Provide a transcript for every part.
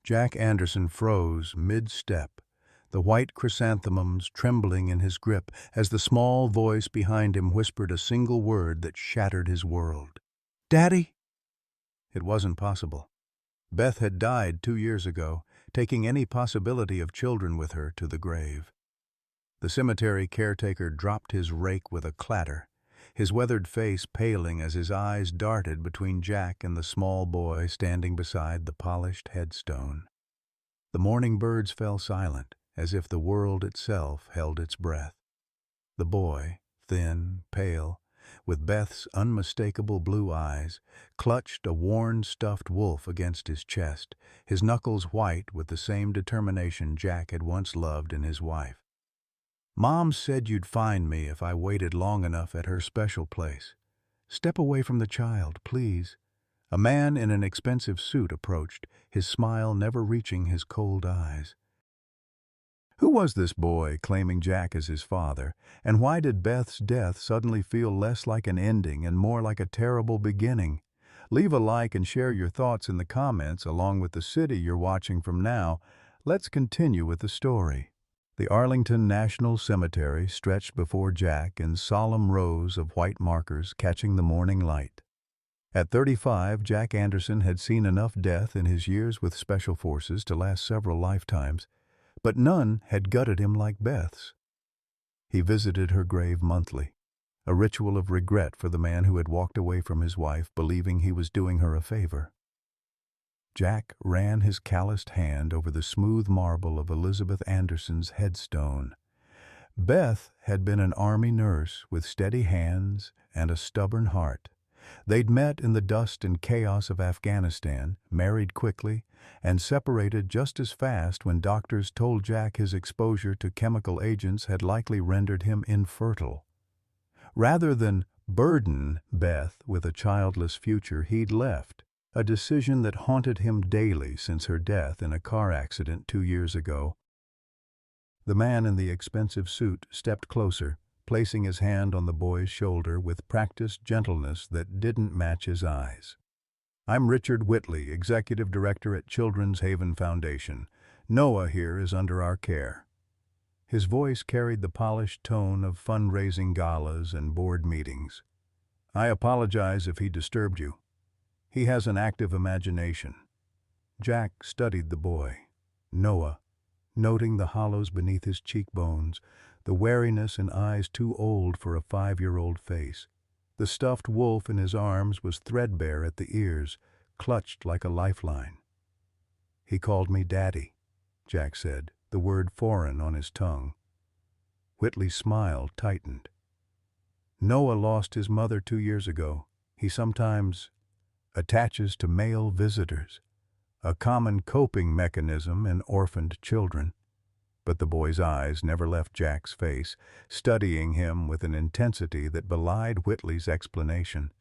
Jack Anderson froze mid-step, the white chrysanthemums trembling in his grip as the small voice behind him whispered a single word that shattered his world. "Daddy?" It wasn't possible. Beth had died 2 years ago, taking any possibility of children with her to the grave. The cemetery caretaker dropped his rake with a clatter, his weathered face paling as his eyes darted between Jack and the small boy standing beside the polished headstone. The morning birds fell silent, as if the world itself held its breath. The boy, thin, pale, with Beth's unmistakable blue eyes, clutched a worn stuffed wolf against his chest, his knuckles white with the same determination Jack had once loved in his wife. "Mom said you'd find me if I waited long enough at her special place. Step away from the child, please." A man in an expensive suit approached, his smile never reaching his cold eyes. Who was this boy claiming Jack as his father, and why did Beth's death suddenly feel less like an ending and more like a terrible beginning? Leave a like and share your thoughts in the comments along with the city you're watching from now. Let's continue with the story. The Arlington National Cemetery stretched before Jack in solemn rows of white markers catching the morning light. At 35, Jack Anderson had seen enough death in his years with Special Forces to last several lifetimes, but none had gutted him like Beth's. He visited her grave monthly, a ritual of regret for the man who had walked away from his wife believing he was doing her a favor. Jack ran his calloused hand over the smooth marble of Elizabeth Anderson's headstone. Beth had been an Army nurse with steady hands and a stubborn heart. They'd met in the dust and chaos of Afghanistan, married quickly, and separated just as fast when doctors told Jack his exposure to chemical agents had likely rendered him infertile. Rather than burden Beth with a childless future, he'd left, a decision that haunted him daily since her death in a car accident 2 years ago. The man in the expensive suit stepped closer, placing his hand on the boy's shoulder with practiced gentleness that didn't match his eyes. "I'm Richard Whitley, Executive Director at Children's Haven Foundation. Noah here is under our care." His voice carried the polished tone of fundraising galas and board meetings. "I apologize if he disturbed you. He has an active imagination." Jack studied the boy, Noah, noting the hollows beneath his cheekbones, the wariness in eyes too old for a 5-year-old face. The stuffed wolf in his arms was threadbare at the ears, clutched like a lifeline. "He called me Daddy," Jack said, the word foreign on his tongue. Whitley's smile tightened. "Noah lost his mother 2 years ago. He sometimes attaches to male visitors, a common coping mechanism in orphaned children." But the boy's eyes never left Jack's face, studying him with an intensity that belied Whitley's explanation.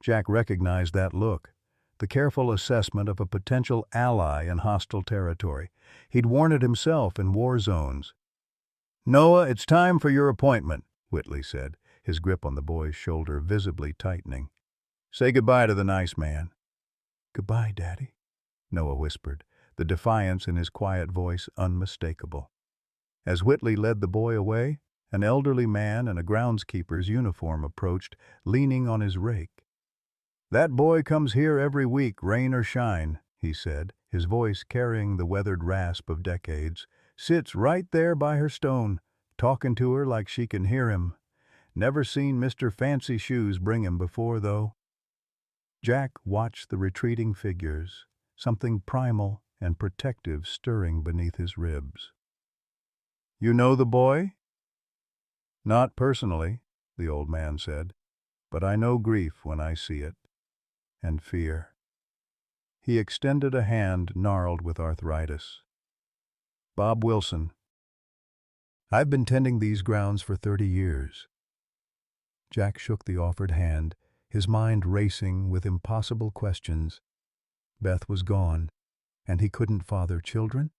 Jack recognized that look, the careful assessment of a potential ally in hostile territory. He'd worn it himself in war zones. "Noah, it's time for your appointment," Whitley said, his grip on the boy's shoulder visibly tightening. "Say goodbye to the nice man." "Goodbye, Daddy," Noah whispered, the defiance in his quiet voice unmistakable. As Whitley led the boy away, an elderly man in a groundskeeper's uniform approached, leaning on his rake. "That boy comes here every week, rain or shine," he said, his voice carrying the weathered rasp of decades. "Sits right there by her stone, talking to her like she can hear him. Never seen Mr. Fancy Shoes bring him before, though." Jack watched the retreating figures, something primal and protective stirring beneath his ribs. "You know the boy?" "Not personally," the old man said, "but I know grief when I see it, and fear." He extended a hand gnarled with arthritis. "Bob Wilson. I've been tending these grounds for 30 years. Jack shook the offered hand, his mind racing with impossible questions. Beth was gone, and he couldn't father children?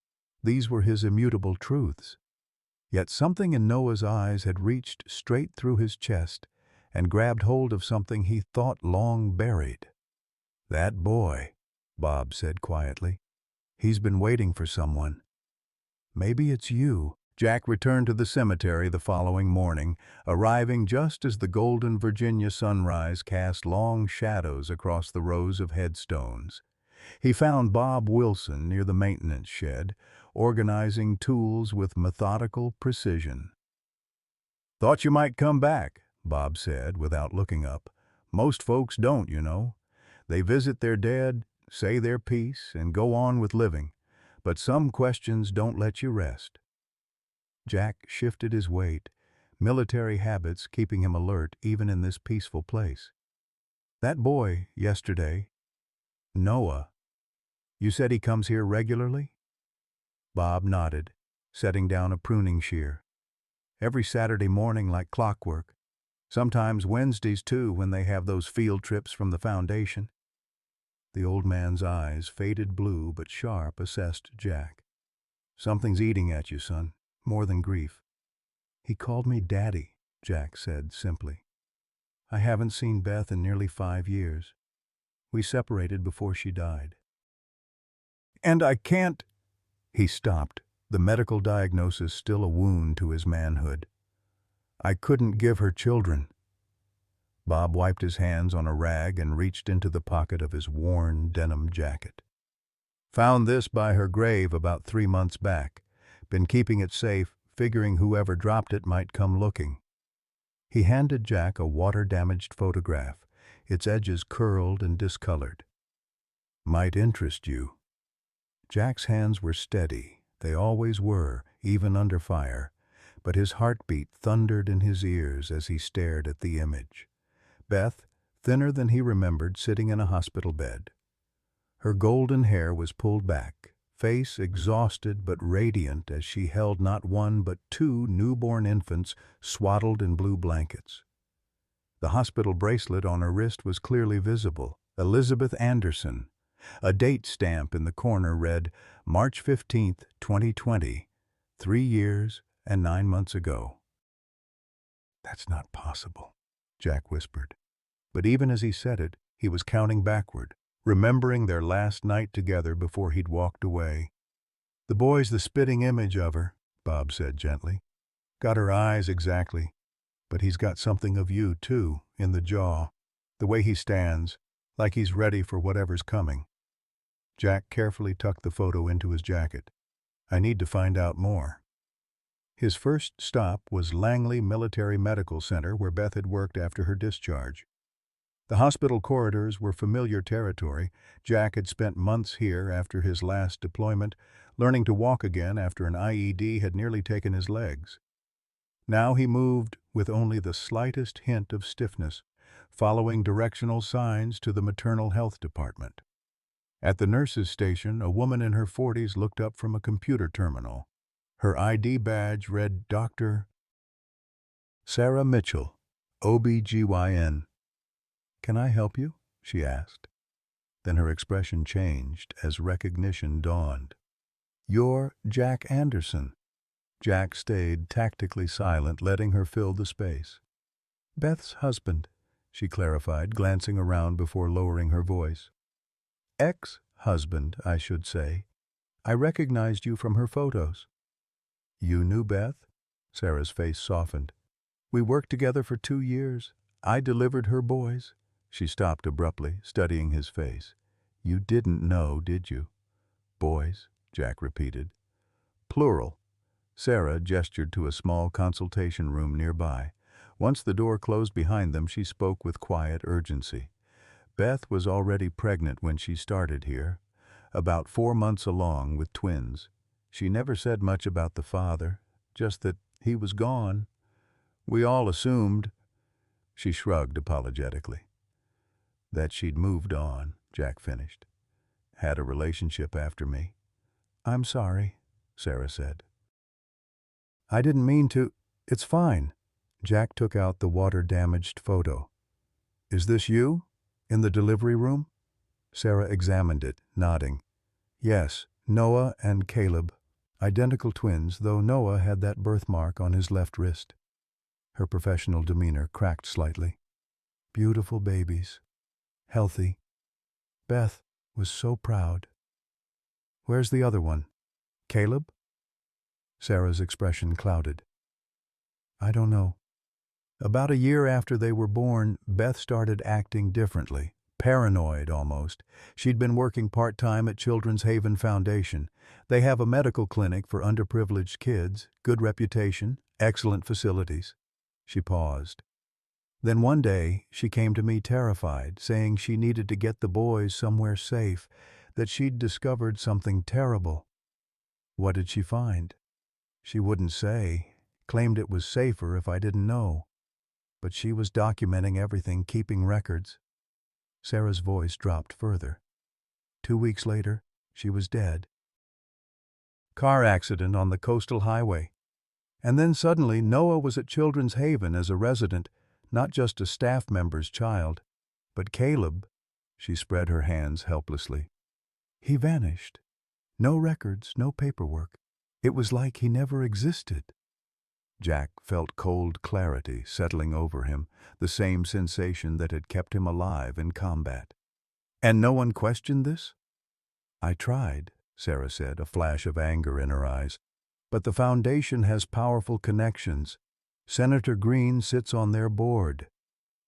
These were his immutable truths. Yet something in Noah's eyes had reached straight through his chest and grabbed hold of something he thought long buried. "That boy," Bob said quietly. He's been waiting for someone. Maybe it's you. Jack returned to the cemetery the following morning, arriving just as the golden Virginia sunrise cast long shadows across the rows of headstones. He found Bob Wilson near the maintenance shed, organizing tools with methodical precision. "Thought you might come back," Bob said without looking up. "Most folks don't, you know. They visit their dead, say their piece, and go on with living. But some questions don't let you rest." Jack shifted his weight, military habits keeping him alert even in this peaceful place. "That boy, yesterday, Noah, you said he comes here regularly?" Bob nodded, setting down a pruning shear. "Every Saturday morning like clockwork. Sometimes Wednesdays too when they have those field trips from the foundation." The old man's eyes, faded blue but sharp, assessed Jack. "Something's eating at you, son, more than grief." "He called me Daddy," Jack said simply. "I haven't seen Beth in nearly 5 years. We separated before she died." "And I can't—" He stopped, the medical diagnosis still a wound to his manhood. "I couldn't give her children." Bob wiped his hands on a rag and reached into the pocket of his worn denim jacket. "Found this by her grave about 3 months back. Been keeping it safe, figuring whoever dropped it might come looking." He handed Jack a water-damaged photograph, its edges curled and discolored. "Might interest you." Jack's hands were steady. They always were, even under fire, but his heartbeat thundered in his ears as he stared at the image. Beth, thinner than he remembered, sitting in a hospital bed. Her golden hair was pulled back, face exhausted but radiant as she held not one but 2 newborn infants swaddled in blue blankets. The hospital bracelet on her wrist was clearly visible, Elizabeth Anderson. A date stamp in the corner read, March 15th, 2020, 3 years and 9 months ago. "That's not possible," Jack whispered. But even as he said it, he was counting backward, remembering their last night together before he'd walked away. "The boy's the spitting image of her," Bob said gently. "Got her eyes exactly. But he's got something of you, too, in the jaw. The way he stands, like he's ready for whatever's coming." Jack carefully tucked the photo into his jacket. "I need to find out more." His first stop was Langley Military Medical Center, where Beth had worked after her discharge. The hospital corridors were familiar territory. Jack had spent months here after his last deployment, learning to walk again after an IED had nearly taken his legs. Now he moved with only the slightest hint of stiffness, following directional signs to the maternal health department. At the nurse's station, a woman in her 40s looked up from a computer terminal. Her ID badge read Dr. Sarah Mitchell, OB-GYN. "Can I help you?" she asked. Then her expression changed as recognition dawned. "You're Jack Anderson." Jack stayed tactically silent, letting her fill the space. "Beth's husband," she clarified, glancing around before lowering her voice. "Ex-husband, I should say. I recognized you from her photos." "You knew Beth?" Sarah's face softened. "We worked together for 2 years. I delivered her boys." She stopped abruptly, studying his face. "You didn't know, did you?" "Boys," Jack repeated. "Plural." Sarah gestured to a small consultation room nearby. Once the door closed behind them, she spoke with quiet urgency. "Beth was already pregnant when she started here, about 4 months along with twins. She never said much about the father, just that he was gone. We all assumed—" She shrugged apologetically. "That she'd moved on," Jack finished. "Had a relationship after me." "I'm sorry," Sarah said. "I didn't mean to—" "It's fine." Jack took out the water-damaged photo. "Is this you? In the delivery room?" Sarah examined it, nodding. "Yes, Noah and Caleb. Identical twins, though Noah had that birthmark on his left wrist." Her professional demeanor cracked slightly. "Beautiful babies. Healthy. Beth was so proud." Where's the other one? Caleb? Sarah's expression clouded. I don't know. About a year after they were born, Beth started acting differently, paranoid almost. She'd been working part-time at Children's Haven Foundation. They have a medical clinic for underprivileged kids, good reputation, excellent facilities. She paused. Then one day, she came to me terrified, saying she needed to get the boys somewhere safe, that she'd discovered something terrible. What did she find? She wouldn't say, claimed it was safer if I didn't know. But she was documenting everything, keeping records. Sarah's voice dropped further. 2 weeks later, she was dead. Car accident on the coastal highway. And then suddenly Noah was at Children's Haven as a resident, not just a staff member's child. But Caleb, she spread her hands helplessly. He vanished. No records, no paperwork. It was like he never existed. Jack felt cold clarity settling over him, the same sensation that had kept him alive in combat. And no one questioned this? I tried, Sarah said, a flash of anger in her eyes. But the foundation has powerful connections. Senator Green sits on their board.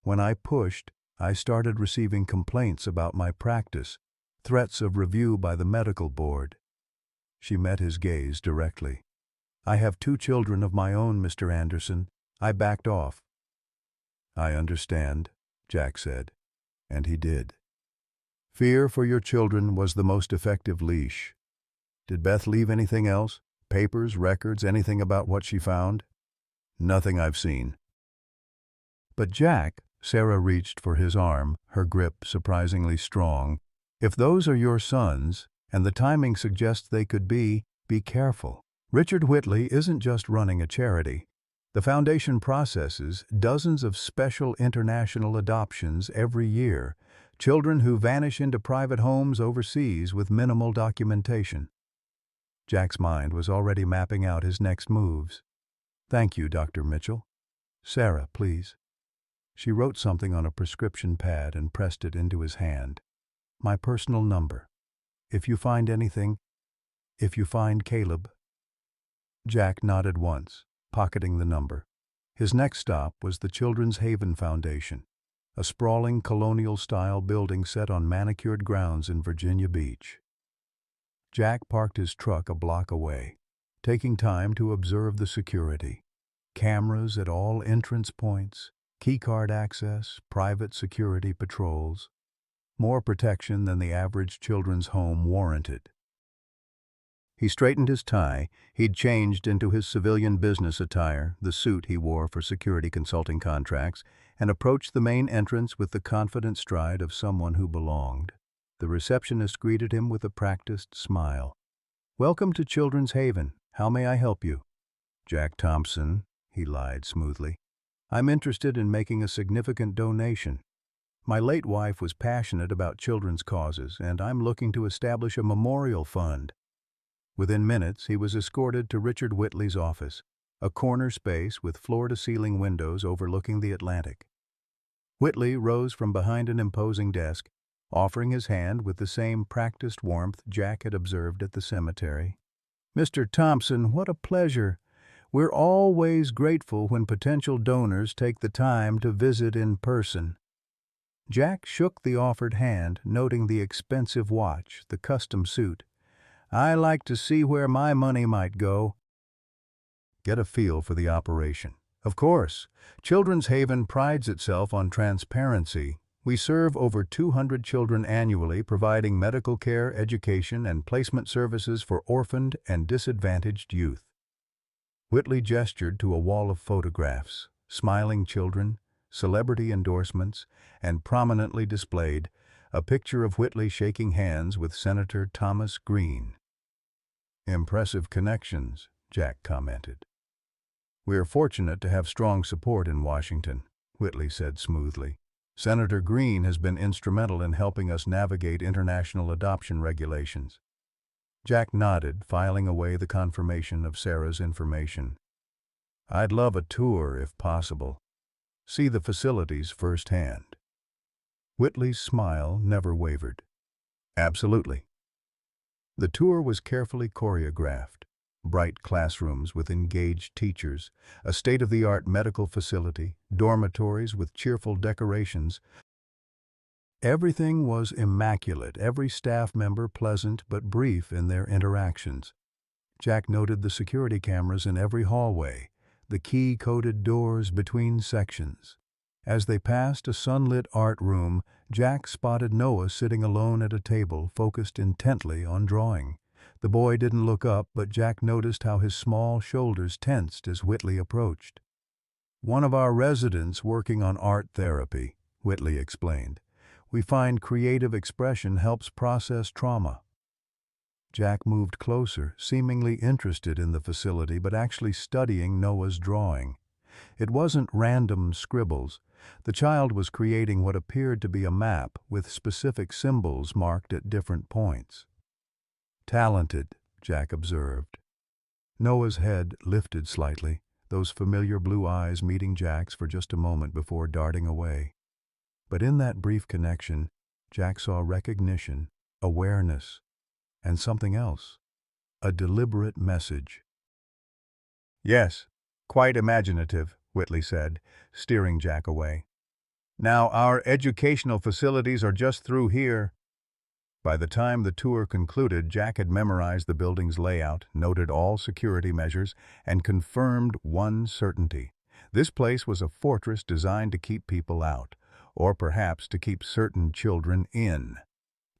When I pushed, I started receiving complaints about my practice, threats of review by the medical board. She met his gaze directly. I have 2 children of my own, Mr. Anderson. I backed off. I understand, Jack said, and he did. Fear for your children was the most effective leash. Did Beth leave anything else? Papers, records, anything about what she found? Nothing I've seen. But Jack, Sarah reached for his arm, her grip surprisingly strong. If those are your sons, and the timing suggests they could be careful. Richard Whitley isn't just running a charity. The foundation processes dozens of special international adoptions every year, children who vanish into private homes overseas with minimal documentation. Jack's mind was already mapping out his next moves. Thank you, Dr. Mitchell. Sarah, please. She wrote something on a prescription pad and pressed it into his hand. My personal number. If you find anything, if you find Caleb. Jack nodded once, pocketing the number. His next stop was the Children's Haven Foundation, a sprawling colonial-style building set on manicured grounds in Virginia Beach. Jack parked his truck a block away, taking time to observe the security. Cameras at all entrance points, keycard access, private security patrols. More protection than the average children's home warranted. He straightened his tie. He'd changed into his civilian business attire, the suit he wore for security consulting contracts, and approached the main entrance with the confident stride of someone who belonged. The receptionist greeted him with a practiced smile. Welcome to Children's Haven. How may I help you? Jack Thompson, he lied smoothly. I'm interested in making a significant donation. My late wife was passionate about children's causes, and I'm looking to establish a memorial fund. Within minutes, he was escorted to Richard Whitley's office, a corner space with floor-to-ceiling windows overlooking the Atlantic. Whitley rose from behind an imposing desk, offering his hand with the same practiced warmth Jack had observed at the cemetery. Mr. Thompson, what a pleasure. We're always grateful when potential donors take the time to visit in person. Jack shook the offered hand, noting the expensive watch, the custom suit. I like to see where my money might go. Get a feel for the operation. Of course, Children's Haven prides itself on transparency. We serve over 200 children annually, providing medical care, education, and placement services for orphaned and disadvantaged youth. Whitley gestured to a wall of photographs, smiling children, celebrity endorsements, and prominently displayed a picture of Whitley shaking hands with Senator Thomas Green. Impressive connections, Jack commented. We are fortunate to have strong support in Washington, Whitley said smoothly. Senator Green has been instrumental in helping us navigate international adoption regulations. Jack nodded, filing away the confirmation of Sarah's information. I'd love a tour if possible. See the facilities firsthand. Whitley's smile never wavered. Absolutely. The tour was carefully choreographed. Bright classrooms with engaged teachers, a state-of-the-art medical facility, dormitories with cheerful decorations. Everything was immaculate, every staff member pleasant but brief in their interactions. Jack noted the security cameras in every hallway, the key-coded doors between sections. As they passed a sunlit art room, Jack spotted Noah sitting alone at a table, focused intently on drawing. The boy didn't look up, but Jack noticed how his small shoulders tensed as Whitley approached. "One of our residents working on art therapy," Whitley explained. "We find creative expression helps process trauma." Jack moved closer, seemingly interested in the facility but actually studying Noah's drawing. It wasn't random scribbles. The child was creating what appeared to be a map with specific symbols marked at different points. "Talented," Jack observed. Noah's head lifted slightly, those familiar blue eyes meeting Jack's for just a moment before darting away. But in that brief connection, Jack saw recognition, awareness, and something else, a deliberate message. "Yes, quite imaginative," Whitley said, steering Jack away. "Now, our educational facilities are just through here." By the time the tour concluded, Jack had memorized the building's layout, noted all security measures, and confirmed one certainty. This place was a fortress designed to keep people out, or perhaps to keep certain children in.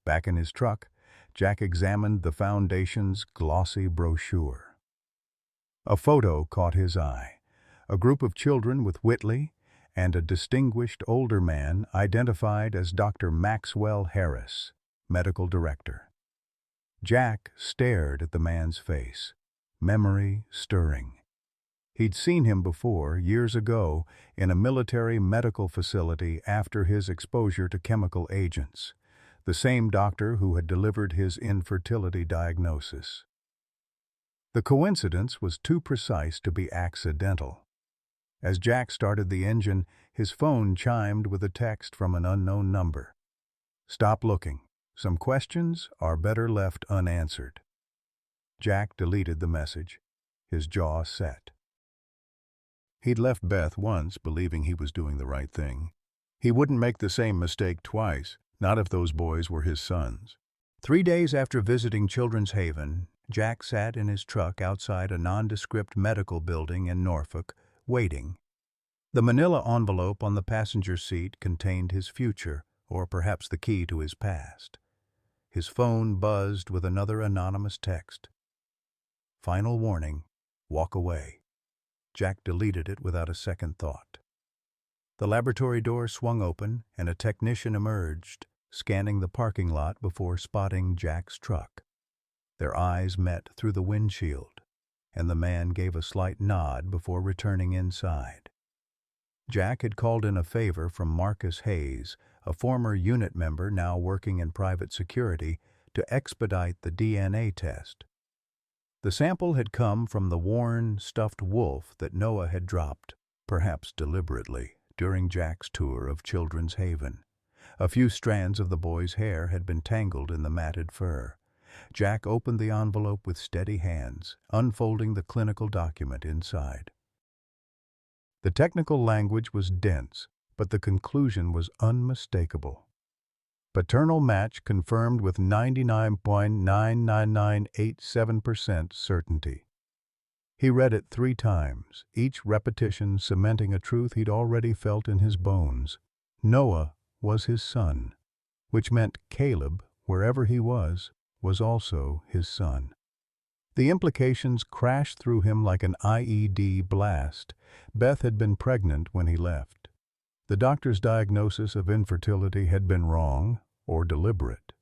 Back in his truck, Jack examined the Foundation's glossy brochure. A photo caught his eye. A group of children with Whitley and a distinguished older man identified as Dr. Maxwell Harris, medical director. Jack stared at the man's face, memory stirring. He'd seen him before, years ago, in a military medical facility after his exposure to chemical agents, the same doctor who had delivered his infertility diagnosis. The coincidence was too precise to be accidental. As Jack started the engine, his phone chimed with a text from an unknown number. "Stop looking. Some questions are better left unanswered." Jack deleted the message, his jaw set. He'd left Beth once believing he was doing the right thing. He wouldn't make the same mistake twice, not if those boys were his sons. 3 days after visiting Children's Haven, Jack sat in his truck outside a nondescript medical building in Norfolk, waiting. The manila envelope on the passenger seat contained his future, or perhaps the key to his past. His phone buzzed with another anonymous text. "Final warning, walk away." Jack deleted it without a second thought. The laboratory door swung open and a technician emerged, scanning the parking lot before spotting Jack's truck. Their eyes met through the windshield, and the man gave a slight nod before returning inside. Jack had called in a favor from Marcus Hayes, a former unit member now working in private security, to expedite the DNA test. The sample had come from the worn, stuffed wolf that Noah had dropped, perhaps deliberately, during Jack's tour of Children's Haven. A few strands of the boy's hair had been tangled in the matted fur. Jack opened the envelope with steady hands, unfolding the clinical document inside. The technical language was dense, but the conclusion was unmistakable. Paternal match confirmed with 99.99987% certainty. He read it 3 times, each repetition cementing a truth he'd already felt in his bones. Noah was his son, which meant Caleb, wherever he was also his son. The implications crashed through him like an IED blast. Beth had been pregnant when he left. The doctor's diagnosis of infertility had been wrong or deliberate,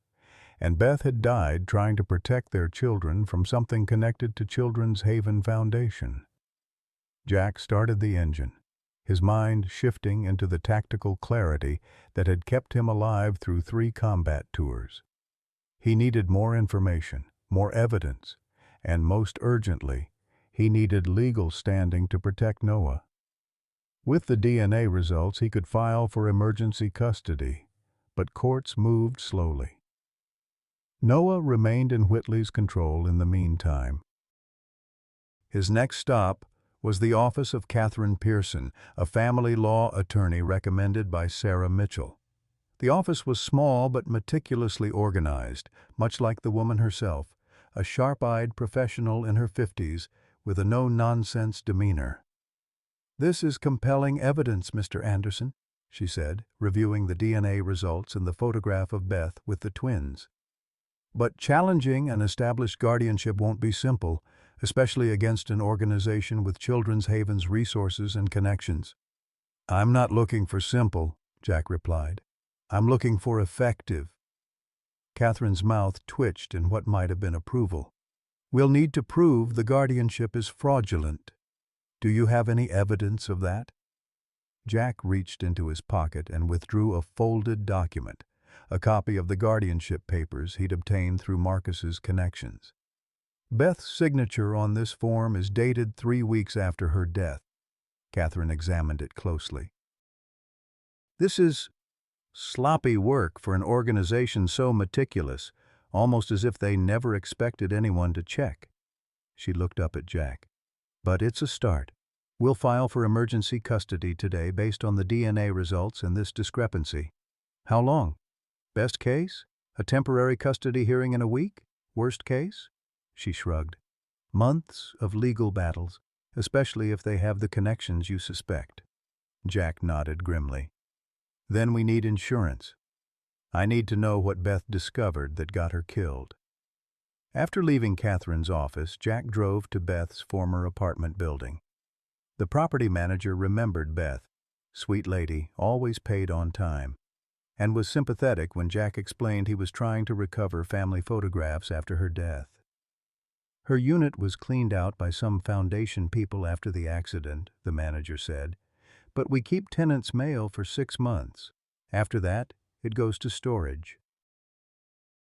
and Beth had died trying to protect their children from something connected to Children's Haven Foundation. Jack started the engine, his mind shifting into the tactical clarity that had kept him alive through 3 combat tours. He needed more information, more evidence, and most urgently, he needed legal standing to protect Noah. With the DNA results, he could file for emergency custody, but courts moved slowly. Noah remained in Whitley's control in the meantime. His next stop was the office of Catherine Pearson, a family law attorney recommended by Sarah Mitchell. The office was small but meticulously organized, much like the woman herself, a sharp-eyed professional in her 50s with a no-nonsense demeanor. "This is compelling evidence, Mr. Anderson," she said, reviewing the DNA results and the photograph of Beth with the twins. "But challenging an established guardianship won't be simple, especially against an organization with Children's Haven's resources and connections." "I'm not looking for simple," Jack replied. "I'm looking for effective." Catherine's mouth twitched in what might have been approval. "We'll need to prove the guardianship is fraudulent. Do you have any evidence of that?" Jack reached into his pocket and withdrew a folded document, a copy of the guardianship papers he'd obtained through Marcus's connections. "Beth's signature on this form is dated 3 weeks after her death." Catherine examined it closely. "This is sloppy work for an organization so meticulous, almost as if they never expected anyone to check." She looked up at Jack. "But it's a start. We'll file for emergency custody today based on the DNA results and this discrepancy." "How long? Best case? A temporary custody hearing in a week? Worst case?" She shrugged. "Months of legal battles, especially if they have the connections you suspect." Jack nodded grimly. "Then we need insurance. I need to know what Beth discovered that got her killed." After leaving Catherine's office, Jack drove to Beth's former apartment building. The property manager remembered Beth, sweet lady, always paid on time, and was sympathetic when Jack explained he was trying to recover family photographs after her death. "Her unit was cleaned out by some foundation people after the accident," the manager said, "but we keep tenants' mail for 6 months. After that, it goes to storage."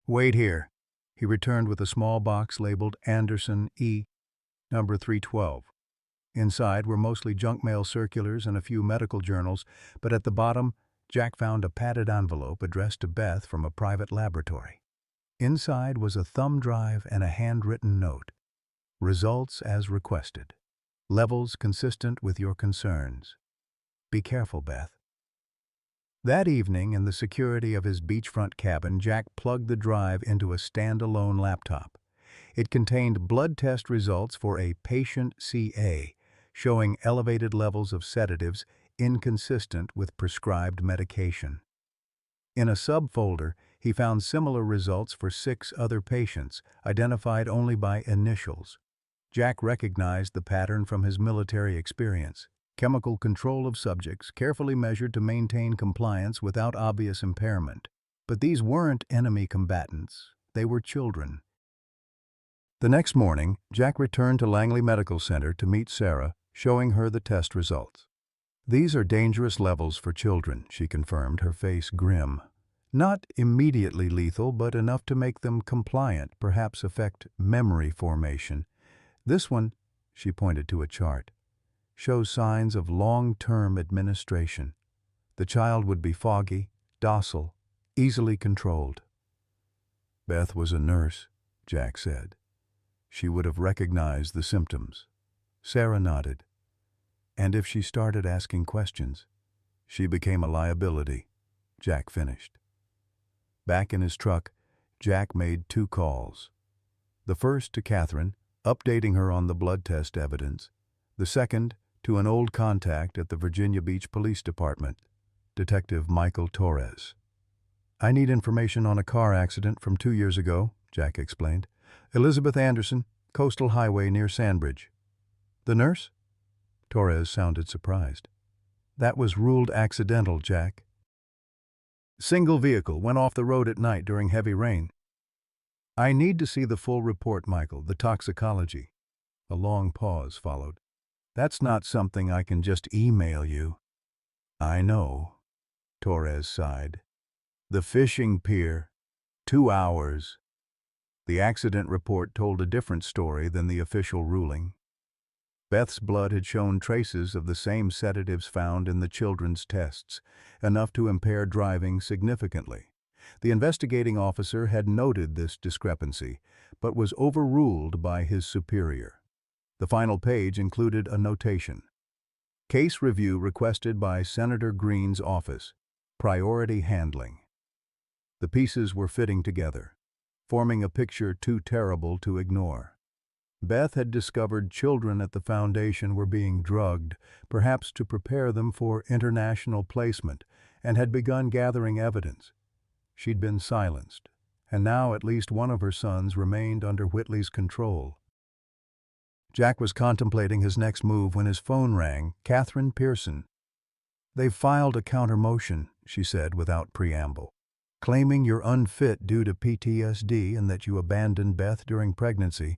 "Wait here." He returned with a small box labeled Anderson E. number 312. Inside were mostly junk mail circulars and a few medical journals, but at the bottom, Jack found a padded envelope addressed to Beth from a private laboratory. Inside was a thumb drive and a handwritten note. "Results as requested. Levels consistent with your concerns. Be careful, Beth." That evening, in the security of his beachfront cabin, Jack plugged the drive into a standalone laptop. It contained blood test results for a patient CA, showing elevated levels of sedatives inconsistent with prescribed medication. In a subfolder, he found similar results for 6 other patients, identified only by initials. Jack recognized the pattern from his military experience. Chemical control of subjects, carefully measured to maintain compliance without obvious impairment. But these weren't enemy combatants. They were children. The next morning, Jack returned to Langley Medical Center to meet Sarah, showing her the test results. "These are dangerous levels for children," she confirmed, her face grim. "Not immediately lethal, but enough to make them compliant, perhaps affect memory formation. This one," she pointed to a chart, "shows signs of long-term administration. The child would be foggy, docile, easily controlled." "Beth was a nurse," Jack said. "She would have recognized the symptoms." Sarah nodded. "And if she started asking questions, she became a liability," Jack finished. Back in his truck, Jack made 2 calls. The first to Catherine, updating her on the blood test evidence. The second to an old contact at the Virginia Beach Police Department, Detective Michael Torres. "I need information on a car accident from 2 years ago," Jack explained. "Elizabeth Anderson, Coastal Highway near Sandbridge." "The nurse?" Torres sounded surprised. "That was ruled accidental, Jack. Single vehicle went off the road at night during heavy rain." "I need to see the full report, Michael, the toxicology." A long pause followed. "That's not something I can just email you." "I know," Torres sighed. "The fishing pier, 2 hours." The accident report told a different story than the official ruling. Beth's blood had shown traces of the same sedatives found in the children's tests, enough to impair driving significantly. The investigating officer had noted this discrepancy, but was overruled by his superior. The final page included a notation. Case review requested by Senator Green's office. Priority handling. The pieces were fitting together, forming a picture too terrible to ignore. Beth had discovered children at the foundation were being drugged, perhaps to prepare them for international placement, and had begun gathering evidence. She'd been silenced, and now at least one of her sons remained under Whitley's control. Jack was contemplating his next move when his phone rang. Catherine Pearson. "They've filed a counter-motion," she said without preamble, "claiming you're unfit due to PTSD and that you abandoned Beth during pregnancy.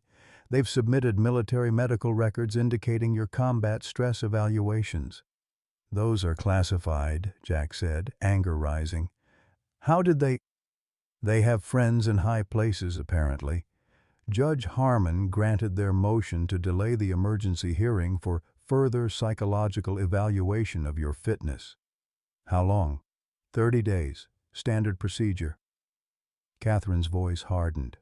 They've submitted military medical records indicating your combat stress evaluations." "Those are classified," Jack said, anger rising. "How did they—" "They have friends in high places, apparently. Judge Harmon granted their motion to delay the emergency hearing for further psychological evaluation of your fitness." "How long?" 30 days. Standard procedure." Catherine's voice hardened.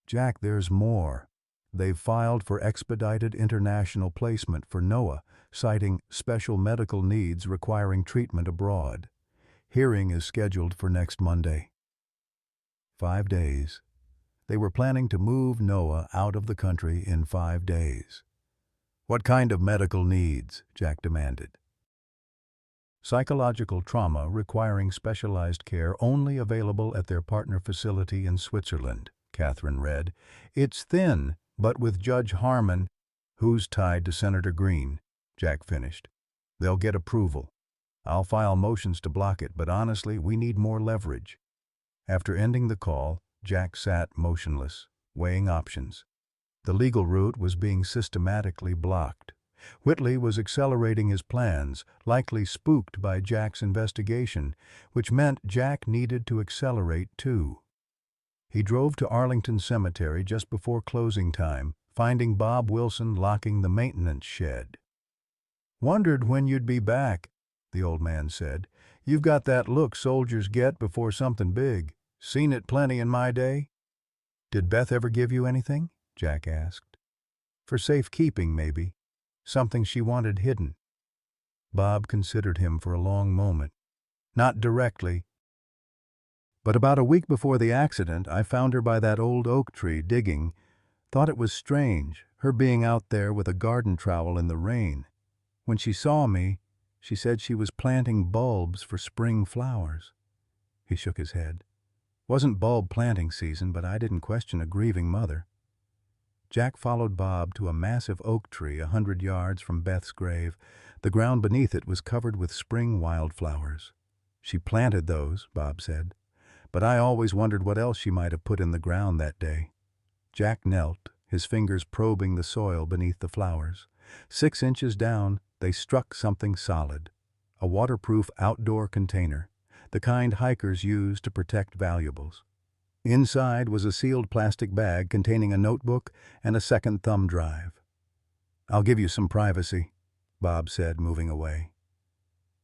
"Jack, there's more. They've filed for expedited international placement for Noah, citing special medical needs requiring treatment abroad. Hearing is scheduled for next Monday." 5 days. They were planning to move Noah out of the country in 5 days. "What kind of medical needs?" Jack demanded. "Psychological trauma requiring specialized care only available at their partner facility in Switzerland," Catherine read. "It's thin, but with Judge Harmon—" "Who's tied to Senator Green?" Jack finished. "They'll get approval. I'll file motions to block it, but honestly, we need more leverage." After ending the call, Jack sat motionless, weighing options. The legal route was being systematically blocked. Whitley was accelerating his plans, likely spooked by Jack's investigation, which meant Jack needed to accelerate too. He drove to Arlington Cemetery just before closing time, finding Bob Wilson locking the maintenance shed. "Wondered when you'd be back," the old man said. "You've got that look soldiers get before something big. Seen it plenty in my day." "Did Beth ever give you anything?" Jack asked. "For safekeeping, maybe. Something she wanted hidden." Bob considered him for a long moment. "Not directly. But about a week before the accident, I found her by that old oak tree digging. Thought it was strange, her being out there with a garden trowel in the rain. When she saw me, she said she was planting bulbs for spring flowers." He shook his head. "Wasn't bulb planting season, but I didn't question a grieving mother." Jack followed Bob to a massive oak tree 100 yards from Beth's grave. The ground beneath it was covered with spring wildflowers. "She planted those," Bob said. "But I always wondered what else she might have put in the ground that day." Jack knelt, his fingers probing the soil beneath the flowers. 6 inches down, they struck something solid. A waterproof outdoor container, the kind hikers use to protect valuables. Inside was a sealed plastic bag containing a notebook and a second thumb drive. "I'll give you some privacy," Bob said, moving away.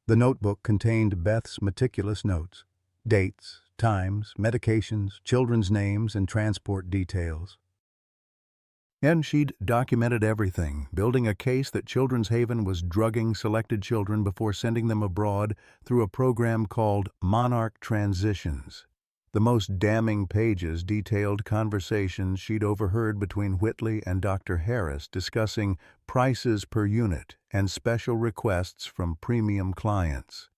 The notebook contained Beth's meticulous notes: dates, times, medications, children's names, and transport details. And she'd documented everything, building a case that Children's Haven was drugging selected children before sending them abroad through a program called Monarch Transitions. The most damning pages detailed conversations she'd overheard between Whitley and Dr. Harris discussing prices per unit and special requests from premium clients.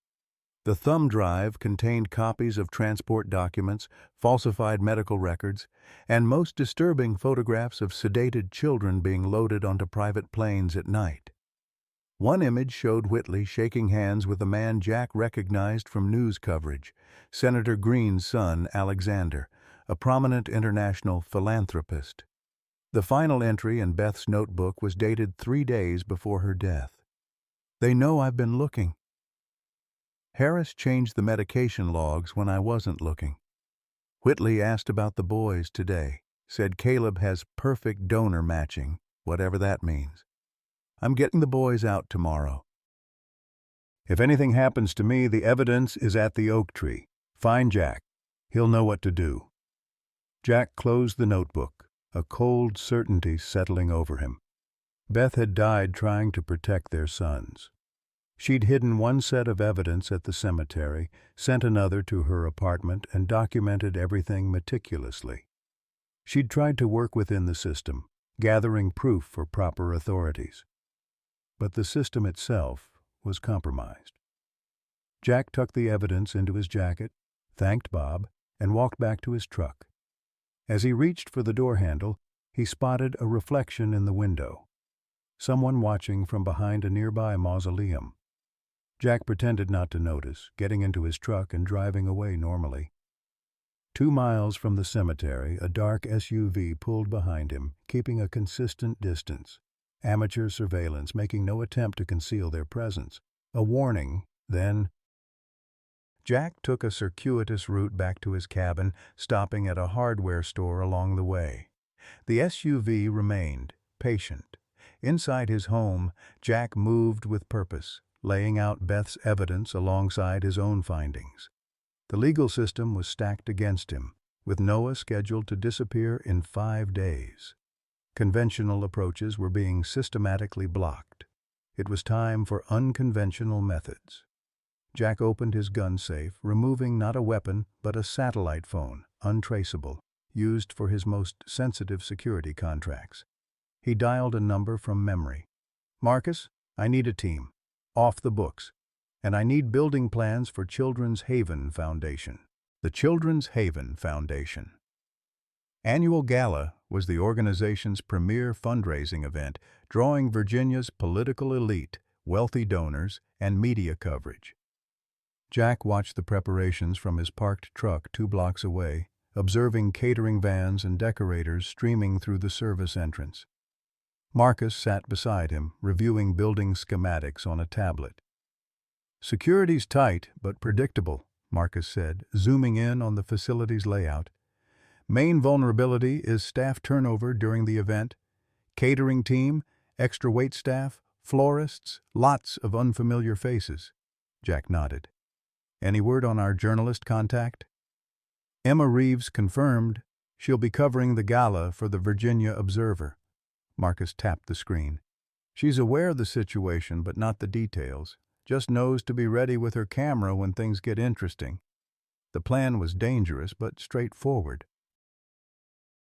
The thumb drive contained copies of transport documents, falsified medical records, and most disturbing photographs of sedated children being loaded onto private planes at night. One image showed Whitley shaking hands with a man Jack recognized from news coverage, Senator Green's son, Alexander, a prominent international philanthropist. The final entry in Beth's notebook was dated 3 days before her death. "They know I've been looking. Harris changed the medication logs when I wasn't looking. Whitley asked about the boys today, said Caleb has perfect donor matching, whatever that means. I'm getting the boys out tomorrow. If anything happens to me, the evidence is at the oak tree. Find Jack. He'll know what to do. Jack closed the notebook, a cold certainty settling over him. Beth had died trying to protect their sons. She'd hidden one set of evidence at the cemetery, sent another to her apartment, and documented everything meticulously. She'd tried to work within the system, gathering proof for proper authorities. But the system itself was compromised. Jack tucked the evidence into his jacket, thanked Bob, and walked back to his truck. As he reached for the door handle, he spotted a reflection in the window. Someone watching from behind a nearby mausoleum. Jack pretended not to notice, getting into his truck and driving away normally. 2 miles from the cemetery, a dark SUV pulled behind him, keeping a consistent distance. Amateur surveillance, making no attempt to conceal their presence. A warning, then. Jack took a circuitous route back to his cabin, stopping at a hardware store along the way. The SUV remained, patient. Inside his home, Jack moved with purpose, laying out Beth's evidence alongside his own findings. The legal system was stacked against him, with Noah scheduled to disappear in 5 days. Conventional approaches were being systematically blocked. It was time for unconventional methods. Jack opened his gun safe, removing not a weapon, but a satellite phone, untraceable, used for his most sensitive security contracts. He dialed a number from memory. "Marcus, I need a team. Off the books. And I need building plans for Children's Haven Foundation." The Children's Haven Foundation. Annual Gala was the organization's premier fundraising event, drawing Virginia's political elite, wealthy donors, and media coverage. Jack watched the preparations from his parked truck 2 blocks away, observing catering vans and decorators streaming through the service entrance. Marcus sat beside him, reviewing building schematics on a tablet. "Security's tight, but predictable," Marcus said, zooming in on the facility's layout. "Main vulnerability is staff turnover during the event. Catering team, extra wait staff, florists, lots of unfamiliar faces." Jack nodded. "Any word on our journalist contact?" "Emma Reeves confirmed. She'll be covering the gala for the Virginia Observer." Marcus tapped the screen. "She's aware of the situation, but not the details. Just knows to be ready with her camera when things get interesting." The plan was dangerous, but straightforward.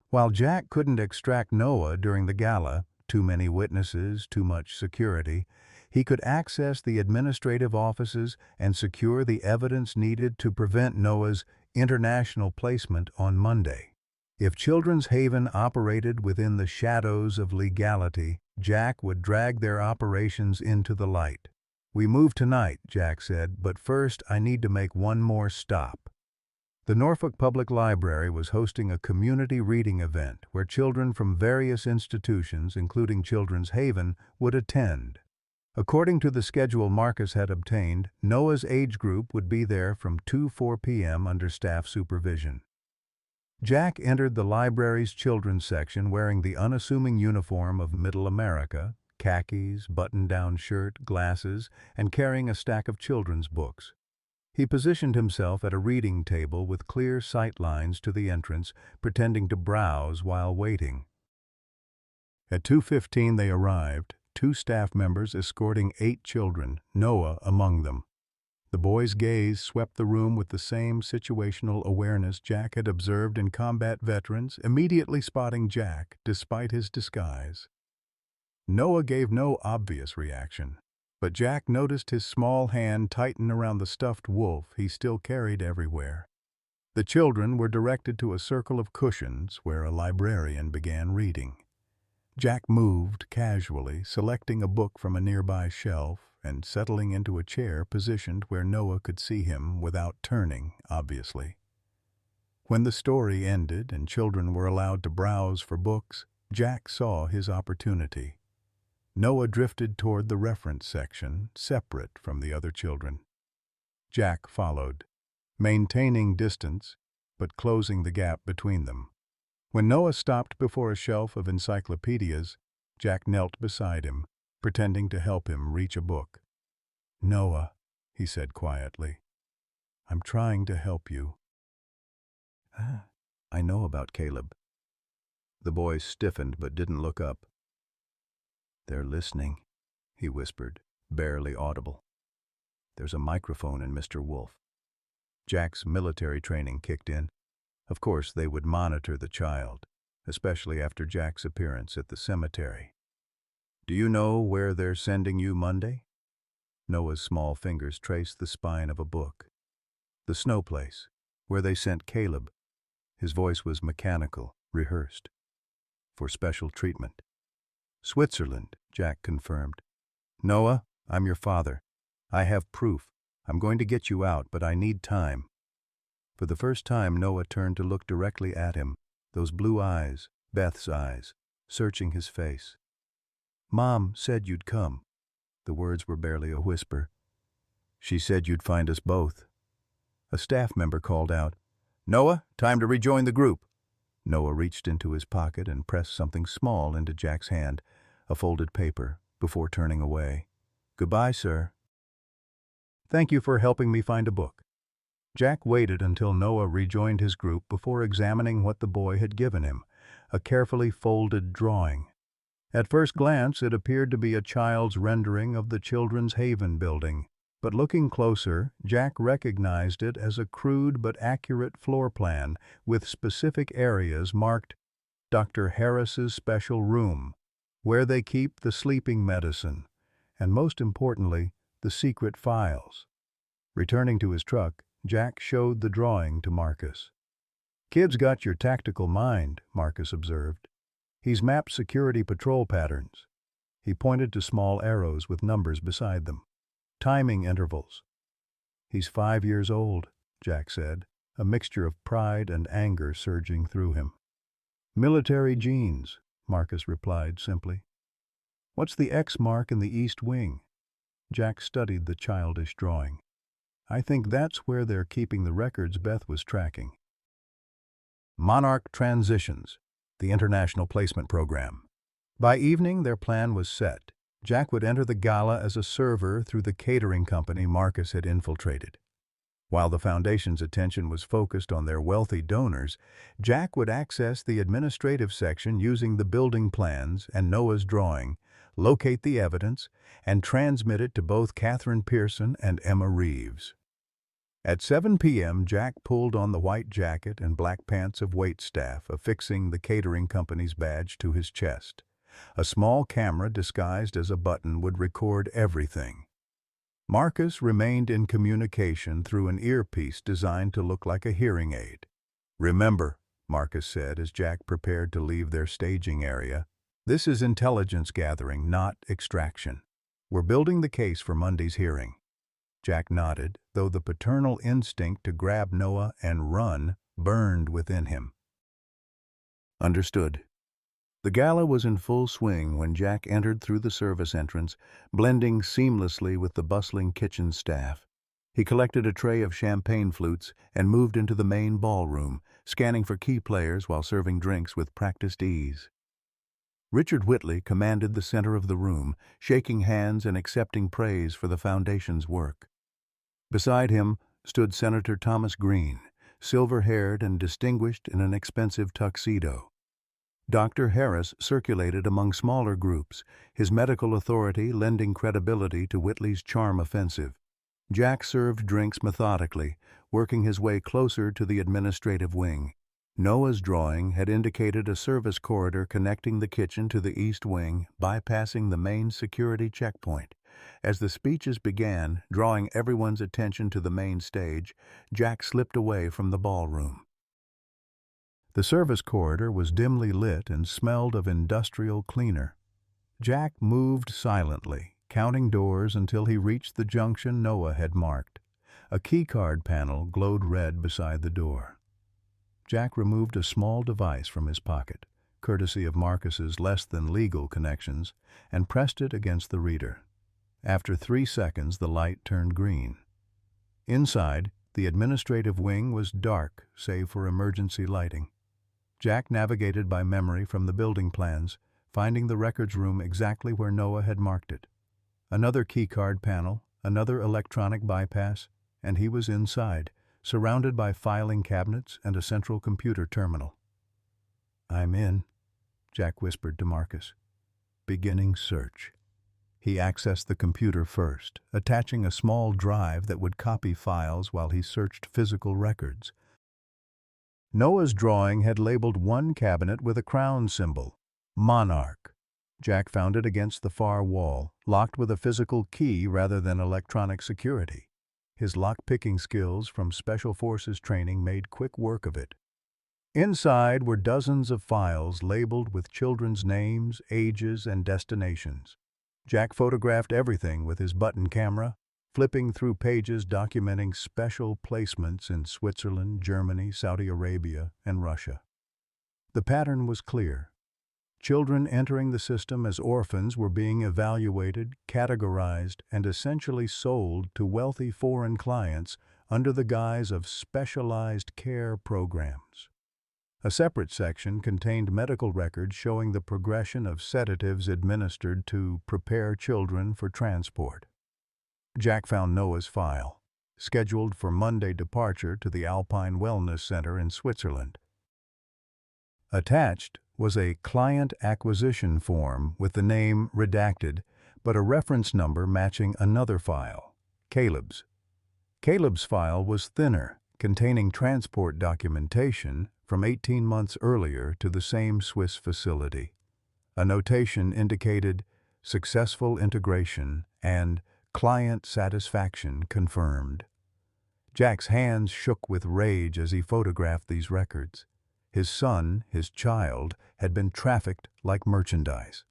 While Jack couldn't extract Noah during the gala, too many witnesses, too much security, he could access the administrative offices and secure the evidence needed to prevent Noah's international placement on Monday. If Children's Haven operated within the shadows of legality, Jack would drag their operations into the light. "We move tonight," Jack said, "but first I need to make one more stop." The Norfolk Public Library was hosting a community reading event where children from various institutions, including Children's Haven, would attend. According to the schedule Marcus had obtained, Noah's age group would be there from 2–4 p.m. under staff supervision. Jack entered the library's children's section wearing the unassuming uniform of Middle America, khakis, button-down shirt, glasses, and carrying a stack of children's books. He positioned himself at a reading table with clear sight lines to the entrance, pretending to browse while waiting. At 2:15 they arrived, 2 staff members escorting 8 children, Noah among them. The boy's gaze swept the room with the same situational awareness Jack had observed in combat veterans, immediately spotting Jack despite his disguise. Noah gave no obvious reaction, but Jack noticed his small hand tighten around the stuffed wolf he still carried everywhere. The children were directed to a circle of cushions where a librarian began reading. Jack moved casually, selecting a book from a nearby shelf and settling into a chair positioned where Noah could see him without turning, obviously. When the story ended and children were allowed to browse for books, Jack saw his opportunity. Noah drifted toward the reference section, separate from the other children. Jack followed, maintaining distance, but closing the gap between them. When Noah stopped before a shelf of encyclopedias, Jack knelt beside him, pretending to help him reach a book. "Noah," he said quietly, "I'm trying to help you." "Ah, I know about Caleb." The boy stiffened but didn't look up. "They're listening," he whispered, barely audible. "There's a microphone in Mr. Wolf." Jack's military training kicked in. Of course, they would monitor the child, especially after Jack's appearance at the cemetery. "Do you know where they're sending you Monday?" Noah's small fingers traced the spine of a book. "The snow place, where they sent Caleb." His voice was mechanical, rehearsed. "For special treatment." "Switzerland," Jack confirmed. "Noah, I'm your father. I have proof. I'm going to get you out, but I need time." For the first time, Noah turned to look directly at him, those blue eyes, Beth's eyes, searching his face. "Mom said you'd come." The words were barely a whisper. "She said you'd find us both." A staff member called out, "Noah, time to rejoin the group." Noah reached into his pocket and pressed something small into Jack's hand, a folded paper, before turning away. "Goodbye, sir." "Thank you for helping me find a book." Jack waited until Noah rejoined his group before examining what the boy had given him, a carefully folded drawing. At first glance, it appeared to be a child's rendering of the Children's Haven building, but looking closer, Jack recognized it as a crude but accurate floor plan with specific areas marked Dr. Harris's special room, where they keep the sleeping medicine, and most importantly, the secret files. Returning to his truck, Jack showed the drawing to Marcus. "Kid's got your tactical mind," Marcus observed. "He's mapped security patrol patterns." He pointed to small arrows with numbers beside them. "Timing intervals." "He's 5 years old," Jack said, a mixture of pride and anger surging through him. "Military genes," Marcus replied simply. "What's the X mark in the east wing?" Jack studied the childish drawing. "I think that's where they're keeping the records Beth was tracking." Monarch Transitions, the international placement program. By evening, their plan was set. Jack would enter the gala as a server through the catering company Marcus had infiltrated. While the Foundation's attention was focused on their wealthy donors, Jack would access the administrative section using the building plans and Noah's drawing, locate the evidence, and transmit it to both Catherine Pearson and Emma Reeves. At 7 p.m., Jack pulled on the white jacket and black pants of waitstaff, affixing the catering company's badge to his chest. A small camera disguised as a button would record everything. Marcus remained in communication through an earpiece designed to look like a hearing aid. "Remember," Marcus said as Jack prepared to leave their staging area, "this is intelligence gathering, not extraction. We're building the case for Monday's hearing." Jack nodded, though the paternal instinct to grab Noah and run burned within him. "Understood." The gala was in full swing when Jack entered through the service entrance, blending seamlessly with the bustling kitchen staff. He collected a tray of champagne flutes and moved into the main ballroom, scanning for key players while serving drinks with practiced ease. Richard Whitley commanded the center of the room, shaking hands and accepting praise for the Foundation's work. Beside him stood Senator Thomas Green, silver-haired and distinguished in an expensive tuxedo. Dr. Harris circulated among smaller groups, his medical authority lending credibility to Whitley's charm offensive. Jack served drinks methodically, working his way closer to the administrative wing. Noah's drawing had indicated a service corridor connecting the kitchen to the east wing, bypassing the main security checkpoint. As the speeches began, drawing everyone's attention to the main stage, Jack slipped away from the ballroom. The service corridor was dimly lit and smelled of industrial cleaner. Jack moved silently, counting doors until he reached the junction Noah had marked. A keycard panel glowed red beside the door. Jack removed a small device from his pocket, courtesy of Marcus's less-than-legal connections, and pressed it against the reader. After 3 seconds, the light turned green. Inside, the administrative wing was dark, save for emergency lighting. Jack navigated by memory from the building plans, finding the records room exactly where Noah had marked it. Another keycard panel, another electronic bypass, and he was inside, surrounded by filing cabinets and a central computer terminal. "I'm in," Jack whispered to Marcus. "Beginning search." He accessed the computer first, attaching a small drive that would copy files while he searched physical records. Noah's drawing had labeled one cabinet with a crown symbol, Monarch. Jack found it against the far wall, locked with a physical key rather than electronic security. His lock-picking skills from Special Forces training made quick work of it. Inside were dozens of files labeled with children's names, ages, and destinations. Jack photographed everything with his button camera, flipping through pages documenting special placements in Switzerland, Germany, Saudi Arabia, and Russia. The pattern was clear. Children entering the system as orphans were being evaluated, categorized, and essentially sold to wealthy foreign clients under the guise of specialized care programs. A separate section contained medical records showing the progression of sedatives administered to prepare children for transport. Jack found Noah's file, scheduled for Monday departure to the Alpine Wellness Center in Switzerland. Attached was a client acquisition form with the name redacted, but a reference number matching another file, Caleb's. Caleb's file was thinner, containing transport documentation from 18 months earlier to the same Swiss facility. A notation indicated successful integration and client satisfaction confirmed. Jack's hands shook with rage as he photographed these records. His son, his child, had been trafficked like merchandise.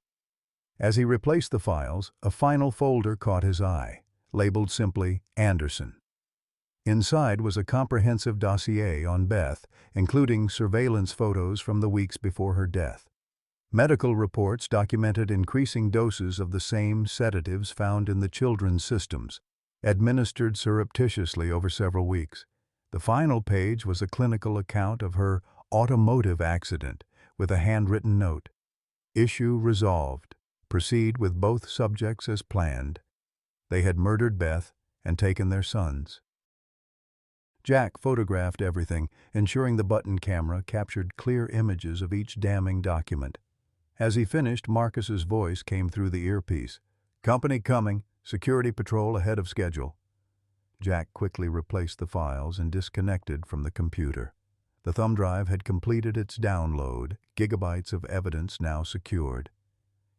As he replaced the files, a final folder caught his eye, labeled simply Anderson. Inside was a comprehensive dossier on Beth, including surveillance photos from the weeks before her death. Medical reports documented increasing doses of the same sedatives found in the children's systems, administered surreptitiously over several weeks. The final page was a clinical account of her automotive accident with a handwritten note. Issue resolved. Proceed with both subjects as planned. They had murdered Beth and taken their sons. Jack photographed everything, ensuring the button camera captured clear images of each damning document. As he finished, Marcus's voice came through the earpiece. "Company coming. Security patrol ahead of schedule." Jack quickly replaced the files and disconnected from the computer. The thumb drive had completed its download, gigabytes of evidence now secured.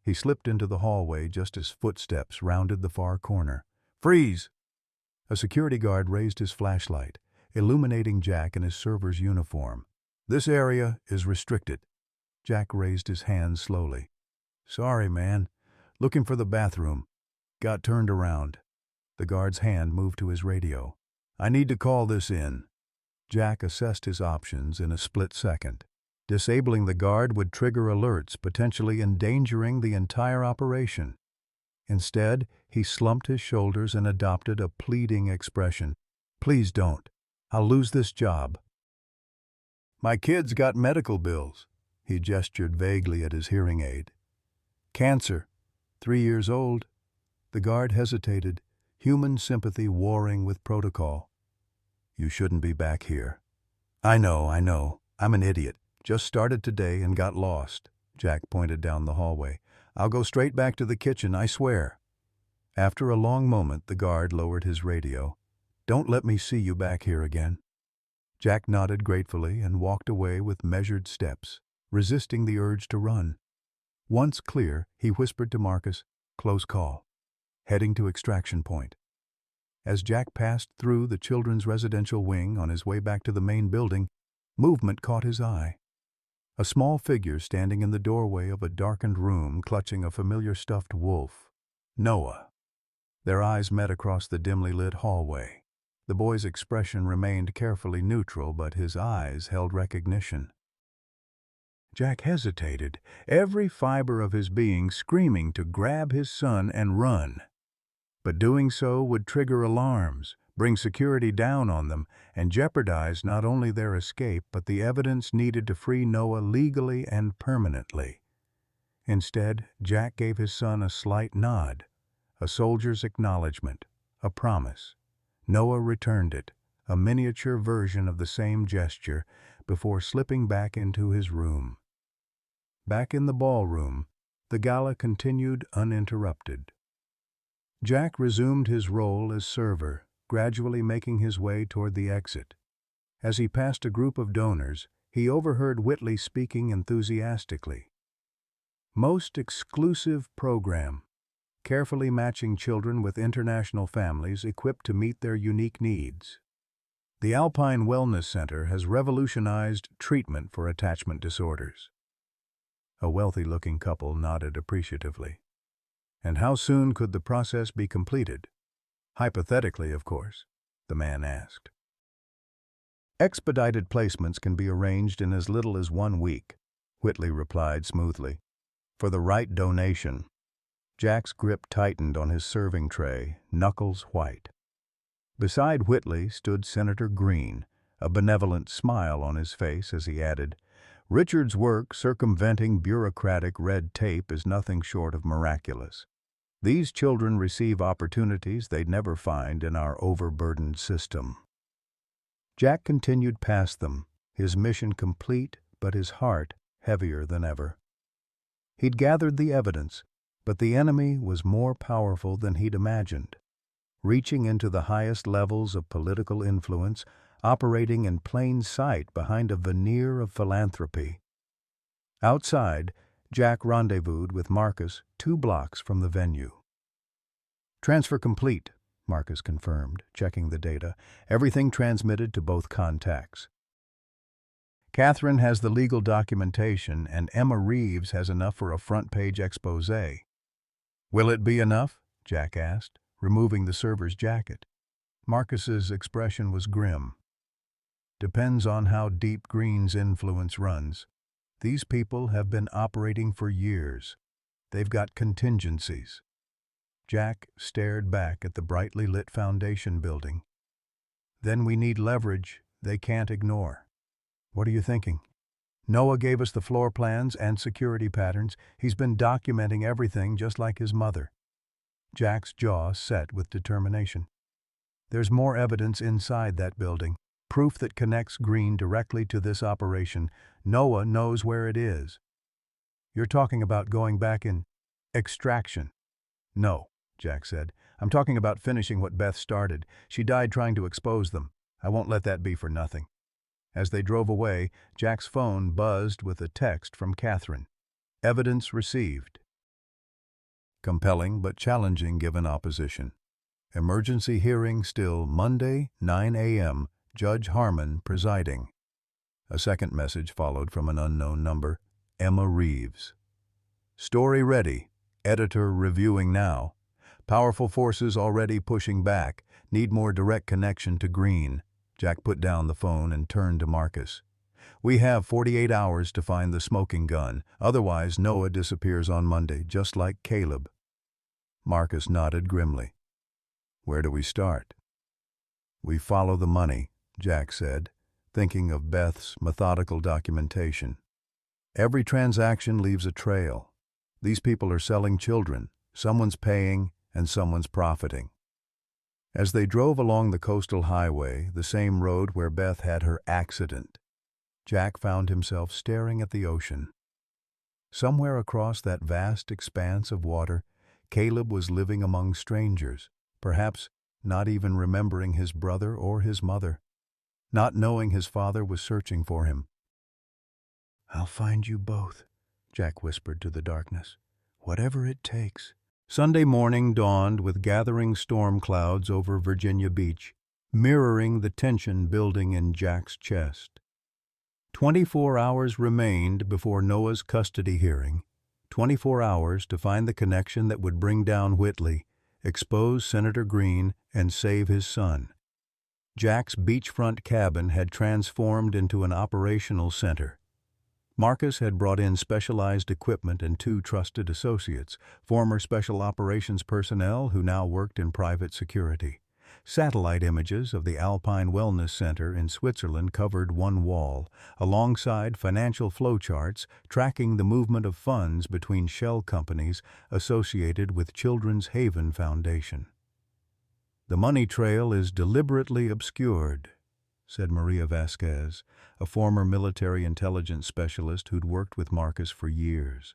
He slipped into the hallway just as footsteps rounded the far corner. "Freeze!" A security guard raised his flashlight, illuminating Jack in his server's uniform. "This area is restricted." Jack raised his hands slowly. "Sorry, man. Looking for the bathroom. Got turned around." The guard's hand moved to his radio. "I need to call this in." Jack assessed his options in a split second. Disabling the guard would trigger alerts, potentially endangering the entire operation. Instead, he slumped his shoulders and adopted a pleading expression. "Please don't. I'll lose this job." "My kid's got medical bills." He gestured vaguely at his hearing aid. "Cancer. 3 years old." The guard hesitated, human sympathy warring with protocol. "You shouldn't be back here." I know. I'm an idiot. Just started today and got lost." Jack pointed down the hallway. "I'll go straight back to the kitchen, I swear." After a long moment, the guard lowered his radio. "Don't let me see you back here again." Jack nodded gratefully and walked away with measured steps, resisting the urge to run. Once clear, he whispered to Marcus, "Close call. Heading to extraction point." As Jack passed through the children's residential wing on his way back to the main building, movement caught his eye. A small figure standing in the doorway of a darkened room clutching a familiar stuffed wolf. Noah. Their eyes met across the dimly lit hallway. The boy's expression remained carefully neutral, but his eyes held recognition. Jack hesitated, every fiber of his being screaming to grab his son and run. But doing so would trigger alarms, bring security down on them, and jeopardize not only their escape but the evidence needed to free Noah legally and permanently. Instead, Jack gave his son a slight nod, a soldier's acknowledgement, a promise. Noah returned it, a miniature version of the same gesture, before slipping back into his room. Back in the ballroom, the gala continued uninterrupted. Jack resumed his role as server, gradually making his way toward the exit. As he passed a group of donors, he overheard Whitley speaking enthusiastically. Most exclusive program, carefully matching children with international families equipped to meet their unique needs. The Alpine Wellness Center has revolutionized treatment for attachment disorders. A wealthy-looking couple nodded appreciatively. And how soon could the process be completed? Hypothetically, of course, the man asked. Expedited placements can be arranged in as little as 1 week, Whitley replied smoothly. For the right donation. Jack's grip tightened on his serving tray, knuckles white. Beside Whitley stood Senator Green, a benevolent smile on his face as he added, "Richard's work circumventing bureaucratic red tape is nothing short of miraculous. These children receive opportunities they'd never find in our overburdened system." Jack continued past them, his mission complete, but his heart heavier than ever. He'd gathered the evidence, but the enemy was more powerful than he'd imagined, reaching into the highest levels of political influence, operating in plain sight behind a veneer of philanthropy. Outside, Jack rendezvoused with Marcus 2 blocks from the venue. "Transfer complete," Marcus confirmed, checking the data. "Everything transmitted to both contacts. Catherine has the legal documentation, and Emma Reeves has enough for a front-page exposé." "Will it be enough?" Jack asked, removing the server's jacket. Marcus's expression was grim. "Depends on how deep Green's influence runs. These people have been operating for years. They've got contingencies." Jack stared back at the brightly lit foundation building. "Then we need leverage they can't ignore." "What are you thinking?" "Noah gave us the floor plans and security patterns. He's been documenting everything just like his mother." Jack's jaw set with determination. "There's more evidence inside that building, proof that connects Green directly to this operation. Noah knows where it is." "You're talking about going back in extraction." "No," Jack said. "I'm talking about finishing what Beth started. She died trying to expose them. I won't let that be for nothing." As they drove away, Jack's phone buzzed with a text from Catherine. "Evidence received." Compelling but challenging given opposition. Emergency hearing still Monday, 9 a.m., Judge Harmon presiding. A second message followed from an unknown number, Emma Reeves. "Story ready. Editor reviewing now. Powerful forces already pushing back. Need more direct connection to Green." Jack put down the phone and turned to Marcus. "We have 48 hours to find the smoking gun. Otherwise, Noah disappears on Monday, just like Caleb." Marcus nodded grimly. "Where do we start?" "We follow the money," Jack said, thinking of Beth's methodical documentation. "Every transaction leaves a trail. These people are selling children. Someone's paying and someone's profiting." As they drove along the coastal highway, the same road where Beth had her accident, Jack found himself staring at the ocean. Somewhere across that vast expanse of water, Caleb was living among strangers, perhaps not even remembering his brother or his mother, not knowing his father was searching for him. "I'll find you both," Jack whispered to the darkness. "Whatever it takes." Sunday morning dawned with gathering storm clouds over Virginia Beach, mirroring the tension building in Jack's chest. 24 hours remained before Noah's custody hearing. 24 hours to find the connection that would bring down Whitley, expose Senator Green, and save his son. Jack's beachfront cabin had transformed into an operational center. Marcus had brought in specialized equipment and 2 trusted associates, former special operations personnel who now worked in private security. Satellite images of the Alpine Wellness Center in Switzerland covered one wall, alongside financial flowcharts tracking the movement of funds between shell companies associated with Children's Haven Foundation. "The money trail is deliberately obscured," said Maria Vasquez, a former military intelligence specialist who'd worked with Marcus for years.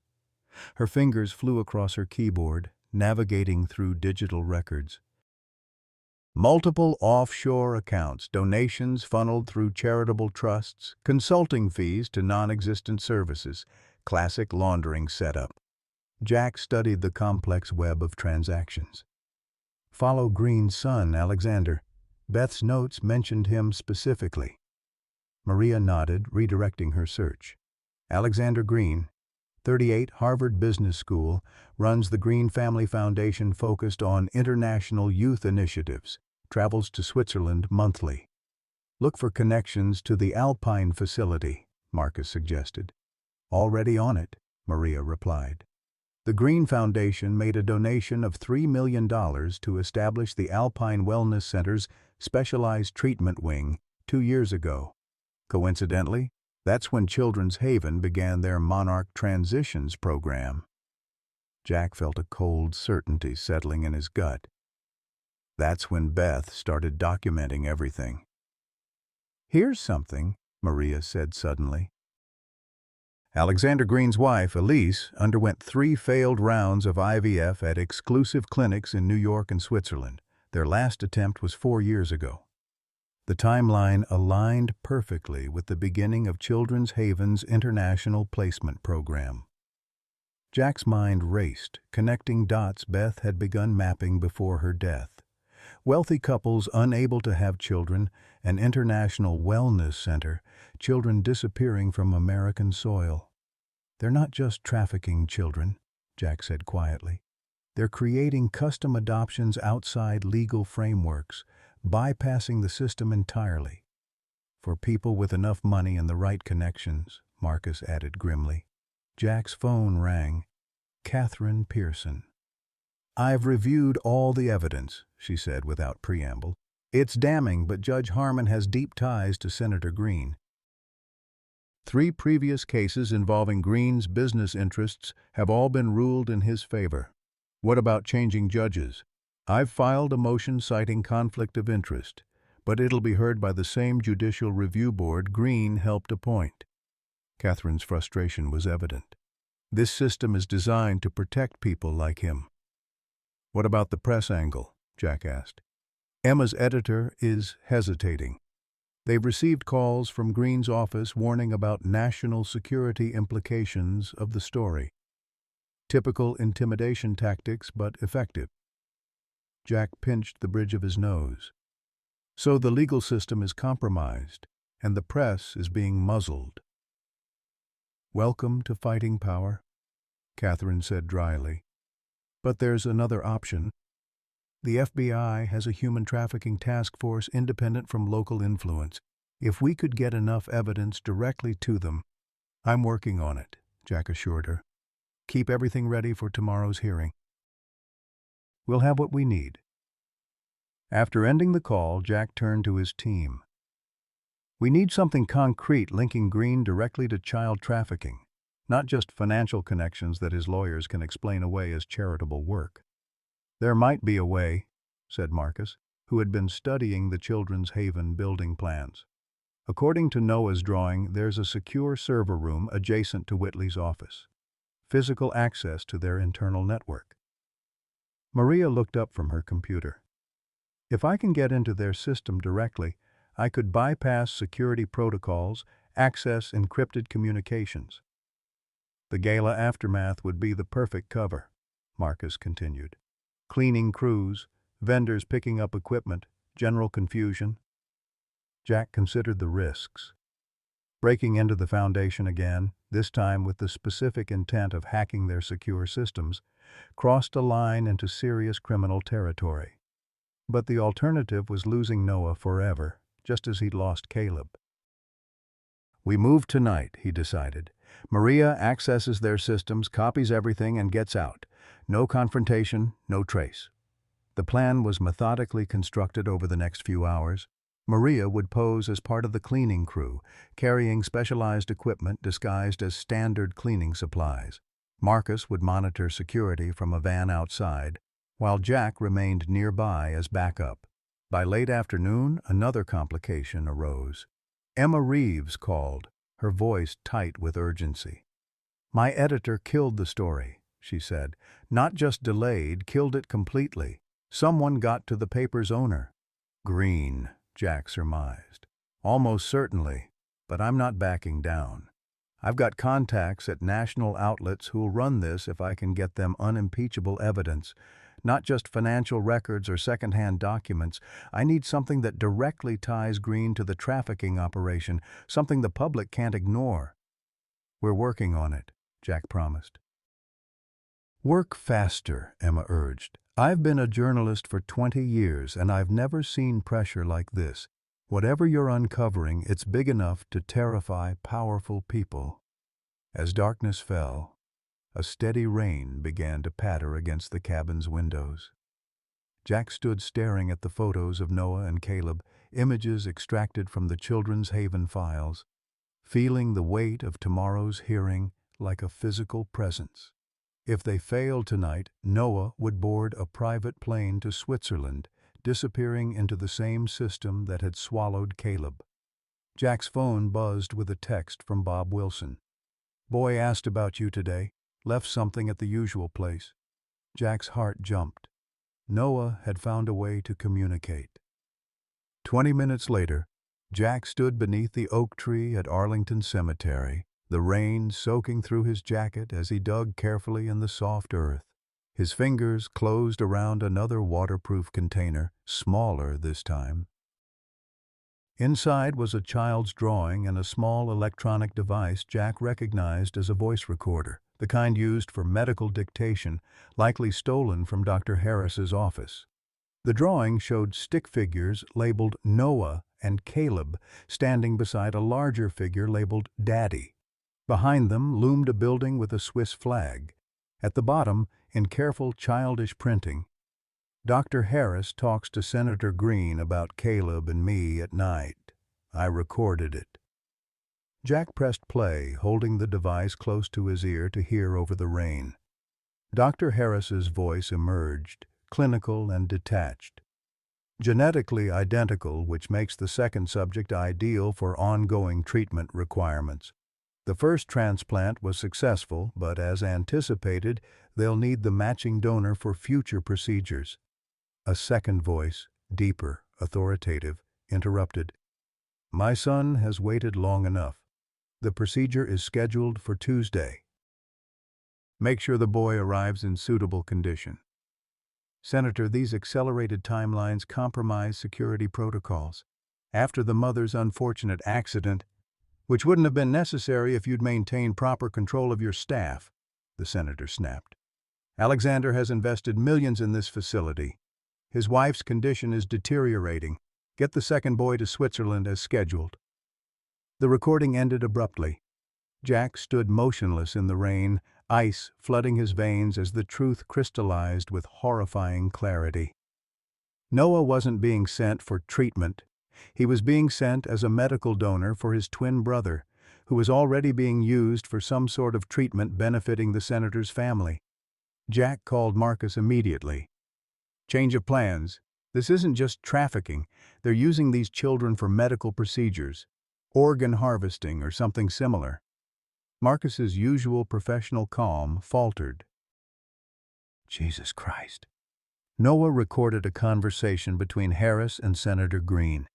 Her fingers flew across her keyboard, navigating through digital records. Multiple offshore accounts, donations funneled through charitable trusts, consulting fees to non-existent services, classic laundering setup. Jack studied the complex web of transactions. Follow Green's son, Alexander. Beth's notes mentioned him specifically. Maria nodded, redirecting her search. Alexander Green, 38, Harvard Business School, runs the Green Family Foundation focused on international youth initiatives, travels to Switzerland monthly. Look for connections to the Alpine facility, Marcus suggested. Already on it, Maria replied. The Green Foundation made a donation of $3 million to establish the Alpine Wellness Center's specialized treatment wing 2 years ago. Coincidentally, that's when Children's Haven began their Monarch Transitions program. Jack felt a cold certainty settling in his gut. That's when Beth started documenting everything. "Here's something," Maria said suddenly. Alexander Green's wife, Elise, underwent 3 failed rounds of IVF at exclusive clinics in New York and Switzerland. Their last attempt was 4 years ago. The timeline aligned perfectly with the beginning of Children's Haven's International Placement Program. Jack's mind raced, connecting dots Beth had begun mapping before her death. Wealthy couples unable to have children, an international wellness center, children disappearing from American soil. "They're not just trafficking children," Jack said quietly. "They're creating custom adoptions outside legal frameworks, bypassing the system entirely. For people with enough money and the right connections," Marcus added grimly. Jack's phone rang. Catherine Pearson. "I've reviewed all the evidence," she said without preamble. "It's damning, but Judge Harmon has deep ties to Senator Green. 3 previous cases involving Green's business interests have all been ruled in his favor. What about changing judges? I've filed a motion citing conflict of interest, but it'll be heard by the same judicial review board Green helped appoint." Catherine's frustration was evident. "This system is designed to protect people like him." "What about the press angle?" Jack asked. "Emma's editor is hesitating. They've received calls from Green's office warning about national security implications of the story. Typical intimidation tactics, but effective." Jack pinched the bridge of his nose. "So the legal system is compromised, and the press is being muzzled." "Welcome to fighting power," Catherine said dryly. "But there's another option. The FBI has a human trafficking task force independent from local influence. If we could get enough evidence directly to them—" "I'm working on it," Jack assured her. "Keep everything ready for tomorrow's hearing. We'll have what we need." After ending the call, Jack turned to his team. "We need something concrete linking Green directly to child trafficking, not just financial connections that his lawyers can explain away as charitable work." "There might be a way," said Marcus, who had been studying the Children's Haven building plans. "According to Noah's drawing, there's a secure server room adjacent to Whitley's office. Physical access to their internal network." Maria looked up from her computer. "If I can get into their system directly, I could bypass security protocols, access encrypted communications." "The gala aftermath would be the perfect cover," Marcus continued. "Cleaning crews, vendors picking up equipment, general confusion." Jack considered the risks. Breaking into the Foundation again, this time with the specific intent of hacking their secure systems, crossed a line into serious criminal territory. But the alternative was losing Noah forever, just as he'd lost Caleb. "We move tonight," he decided. "Maria accesses their systems, copies everything, and gets out. No confrontation, no trace." The plan was methodically constructed over the next few hours. Maria would pose as part of the cleaning crew, carrying specialized equipment disguised as standard cleaning supplies. Marcus would monitor security from a van outside, while Jack remained nearby as backup. By late afternoon, another complication arose. Emma Reeves called, her voice tight with urgency. "My editor killed the story," she said. "Not just delayed, killed it completely. Someone got to the paper's owner." "Green," Jack surmised. "Almost certainly, but I'm not backing down. I've got contacts at national outlets who'll run this if I can get them unimpeachable evidence. Not just financial records or second-hand documents. I need something that directly ties Green to the trafficking operation, something the public can't ignore." "We're working on it," Jack promised. "Work faster," Emma urged. "I've been a journalist for 20 years, and I've never seen pressure like this. Whatever you're uncovering, it's big enough to terrify powerful people." As darkness fell, a steady rain began to patter against the cabin's windows. Jack stood staring at the photos of Noah and Caleb, images extracted from the Children's Haven files, feeling the weight of tomorrow's hearing like a physical presence. If they failed tonight, Noah would board a private plane to Switzerland, disappearing into the same system that had swallowed Caleb. Jack's phone buzzed with a text from Bob Wilson. "Boy asked about you today. Left something at the usual place." Jack's heart jumped. Noah had found a way to communicate. 20 minutes later, Jack stood beneath the oak tree at Arlington Cemetery, the rain soaking through his jacket as he dug carefully in the soft earth. His fingers closed around another waterproof container, smaller this time. Inside was a child's drawing and a small electronic device Jack recognized as a voice recorder, the kind used for medical dictation, likely stolen from Dr. Harris's office. The drawing showed stick figures labeled Noah and Caleb standing beside a larger figure labeled Daddy. Behind them loomed a building with a Swiss flag. At the bottom, in careful childish printing, "Dr. Harris talks to Senator Green about Caleb and me at night. I recorded it." Jack pressed play, holding the device close to his ear to hear over the rain. Dr. Harris's voice emerged, clinical and detached. Genetically identical, which makes the second subject ideal for ongoing treatment requirements. The first transplant was successful, but as anticipated, they'll need the matching donor for future procedures. A second voice, deeper, authoritative, interrupted. "My son has waited long enough. The procedure is scheduled for Tuesday. Make sure the boy arrives in suitable condition." "Senator, these accelerated timelines compromise security protocols. After the mother's unfortunate accident, which wouldn't have been necessary if you'd maintained proper control of your staff," the senator snapped. "Alexander has invested millions in this facility. His wife's condition is deteriorating. Get the second boy to Switzerland as scheduled." The recording ended abruptly. Jack stood motionless in the rain, ice flooding his veins as the truth crystallized with horrifying clarity. Noah wasn't being sent for treatment. He was being sent as a medical donor for his twin brother, who was already being used for some sort of treatment benefiting the senator's family. Jack called Marcus immediately. "Change of plans. This isn't just trafficking. They're using these children for medical procedures, organ harvesting or something similar." Marcus's usual professional calm faltered. Jesus Christ. Noah recorded a conversation between Harris and Senator Green.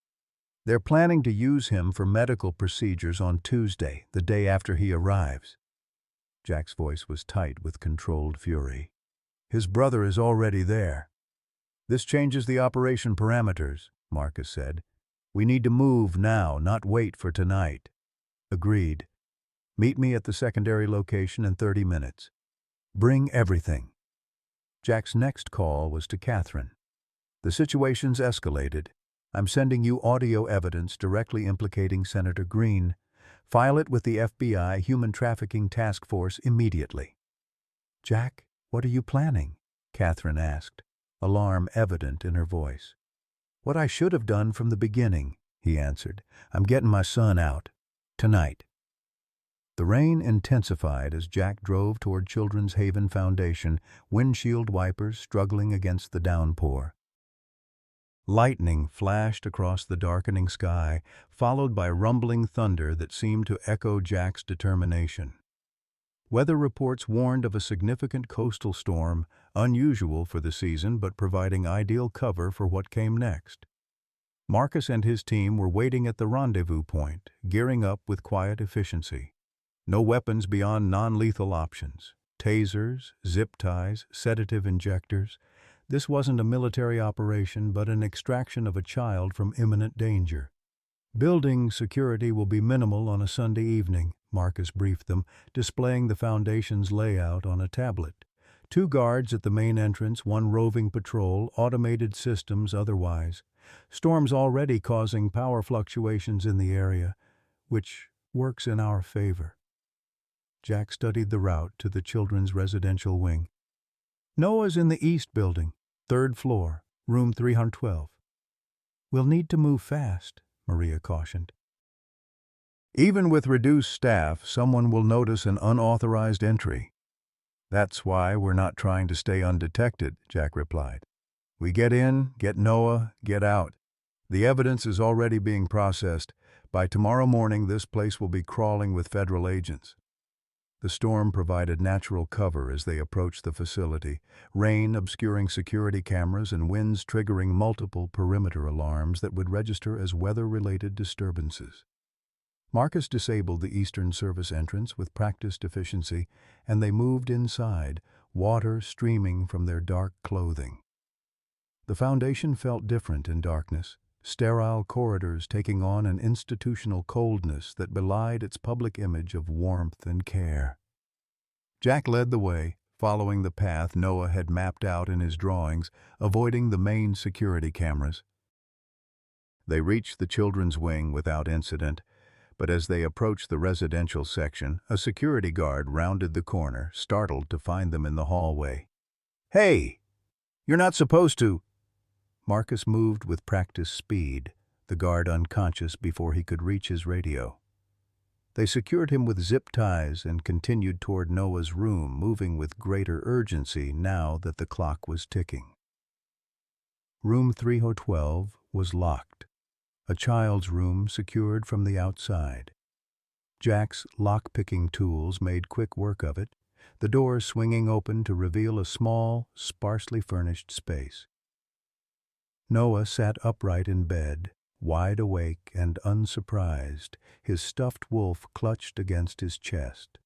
"They're planning to use him for medical procedures on Tuesday, the day after he arrives." Jack's voice was tight with controlled fury. "His brother is already there." "This changes the operation parameters," Marcus said. "We need to move now, not wait for tonight." "Agreed. Meet me at the secondary location in 30 minutes. Bring everything." Jack's next call was to Catherine. "The situation's escalated. I'm sending you audio evidence directly implicating Senator Green. File it with the FBI Human Trafficking Task Force immediately." "Jack, what are you planning?" Catherine asked, alarm evident in her voice. "What I should have done from the beginning," he answered. "I'm getting my son out. Tonight." The rain intensified as Jack drove toward Children's Haven Foundation, windshield wipers struggling against the downpour. Lightning flashed across the darkening sky, followed by rumbling thunder that seemed to echo Jack's determination. Weather reports warned of a significant coastal storm, unusual for the season but providing ideal cover for what came next. Marcus and his team were waiting at the rendezvous point, gearing up with quiet efficiency. No weapons beyond non-lethal options. Tasers, zip ties, sedative injectors. This wasn't a military operation but an extraction of a child from imminent danger. Building security will be minimal on a Sunday evening, Marcus briefed them, displaying the Foundation's layout on a tablet. 2 guards at the main entrance, 1 roving patrol, automated systems otherwise. Storms already causing power fluctuations in the area, which works in our favor. Jack studied the route to the children's residential wing. Noah's in the east building, 3rd floor, room 312. We'll need to move fast, Maria cautioned. Even with reduced staff, someone will notice an unauthorized entry. That's why we're not trying to stay undetected, Jack replied. We get in, get Noah, get out. The evidence is already being processed. By tomorrow morning, this place will be crawling with federal agents. The storm provided natural cover as they approached the facility, rain obscuring security cameras and winds triggering multiple perimeter alarms that would register as weather-related disturbances. Marcus disabled the Eastern Service entrance with practiced efficiency, and they moved inside, water streaming from their dark clothing. The Foundation felt different in darkness, sterile corridors taking on an institutional coldness that belied its public image of warmth and care. Jack led the way, following the path Noah had mapped out in his drawings, avoiding the main security cameras. They reached the children's wing without incident, but as they approached the residential section, a security guard rounded the corner, startled to find them in the hallway. "Hey! You're not supposed to—" Marcus moved with practiced speed, the guard unconscious before he could reach his radio. They secured him with zip ties and continued toward Noah's room, moving with greater urgency now that the clock was ticking. Room 312 was locked, a child's room secured from the outside. Jack's lock-picking tools made quick work of it, the door swinging open to reveal a small, sparsely furnished space. Noah sat upright in bed, wide awake and unsurprised, his stuffed wolf clutched against his chest.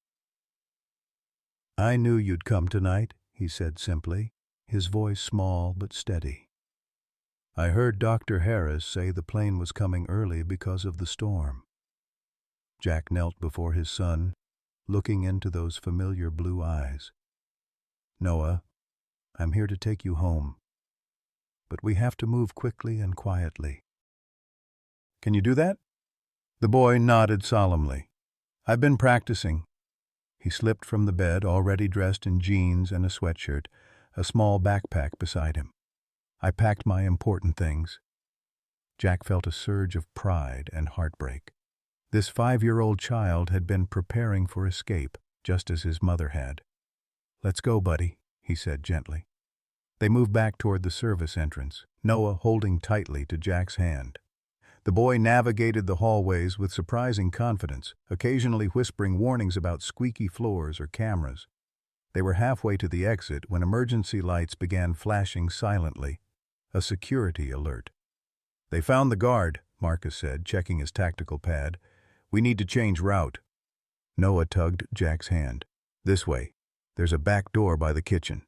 "I knew you'd come tonight," he said simply, his voice small but steady. "I heard Dr. Harris say the plane was coming early because of the storm." Jack knelt before his son, looking into those familiar blue eyes. "Noah, I'm here to take you home. But we have to move quickly and quietly." "Can you do that?" The boy nodded solemnly. "I've been practicing." He slipped from the bed, already dressed in jeans and a sweatshirt, a small backpack beside him. "I packed my important things." Jack felt a surge of pride and heartbreak. This 5-year-old child had been preparing for escape, just as his mother had. "Let's go, buddy," he said gently. They moved back toward the service entrance, Noah holding tightly to Jack's hand. The boy navigated the hallways with surprising confidence, occasionally whispering warnings about squeaky floors or cameras. They were halfway to the exit when emergency lights began flashing silently, a security alert. "They found the guard," Marcus said, checking his tactical pad. "We need to change route." Noah tugged Jack's hand. "This way. There's a back door by the kitchen."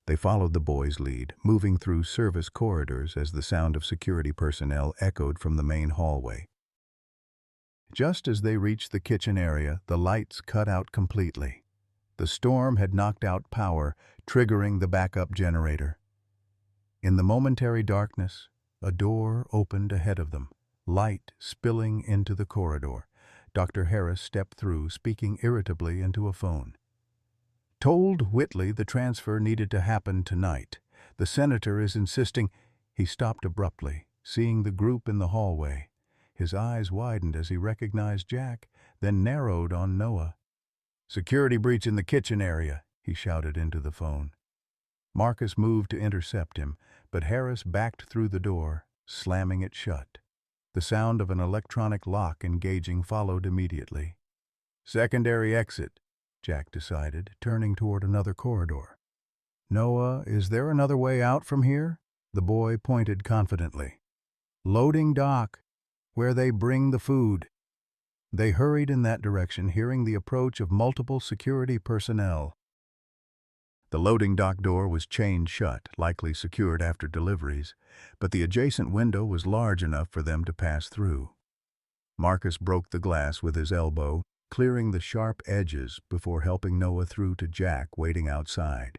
They followed the boy's lead, moving through service corridors as the sound of security personnel echoed from the main hallway. Just as they reached the kitchen area, the lights cut out completely. The storm had knocked out power, triggering the backup generator. In the momentary darkness, a door opened ahead of them, light spilling into the corridor. Dr. Harris stepped through, speaking irritably into a phone. "Told Whitley the transfer needed to happen tonight. The senator is insisting—" He stopped abruptly, seeing the group in the hallway. His eyes widened as he recognized Jack, then narrowed on Noah. "Security breach in the kitchen area," he shouted into the phone. Marcus moved to intercept him, but Harris backed through the door, slamming it shut. The sound of an electronic lock engaging followed immediately. "Secondary exit," Jack decided, turning toward another corridor. "Noah, is there another way out from here?" The boy pointed confidently. "Loading dock, where they bring the food." They hurried in that direction, hearing the approach of multiple security personnel. The loading dock door was chained shut, likely secured after deliveries, but the adjacent window was large enough for them to pass through. Marcus broke the glass with his elbow, clearing the sharp edges before helping Noah through to Jack waiting outside.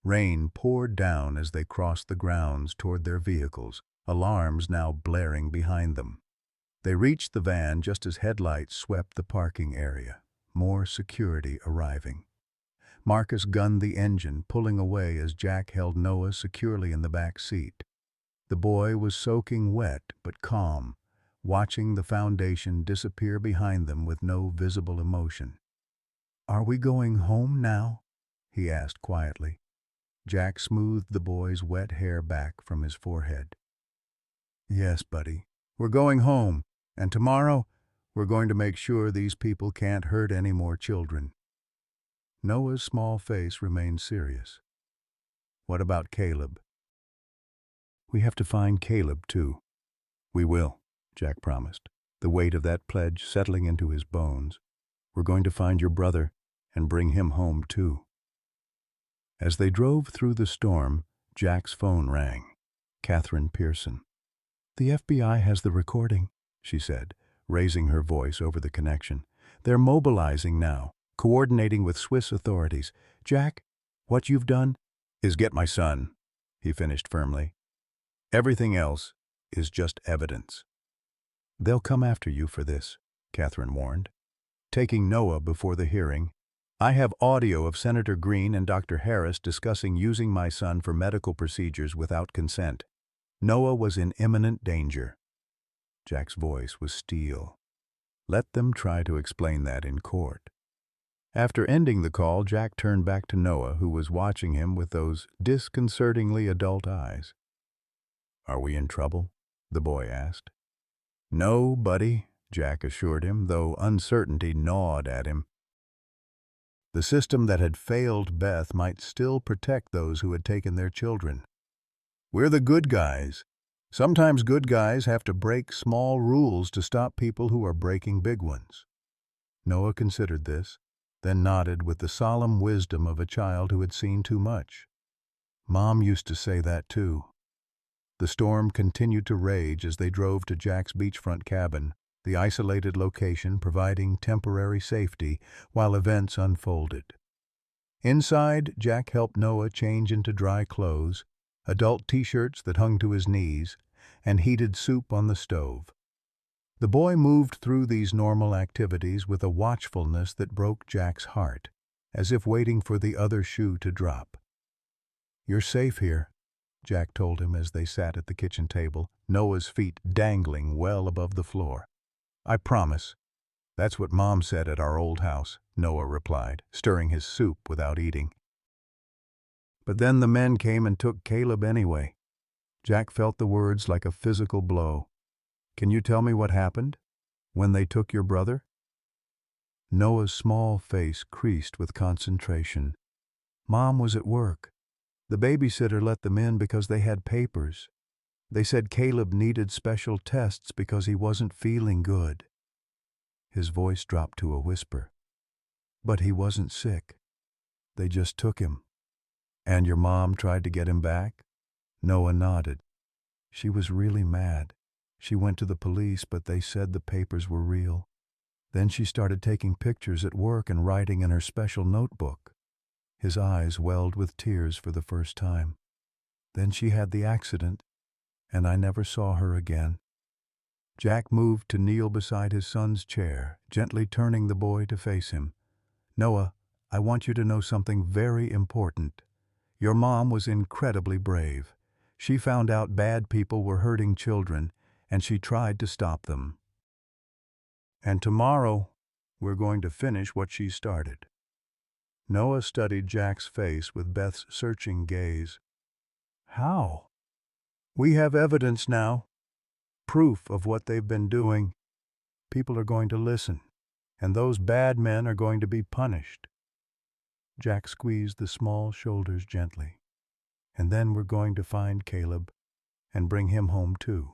Rain poured down as they crossed the grounds toward their vehicles, alarms now blaring behind them. They reached the van just as headlights swept the parking area, more security arriving. Marcus gunned the engine, pulling away as Jack held Noah securely in the back seat. The boy was soaking wet but calm, watching the foundation disappear behind them with no visible emotion. "Are we going home now?" he asked quietly. Jack smoothed the boy's wet hair back from his forehead. "Yes, buddy. We're going home, and tomorrow we're going to make sure these people can't hurt any more children." Noah's small face remained serious. "What about Caleb?" "We have to find Caleb, too." "We will," Jack promised, the weight of that pledge settling into his bones. "We're going to find your brother and bring him home, too." As they drove through the storm, Jack's phone rang. Catherine Pearson. "The FBI has the recording," she said, raising her voice over the connection. "They're mobilizing now, coordinating with Swiss authorities. Jack, what you've done is get my son," he finished firmly. "Everything else is just evidence." "They'll come after you for this," Catherine warned. Taking Noah before the hearing, "I have audio of Senator Green and Dr. Harris discussing using my son for medical procedures without consent. Noah was in imminent danger." Jack's voice was steel. "Let them try to explain that in court." After ending the call, Jack turned back to Noah, who was watching him with those disconcertingly adult eyes. "Are we in trouble?" the boy asked. "No, buddy," Jack assured him, though uncertainty gnawed at him. The system that had failed Beth might still protect those who had taken their children. "We're the good guys. Sometimes good guys have to break small rules to stop people who are breaking big ones." Noah considered this, then nodded with the solemn wisdom of a child who had seen too much. "Mom used to say that too." The storm continued to rage as they drove to Jack's beachfront cabin, the isolated location providing temporary safety while events unfolded. Inside, Jack helped Noah change into dry clothes, adult t-shirts that hung to his knees, and heated soup on the stove. The boy moved through these normal activities with a watchfulness that broke Jack's heart, as if waiting for the other shoe to drop. "You're safe here," Jack told him as they sat at the kitchen table, Noah's feet dangling well above the floor. "I promise." "That's what Mom said at our old house," Noah replied, stirring his soup without eating. "But then the men came and took Caleb anyway." Jack felt the words like a physical blow. "Can you tell me what happened when they took your brother?" Noah's small face creased with concentration. "Mom was at work. The babysitter let them in because they had papers. They said Caleb needed special tests because he wasn't feeling good." His voice dropped to a whisper. "But he wasn't sick. They just took him." "And your mom tried to get him back?" Noah nodded. "She was really mad. She went to the police, but they said the papers were real. Then she started taking pictures at work and writing in her special notebook." His eyes welled with tears for the first time. "Then she had the accident, and I never saw her again." Jack moved to kneel beside his son's chair, gently turning the boy to face him. "Noah, I want you to know something very important. Your mom was incredibly brave. She found out bad people were hurting children, and she tried to stop them. And tomorrow, we're going to finish what she started." Noah studied Jack's face with Beth's searching gaze. How? We have evidence now, proof of what they've been doing. People are going to listen, and those bad men are going to be punished. Jack squeezed the small shoulders gently. And then we're going to find Caleb and bring him home too.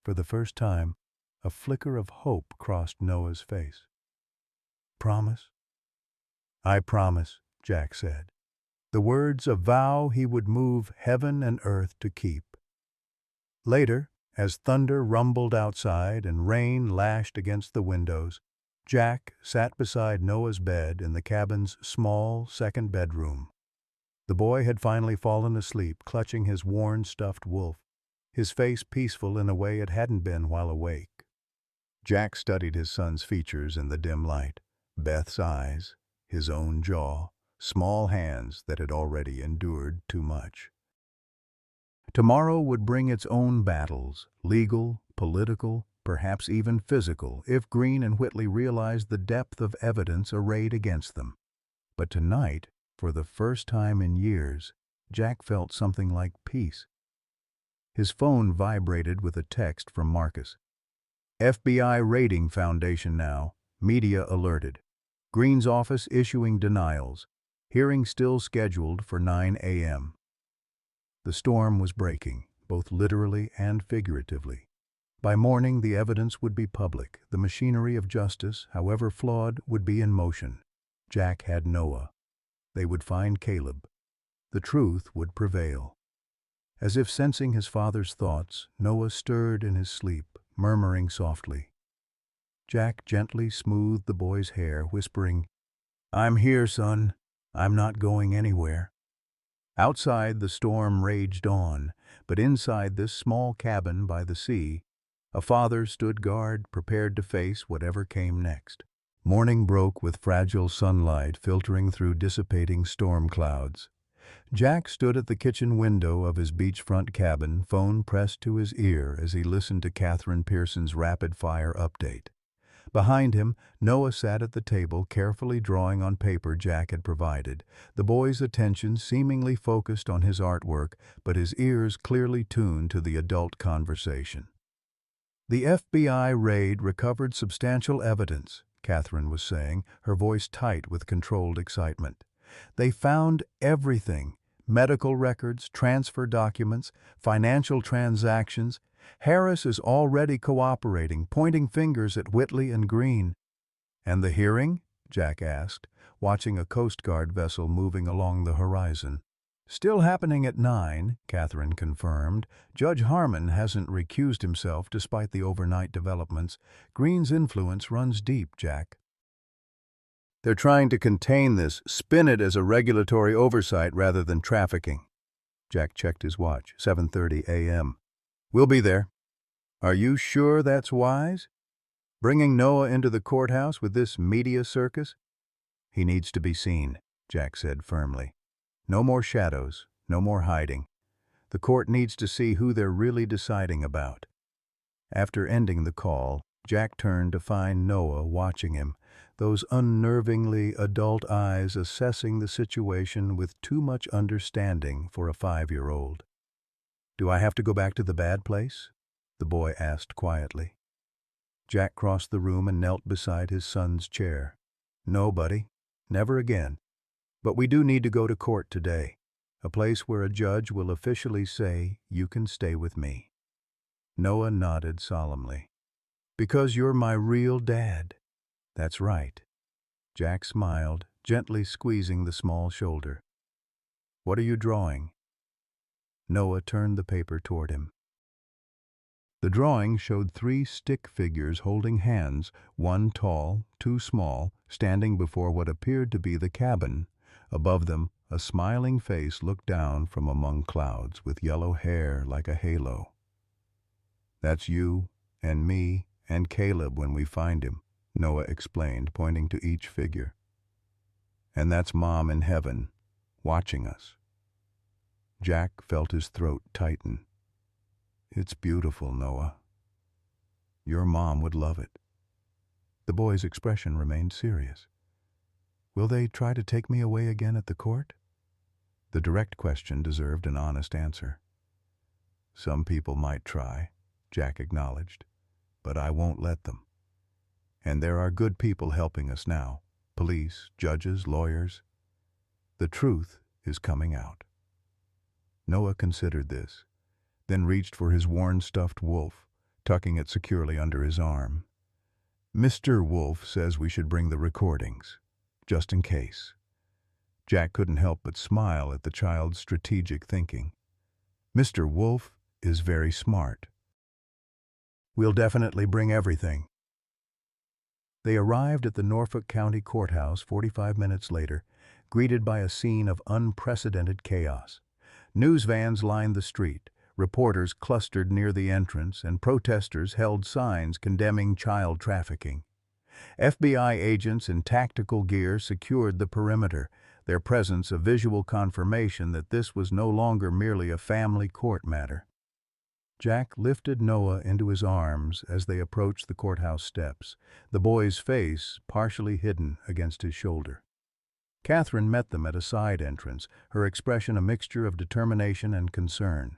For the first time, a flicker of hope crossed Noah's face. Promise? I promise, Jack said. The words a vow he would move heaven and earth to keep. Later, as thunder rumbled outside and rain lashed against the windows, Jack sat beside Noah's bed in the cabin's small second bedroom. The boy had finally fallen asleep, clutching his worn stuffed wolf, his face peaceful in a way it hadn't been while awake. Jack studied his son's features in the dim light, Beth's eyes, his own jaw, small hands that had already endured too much. Tomorrow would bring its own battles, legal, political, perhaps even physical, if Green and Whitley realized the depth of evidence arrayed against them. But tonight, for the first time in years, Jack felt something like peace. His phone vibrated with a text from Marcus. FBI raiding Foundation now, media alerted. Green's office issuing denials. Hearing still scheduled for 9 a.m. The storm was breaking, both literally and figuratively. By morning, the evidence would be public. The machinery of justice, however flawed, would be in motion. Jack had Noah. They would find Caleb. The truth would prevail. As if sensing his father's thoughts, Noah stirred in his sleep, murmuring softly. Jack gently smoothed the boy's hair, whispering, I'm here, son. I'm not going anywhere. Outside, the storm raged on, but inside this small cabin by the sea, a father stood guard, prepared to face whatever came next. Morning broke with fragile sunlight filtering through dissipating storm clouds. Jack stood at the kitchen window of his beachfront cabin, phone pressed to his ear as he listened to Catherine Pearson's rapid-fire update. Behind him, Noah sat at the table, carefully drawing on paper Jack had provided, the boy's attention seemingly focused on his artwork, but his ears clearly tuned to the adult conversation. The FBI raid recovered substantial evidence, Catherine was saying, her voice tight with controlled excitement. They found everything: medical records, transfer documents, financial transactions. Harris is already cooperating, pointing fingers at Whitley and Green. And the hearing? Jack asked, watching a Coast Guard vessel moving along the horizon. Still happening at 9, Catherine confirmed. Judge Harmon hasn't recused himself despite the overnight developments. Green's influence runs deep, Jack. They're trying to contain this, spin it as a regulatory oversight rather than trafficking. Jack checked his watch, 7:30 a.m. We'll be there. Are you sure that's wise? Bringing Noah into the courthouse with this media circus? He needs to be seen, Jack said firmly. No more shadows, no more hiding. The court needs to see who they're really deciding about. After ending the call, Jack turned to find Noah watching him, those unnervingly adult eyes assessing the situation with too much understanding for a 5-year-old. Do I have to go back to the bad place? The boy asked quietly. Jack crossed the room and knelt beside his son's chair. No, buddy, never again. But we do need to go to court today, a place where a judge will officially say, you can stay with me. Noah nodded solemnly. Because you're my real dad. That's right. Jack smiled, gently squeezing the small shoulder. What are you drawing? Noah turned the paper toward him. The drawing showed 3 stick figures holding hands, one tall, 2 small, standing before what appeared to be the cabin. Above them, a smiling face looked down from among clouds with yellow hair like a halo. That's you and me and Caleb when we find him, Noah explained, pointing to each figure. And that's Mom in heaven, watching us. Jack felt his throat tighten. It's beautiful, Noah. Your mom would love it. The boy's expression remained serious. Will they try to take me away again at the court? The direct question deserved an honest answer. Some people might try, Jack acknowledged, but I won't let them. And there are good people helping us now, police, judges, lawyers. The truth is coming out. Noah considered this, then reached for his worn stuffed wolf, tucking it securely under his arm. Mr. Wolf says we should bring the recordings, just in case. Jack couldn't help but smile at the child's strategic thinking. Mr. Wolf is very smart. We'll definitely bring everything. They arrived at the Norfolk County Courthouse 45 minutes later, greeted by a scene of unprecedented chaos. News vans lined the street, reporters clustered near the entrance, and protesters held signs condemning child trafficking. FBI agents in tactical gear secured the perimeter, their presence a visual confirmation that this was no longer merely a family court matter. Jack lifted Noah into his arms as they approached the courthouse steps, the boy's face partially hidden against his shoulder. Catherine met them at a side entrance, her expression a mixture of determination and concern.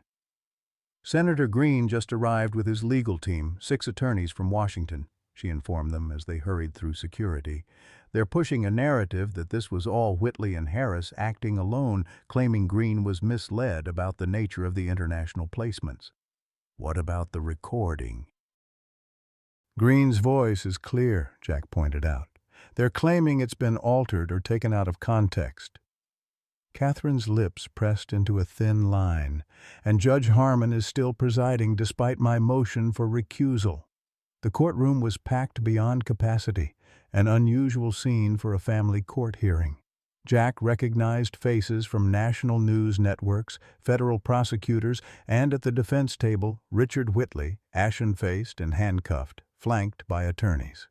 Senator Green just arrived with his legal team, 6 attorneys from Washington, she informed them as they hurried through security. They're pushing a narrative that this was all Whitley and Harris acting alone, claiming Green was misled about the nature of the international placements. What about the recording? Green's voice is clear, Jack pointed out. They're claiming it's been altered or taken out of context. Catherine's lips pressed into a thin line, and Judge Harmon is still presiding despite my motion for recusal. The courtroom was packed beyond capacity, an unusual scene for a family court hearing. Jack recognized faces from national news networks, federal prosecutors, and at the defense table, Richard Whitley, ashen-faced and handcuffed, flanked by attorneys.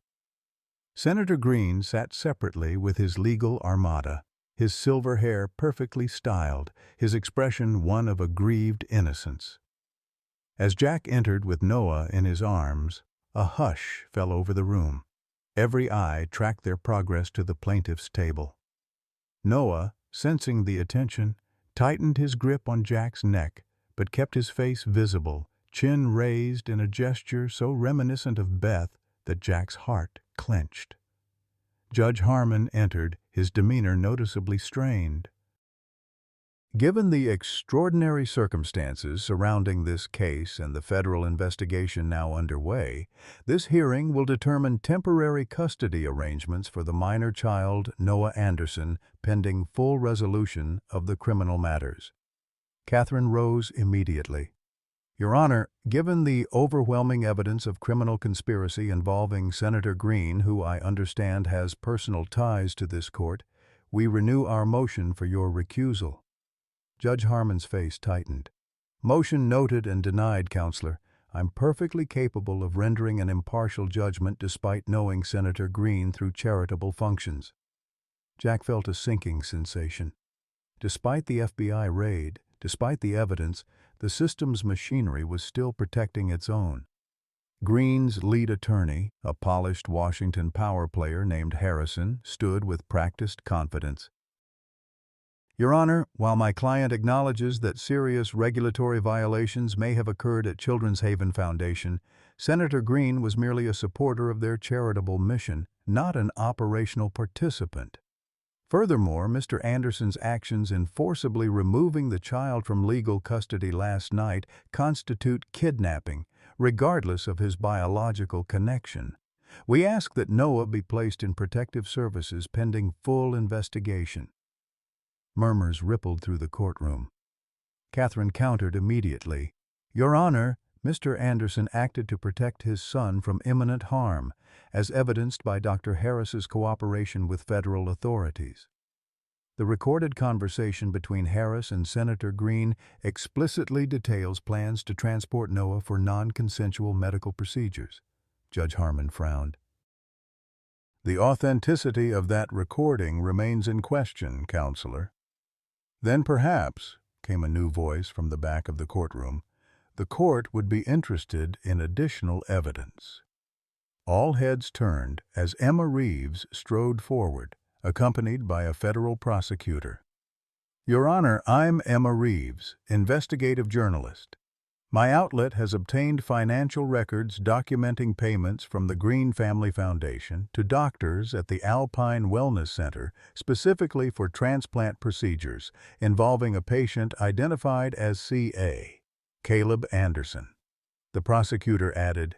Senator Green sat separately with his legal armada, his silver hair perfectly styled, his expression one of aggrieved innocence. As Jack entered with Noah in his arms, a hush fell over the room. Every eye tracked their progress to the plaintiff's table. Noah, sensing the attention, tightened his grip on Jack's neck, but kept his face visible, chin raised in a gesture so reminiscent of Beth that Jack's heart clenched. Judge Harmon entered, his demeanor noticeably strained. Given the extraordinary circumstances surrounding this case and the federal investigation now underway, this hearing will determine temporary custody arrangements for the minor child, Noah Anderson, pending full resolution of the criminal matters. Catherine rose immediately. Your Honor, given the overwhelming evidence of criminal conspiracy involving Senator Green, who I understand has personal ties to this court, we renew our motion for your recusal. Judge Harmon's face tightened. Motion noted and denied, Counselor. I'm perfectly capable of rendering an impartial judgment despite knowing Senator Green through charitable functions. Jack felt a sinking sensation. Despite the FBI raid, despite the evidence, the system's machinery was still protecting its own. Green's lead attorney, a polished Washington power player named Harrison, stood with practiced confidence. Your Honor, while my client acknowledges that serious regulatory violations may have occurred at Children's Haven Foundation, Senator Green was merely a supporter of their charitable mission, not an operational participant. Furthermore, Mr. Anderson's actions in forcibly removing the child from legal custody last night constitute kidnapping, regardless of his biological connection. We ask that Noah be placed in protective services pending full investigation. Murmurs rippled through the courtroom. Catherine countered immediately. Your Honor, Mr. Anderson acted to protect his son from imminent harm, as evidenced by Dr. Harris's cooperation with federal authorities. The recorded conversation between Harris and Senator Green explicitly details plans to transport Noah for non-consensual medical procedures. Judge Harmon frowned. The authenticity of that recording remains in question, Counselor. Then perhaps, came a new voice from the back of the courtroom, the court would be interested in additional evidence. All heads turned as Emma Reeves strode forward, accompanied by a federal prosecutor. Your Honor, I'm Emma Reeves, investigative journalist. My outlet has obtained financial records documenting payments from the Green Family Foundation to doctors at the Alpine Wellness Center specifically for transplant procedures involving a patient identified as C.A. Caleb Anderson. The prosecutor added,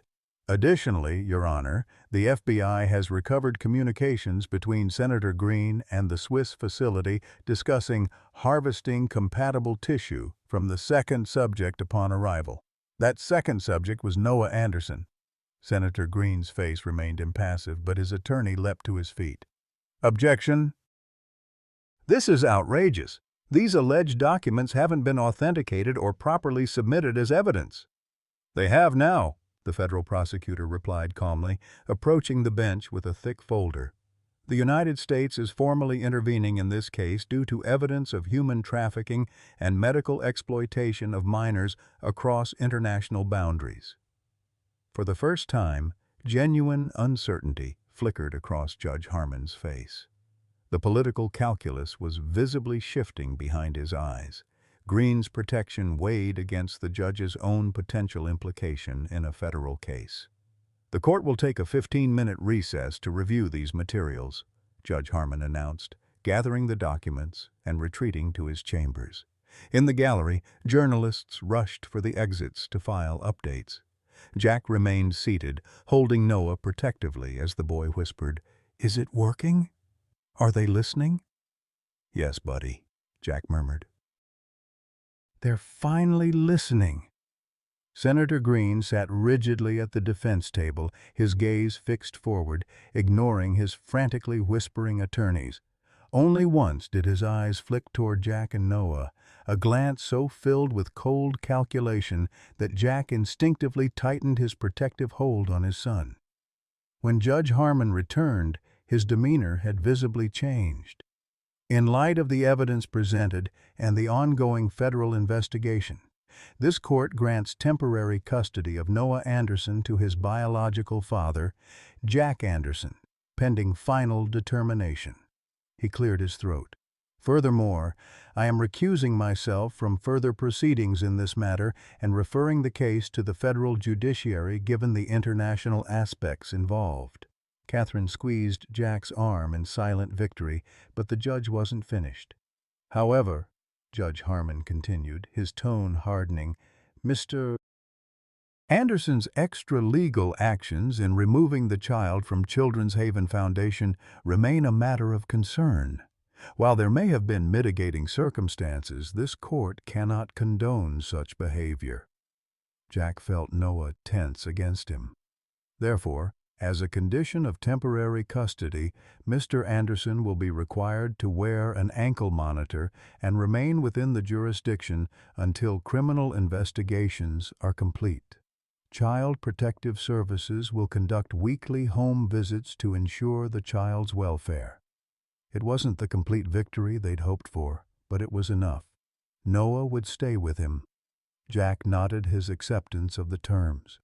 "Additionally, Your Honor, the FBI has recovered communications between Senator Green and the Swiss facility discussing harvesting compatible tissue from the second subject upon arrival. That second subject was Noah Anderson." Senator Green's face remained impassive, but his attorney leapt to his feet. "Objection. This is outrageous. These alleged documents haven't been authenticated or properly submitted as evidence." "They have now," the federal prosecutor replied calmly, approaching the bench with a thick folder. "The United States is formally intervening in this case due to evidence of human trafficking and medical exploitation of minors across international boundaries." For the first time, genuine uncertainty flickered across Judge Harmon's face. The political calculus was visibly shifting behind his eyes. Green's protection weighed against the judge's own potential implication in a federal case. "The court will take a 15-minute recess to review these materials," Judge Harmon announced, gathering the documents and retreating to his chambers. In the gallery, journalists rushed for the exits to file updates. Jack remained seated, holding Noah protectively as the boy whispered, "Is it working? Are they listening?" "Yes, buddy," Jack murmured. "They're finally listening." Senator Green sat rigidly at the defense table, his gaze fixed forward, ignoring his frantically whispering attorneys. Only once did his eyes flick toward Jack and Noah, a glance so filled with cold calculation that Jack instinctively tightened his protective hold on his son. When Judge Harmon returned, his demeanor had visibly changed. "In light of the evidence presented and the ongoing federal investigation, this court grants temporary custody of Noah Anderson to his biological father, Jack Anderson, pending final determination." He cleared his throat. "Furthermore, I am recusing myself from further proceedings in this matter and referring the case to the federal judiciary given the international aspects involved." Catherine squeezed Jack's arm in silent victory, but the judge wasn't finished. "However," Judge Harmon continued, his tone hardening, "Mr. Anderson's extra-legal actions in removing the child from Children's Haven Foundation remain a matter of concern. While there may have been mitigating circumstances, this court cannot condone such behavior." Jack felt Noah tense against him. "Therefore, as a condition of temporary custody, Mr. Anderson will be required to wear an ankle monitor and remain within the jurisdiction until criminal investigations are complete. Child Protective Services will conduct weekly home visits to ensure the child's welfare." It wasn't the complete victory they'd hoped for, but it was enough. Noah would stay with him. Jack nodded his acceptance of the terms.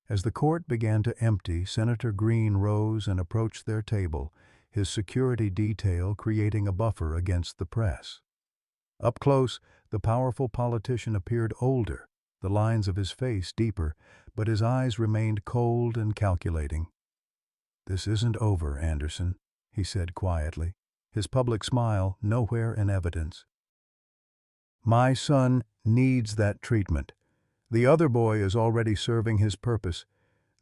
As the court began to empty, Senator Green rose and approached their table, his security detail creating a buffer against the press. Up close, the powerful politician appeared older, the lines of his face deeper, but his eyes remained cold and calculating. "This isn't over, Anderson," he said quietly, his public smile nowhere in evidence. "My son needs that treatment. The other boy is already serving his purpose.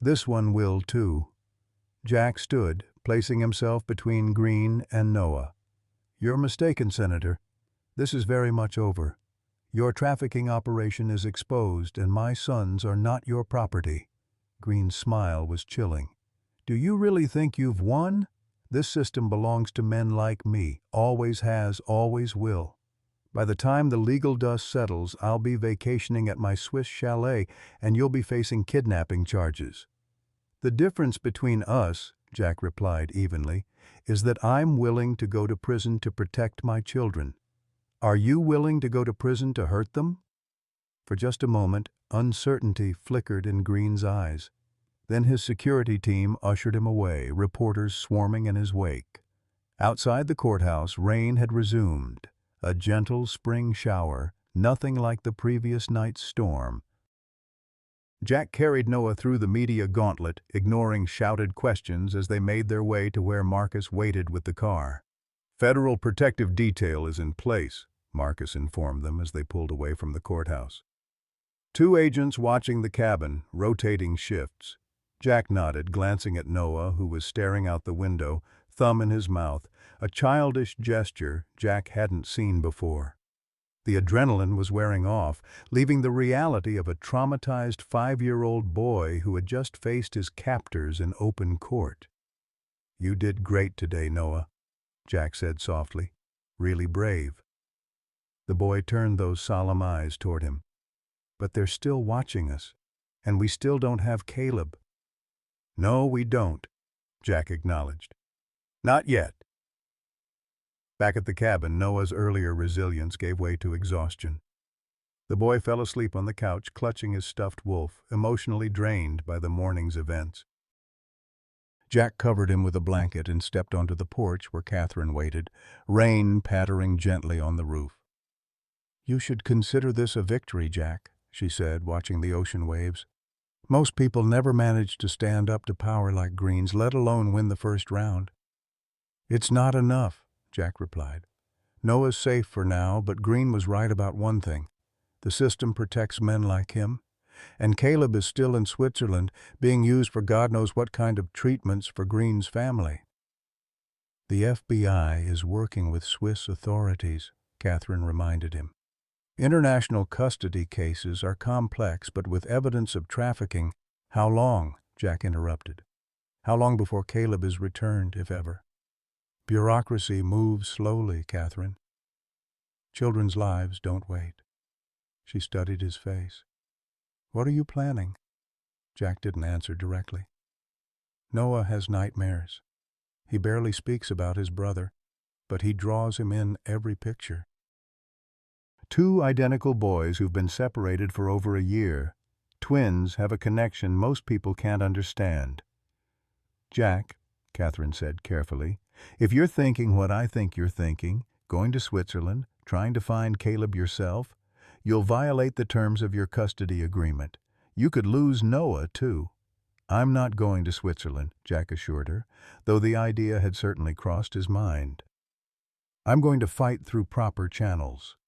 This one will, too." Jack stood, placing himself between Green and Noah. "You're mistaken, Senator. This is very much over. Your trafficking operation is exposed, and my sons are not your property." Green's smile was chilling. "Do you really think you've won? This system belongs to men like me, always has, always will. By the time the legal dust settles, I'll be vacationing at my Swiss chalet, and you'll be facing kidnapping charges." "The difference between us," Jack replied evenly, "is that I'm willing to go to prison to protect my children. Are you willing to go to prison to hurt them?" For just a moment, uncertainty flickered in Green's eyes. Then his security team ushered him away, reporters swarming in his wake. Outside the courthouse, rain had resumed, a gentle spring shower, nothing like the previous night's storm. Jack carried Noah through the media gauntlet, ignoring shouted questions as they made their way to where Marcus waited with the car. "Federal protective detail is in place," Marcus informed them as they pulled away from the courthouse. Two agents watching the cabin, rotating shifts. Jack nodded, glancing at Noah, who was staring out the window, thumb in his mouth, a childish gesture Jack hadn't seen before. The adrenaline was wearing off, leaving the reality of a traumatized 5-year-old boy who had just faced his captors in open court. "You did great today, Noah," Jack said softly. "Really brave." The boy turned those solemn eyes toward him. "But they're still watching us, and we still don't have Caleb." "No, we don't," Jack acknowledged. "Not yet." Back at the cabin, Noah's earlier resilience gave way to exhaustion. The boy fell asleep on the couch, clutching his stuffed wolf, emotionally drained by the morning's events. Jack covered him with a blanket and stepped onto the porch where Catherine waited, rain pattering gently on the roof. "You should consider this a victory, Jack," she said, watching the ocean waves. "Most people never manage to stand up to power like Green's, let alone win the first round." "It's not enough," Jack replied. "Noah's safe for now, but Green was right about one thing. The system protects men like him. And Caleb is still in Switzerland, being used for God knows what kind of treatments for Green's family." "The FBI is working with Swiss authorities," Catherine reminded him. "International custody cases are complex, but with evidence of trafficking—" "How long?" Jack interrupted. "How long before Caleb is returned, if ever?" "Bureaucracy moves slowly, Catherine. Children's lives don't wait." She studied his face. "What are you planning?" Jack didn't answer directly. "Noah has nightmares. He barely speaks about his brother, but he draws him in every picture." Two identical boys who've been separated for over a year. Twins have a connection most people can't understand. "Jack," Catherine said carefully, "if you're thinking what I think you're thinking, going to Switzerland, trying to find Caleb yourself, you'll violate the terms of your custody agreement. You could lose Noah, too." "I'm not going to Switzerland," Jack assured her, though the idea had certainly crossed his mind. "I'm going to fight through proper channels.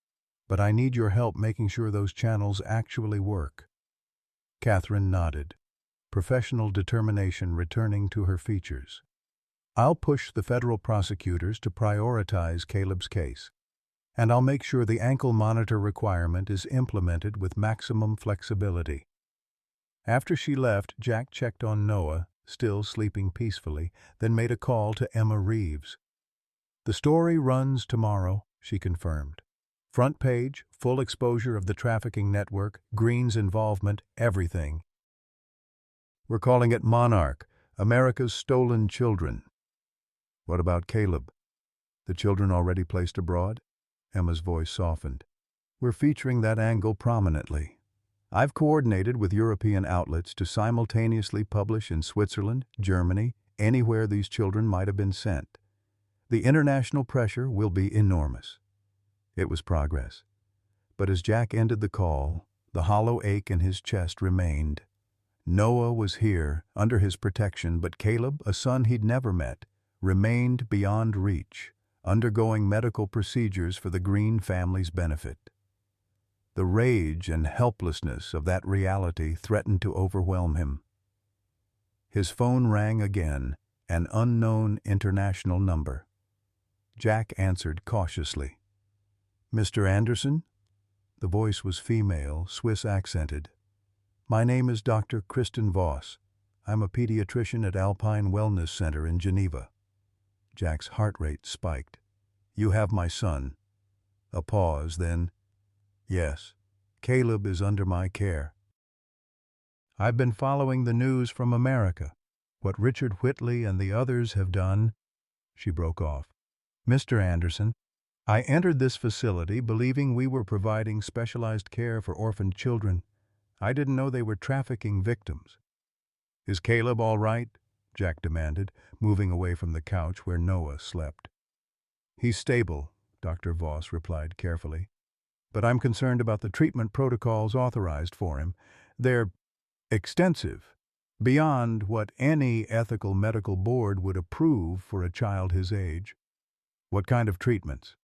But I need your help making sure those channels actually work." Catherine nodded, professional determination returning to her features. "I'll push the federal prosecutors to prioritize Caleb's case. And I'll make sure the ankle monitor requirement is implemented with maximum flexibility." After she left, Jack checked on Noah, still sleeping peacefully, then made a call to Emma Reeves. "The story runs tomorrow," she confirmed. "Front page, full exposure of the trafficking network, Green's involvement, everything. We're calling it Monarch, America's Stolen Children." "What about Caleb? The children already placed abroad?" Emma's voice softened. "We're featuring that angle prominently. I've coordinated with European outlets to simultaneously publish in Switzerland, Germany, anywhere these children might have been sent. The international pressure will be enormous." It was progress. But as Jack ended the call, the hollow ache in his chest remained. Noah was here, under his protection, but Caleb, a son he'd never met, remained beyond reach, undergoing medical procedures for the Green family's benefit. The rage and helplessness of that reality threatened to overwhelm him. His phone rang again, an unknown international number. Jack answered cautiously. "Mr. Anderson?" The voice was female, Swiss-accented. "My name is Dr. Kristen Voss. I'm a pediatrician at Alpine Wellness Center in Geneva." Jack's heart rate spiked. "You have my son." A pause, then, "Yes, Caleb is under my care. I've been following the news from America. What Richard Whitley and the others have done." She broke off. "Mr. Anderson, I entered this facility believing we were providing specialized care for orphaned children. I didn't know they were trafficking victims." "Is Caleb all right?" Jack demanded, moving away from the couch where Noah slept. He's stable, Dr. Voss replied carefully. But I'm concerned about the treatment protocols authorized for him. They're extensive, beyond what any ethical medical board would approve for a child his age. What kind of treatments?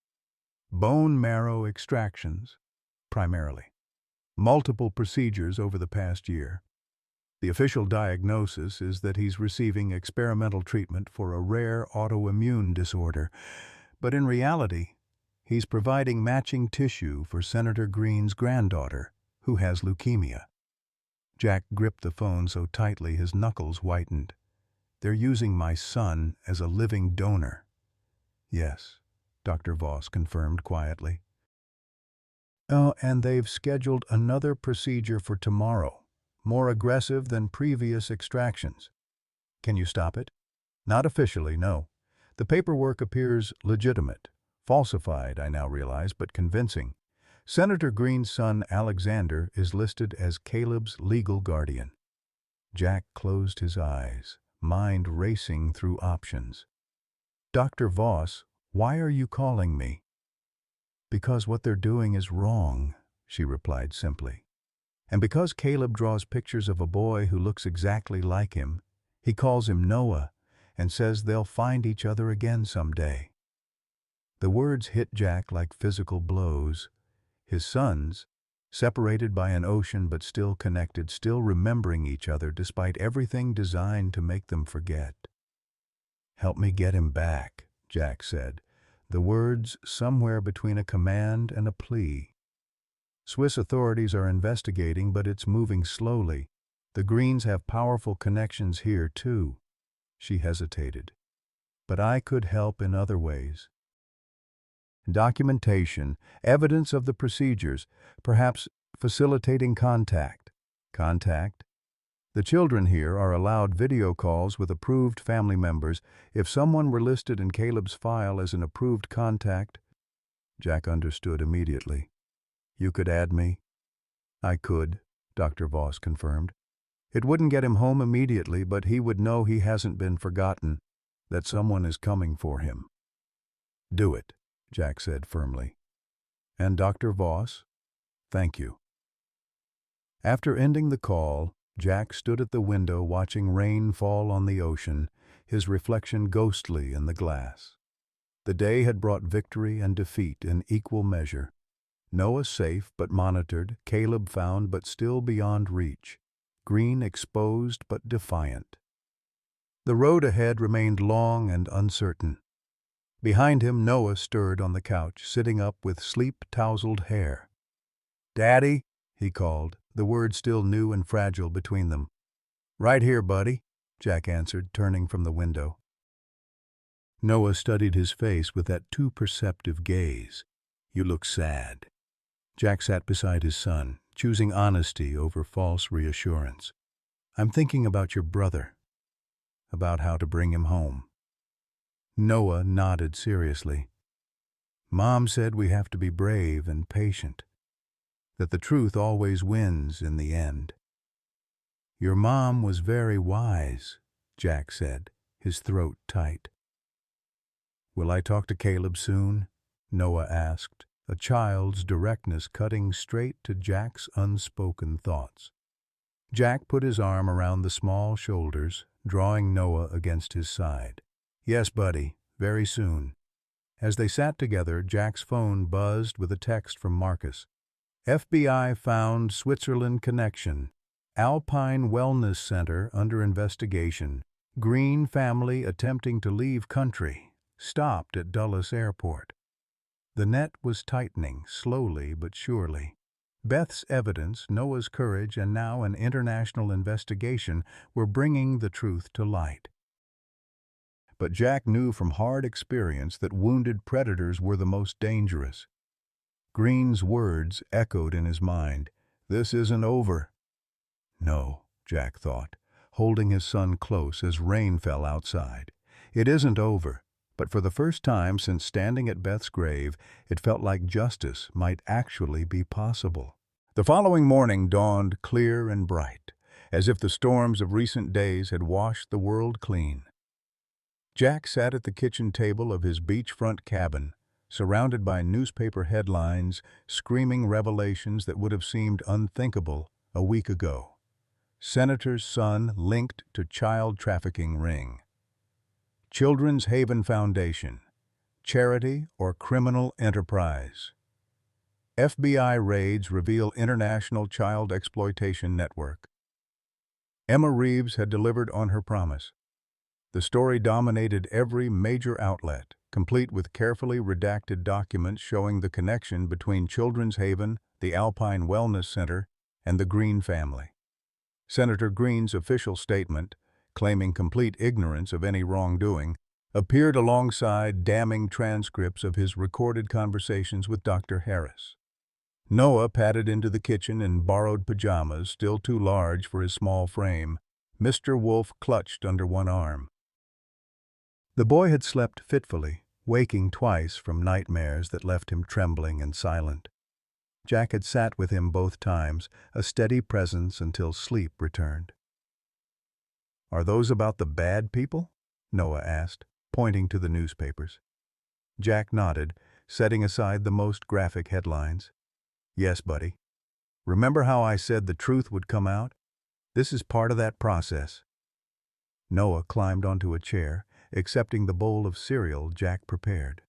Bone marrow extractions, primarily. Multiple procedures over the past year. The official diagnosis is that he's receiving experimental treatment for a rare autoimmune disorder, but in reality, he's providing matching tissue for Senator Green's granddaughter, who has leukemia. Jack gripped the phone so tightly his knuckles whitened. They're using my son as a living donor. Yes, Dr. Voss confirmed quietly. Oh, and they've scheduled another procedure for tomorrow, more aggressive than previous extractions. Can you stop it? Not officially, no. The paperwork appears legitimate. Falsified, I now realize, but convincing. Senator Green's son, Alexander, is listed as Caleb's legal guardian. Jack closed his eyes, mind racing through options. Dr. Voss, why are you calling me? Because what they're doing is wrong, she replied simply. And because Caleb draws pictures of a boy who looks exactly like him, he calls him Noah and says they'll find each other again someday. The words hit Jack like physical blows. His sons, separated by an ocean but still connected, still remembering each other despite everything designed to make them forget. Help me get him back, Jack said, the words somewhere between a command and a plea. Swiss authorities are investigating, but it's moving slowly. The Greens have powerful connections here, too. She hesitated. But I could help in other ways. Documentation, evidence of the procedures, perhaps facilitating contact. Contact? The children here are allowed video calls with approved family members. If someone were listed in Caleb's file as an approved contact, Jack understood immediately. You could add me? I could, Dr. Voss confirmed. It wouldn't get him home immediately, but he would know he hasn't been forgotten, that someone is coming for him. Do it, Jack said firmly. And Dr. Voss, thank you. After ending the call, Jack stood at the window watching rain fall on the ocean, his reflection ghostly in the glass. The day had brought victory and defeat in equal measure. Noah safe but monitored, Caleb found but still beyond reach, Green exposed but defiant. The road ahead remained long and uncertain. Behind him, Noah stirred on the couch, sitting up with sleep-tousled hair. "Daddy," he called, the word still new and fragile between them. "Right here, buddy," Jack answered, turning from the window. Noah studied his face with that too perceptive gaze. "You look sad." Jack sat beside his son, choosing honesty over false reassurance. "I'm thinking about your brother, about how to bring him home." Noah nodded seriously. "Mom said we have to be brave and patient, that the truth always wins in the end." "Your mom was very wise," Jack said, his throat tight. "Will I talk to Caleb soon?" Noah asked, a child's directness cutting straight to Jack's unspoken thoughts. Jack put his arm around the small shoulders, drawing Noah against his side. "Yes, buddy, very soon." As they sat together, Jack's phone buzzed with a text from Marcus. "FBI found Switzerland connection. Alpine Wellness Center under investigation. Green family attempting to leave country. Stopped at Dulles Airport." The net was tightening, slowly but surely. Beth's evidence, Noah's courage, and now an international investigation were bringing the truth to light. But Jack knew from hard experience that wounded predators were the most dangerous. Green's words echoed in his mind. "This isn't over." No, Jack thought, holding his son close as rain fell outside. It isn't over, but for the first time since standing at Beth's grave, it felt like justice might actually be possible. The following morning dawned clear and bright, as if the storms of recent days had washed the world clean. Jack sat at the kitchen table of his beachfront cabin, surrounded by newspaper headlines screaming revelations that would have seemed unthinkable a week ago. Senator's son linked to child trafficking ring. Children's Haven Foundation, charity or criminal enterprise. FBI raids reveal international child exploitation network. Emma Reeves had delivered on her promise. The story dominated every major outlet, complete with carefully redacted documents showing the connection between Children's Haven, the Alpine Wellness Center, and the Green family. Senator Green's official statement, claiming complete ignorance of any wrongdoing, appeared alongside damning transcripts of his recorded conversations with Dr. Harris. Noah padded into the kitchen in borrowed pajamas, still too large for his small frame. Mr. Wolf clutched under one arm. The boy had slept fitfully, waking twice from nightmares that left him trembling and silent. Jack had sat with him both times, a steady presence until sleep returned. "Are those about the bad people?" Noah asked, pointing to the newspapers. Jack nodded, setting aside the most graphic headlines. "Yes, buddy. Remember how I said the truth would come out? This is part of that process." Noah climbed onto a chair, accepting the bowl of cereal Jack prepared.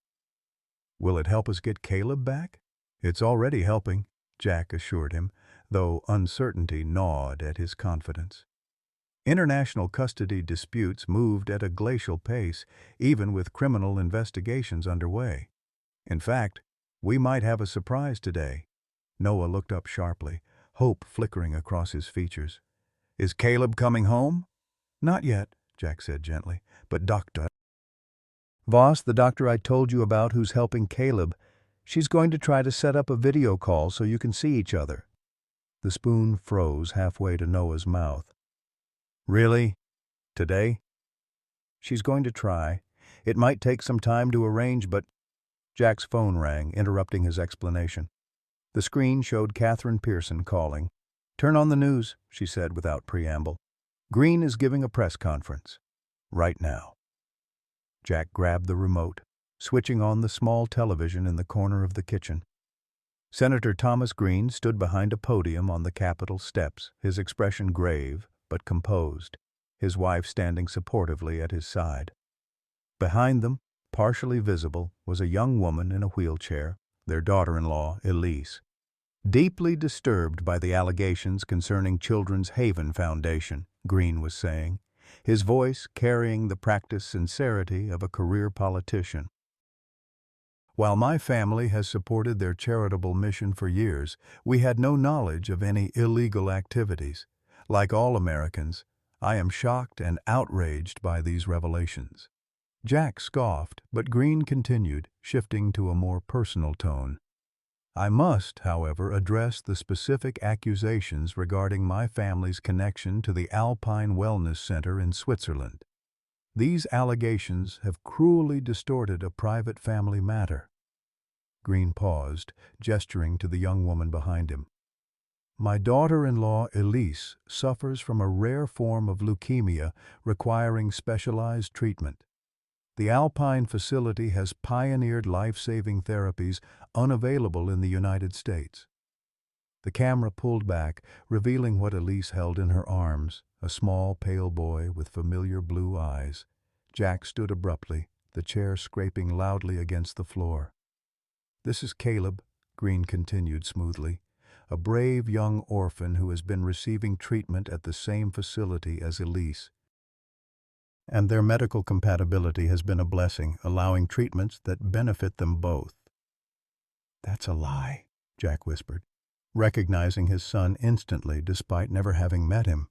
"Will it help us get Caleb back?" "It's already helping," Jack assured him, though uncertainty gnawed at his confidence. International custody disputes moved at a glacial pace, even with criminal investigations underway. "In fact, we might have a surprise today." Noah looked up sharply, hope flickering across his features. "Is Caleb coming home?" "Not yet," Jack said gently, "but Dr. Voss, the doctor I told you about who's helping Caleb, she's going to try to set up a video call so you can see each other." The spoon froze halfway to Noah's mouth. "Really? Today?" "She's going to try. It might take some time to arrange, but—" Jack's phone rang, interrupting his explanation. The screen showed Catherine Pearson calling. "Turn on the news," she said without preamble. "Green is giving a press conference. Right now." Jack grabbed the remote, switching on the small television in the corner of the kitchen. Senator Thomas Green stood behind a podium on the Capitol steps, his expression grave but composed, his wife standing supportively at his side. Behind them, partially visible, was a young woman in a wheelchair, their daughter-in-law, Elise. "Deeply disturbed by the allegations concerning Children's Haven Foundation," Green was saying, his voice carrying the practiced sincerity of a career politician. "While my family has supported their charitable mission for years, we had no knowledge of any illegal activities. Like all Americans, I am shocked and outraged by these revelations." Jack scoffed, but Green continued, shifting to a more personal tone. "I must, however, address the specific accusations regarding my family's connection to the Alpine Wellness Center in Switzerland. These allegations have cruelly distorted a private family matter." Green paused, gesturing to the young woman behind him. "My daughter-in-law, Elise, suffers from a rare form of leukemia requiring specialized treatment. The Alpine facility has pioneered life-saving therapies unavailable in the United States." The camera pulled back, revealing what Elise held in her arms, a small, pale boy with familiar blue eyes. Jack stood abruptly, the chair scraping loudly against the floor. "This is Caleb," Green continued smoothly, "a brave young orphan who has been receiving treatment at the same facility as Elise. And their medical compatibility has been a blessing, allowing treatments that benefit them both." "That's a lie," Jack whispered, recognizing his son instantly despite never having met him.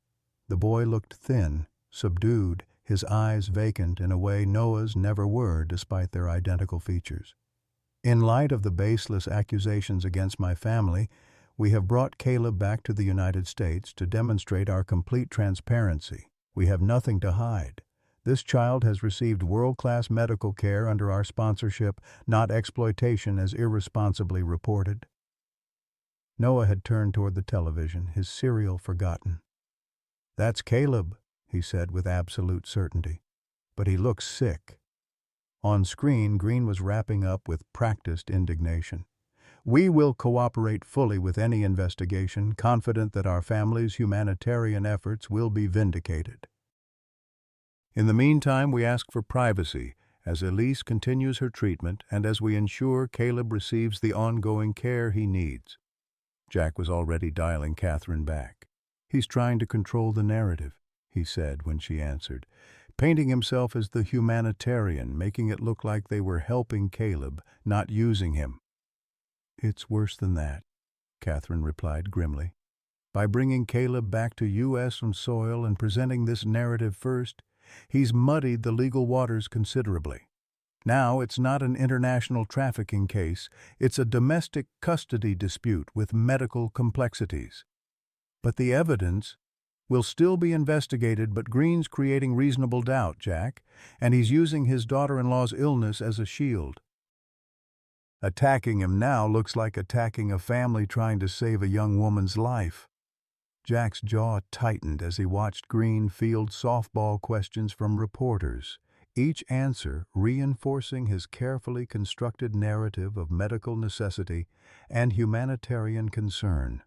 The boy looked thin, subdued, his eyes vacant in a way Noah's never were despite their identical features. "In light of the baseless accusations against my family, we have brought Caleb back to the United States to demonstrate our complete transparency. We have nothing to hide. This child has received world-class medical care under our sponsorship, not exploitation as irresponsibly reported." Noah had turned toward the television, his cereal forgotten. "That's Caleb," he said with absolute certainty. but he looked sick. On screen, Green was wrapping up with practiced indignation. "We will cooperate fully with any investigation, confident that our family's humanitarian efforts will be vindicated. In the meantime, we ask for privacy as Elise continues her treatment and as we ensure Caleb receives the ongoing care he needs." Jack was already dialing Catherine back. "He's trying to control the narrative," he said when she answered, painting himself as the humanitarian, making it look like they were helping Caleb, not using him. "It's worse than that," Catherine replied grimly. "By bringing Caleb back to U.S. soil and presenting this narrative first, he's muddied the legal waters considerably. Now it's not an international trafficking case, it's a domestic custody dispute with medical complexities. But the evidence will still be investigated, but Green's creating reasonable doubt, Jack, and he's using his daughter-in-law's illness as a shield. Attacking him now looks like attacking a family trying to save a young woman's life." Jack's jaw tightened as he watched Green field softball questions from reporters, each answer reinforcing his carefully constructed narrative of medical necessity and humanitarian concern.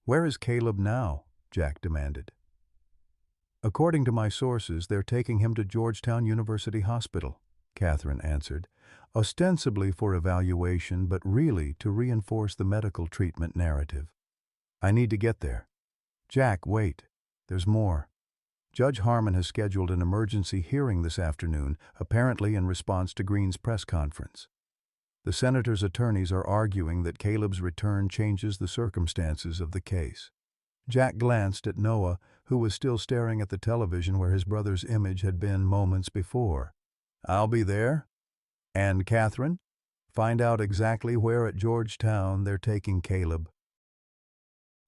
"Where is Caleb now?" Jack demanded. "According to my sources, they're taking him to Georgetown University Hospital," Catherine answered, "ostensibly for evaluation, but really to reinforce the medical treatment narrative. I need to get there." "Jack, wait. There's more. Judge Harmon has scheduled an emergency hearing this afternoon, apparently in response to Green's press conference. The senator's attorneys are arguing that Caleb's return changes the circumstances of the case." Jack glanced at Noah, who was still staring at the television where his brother's image had been moments before. "I'll be there. And Catherine, find out exactly where at Georgetown they're taking Caleb."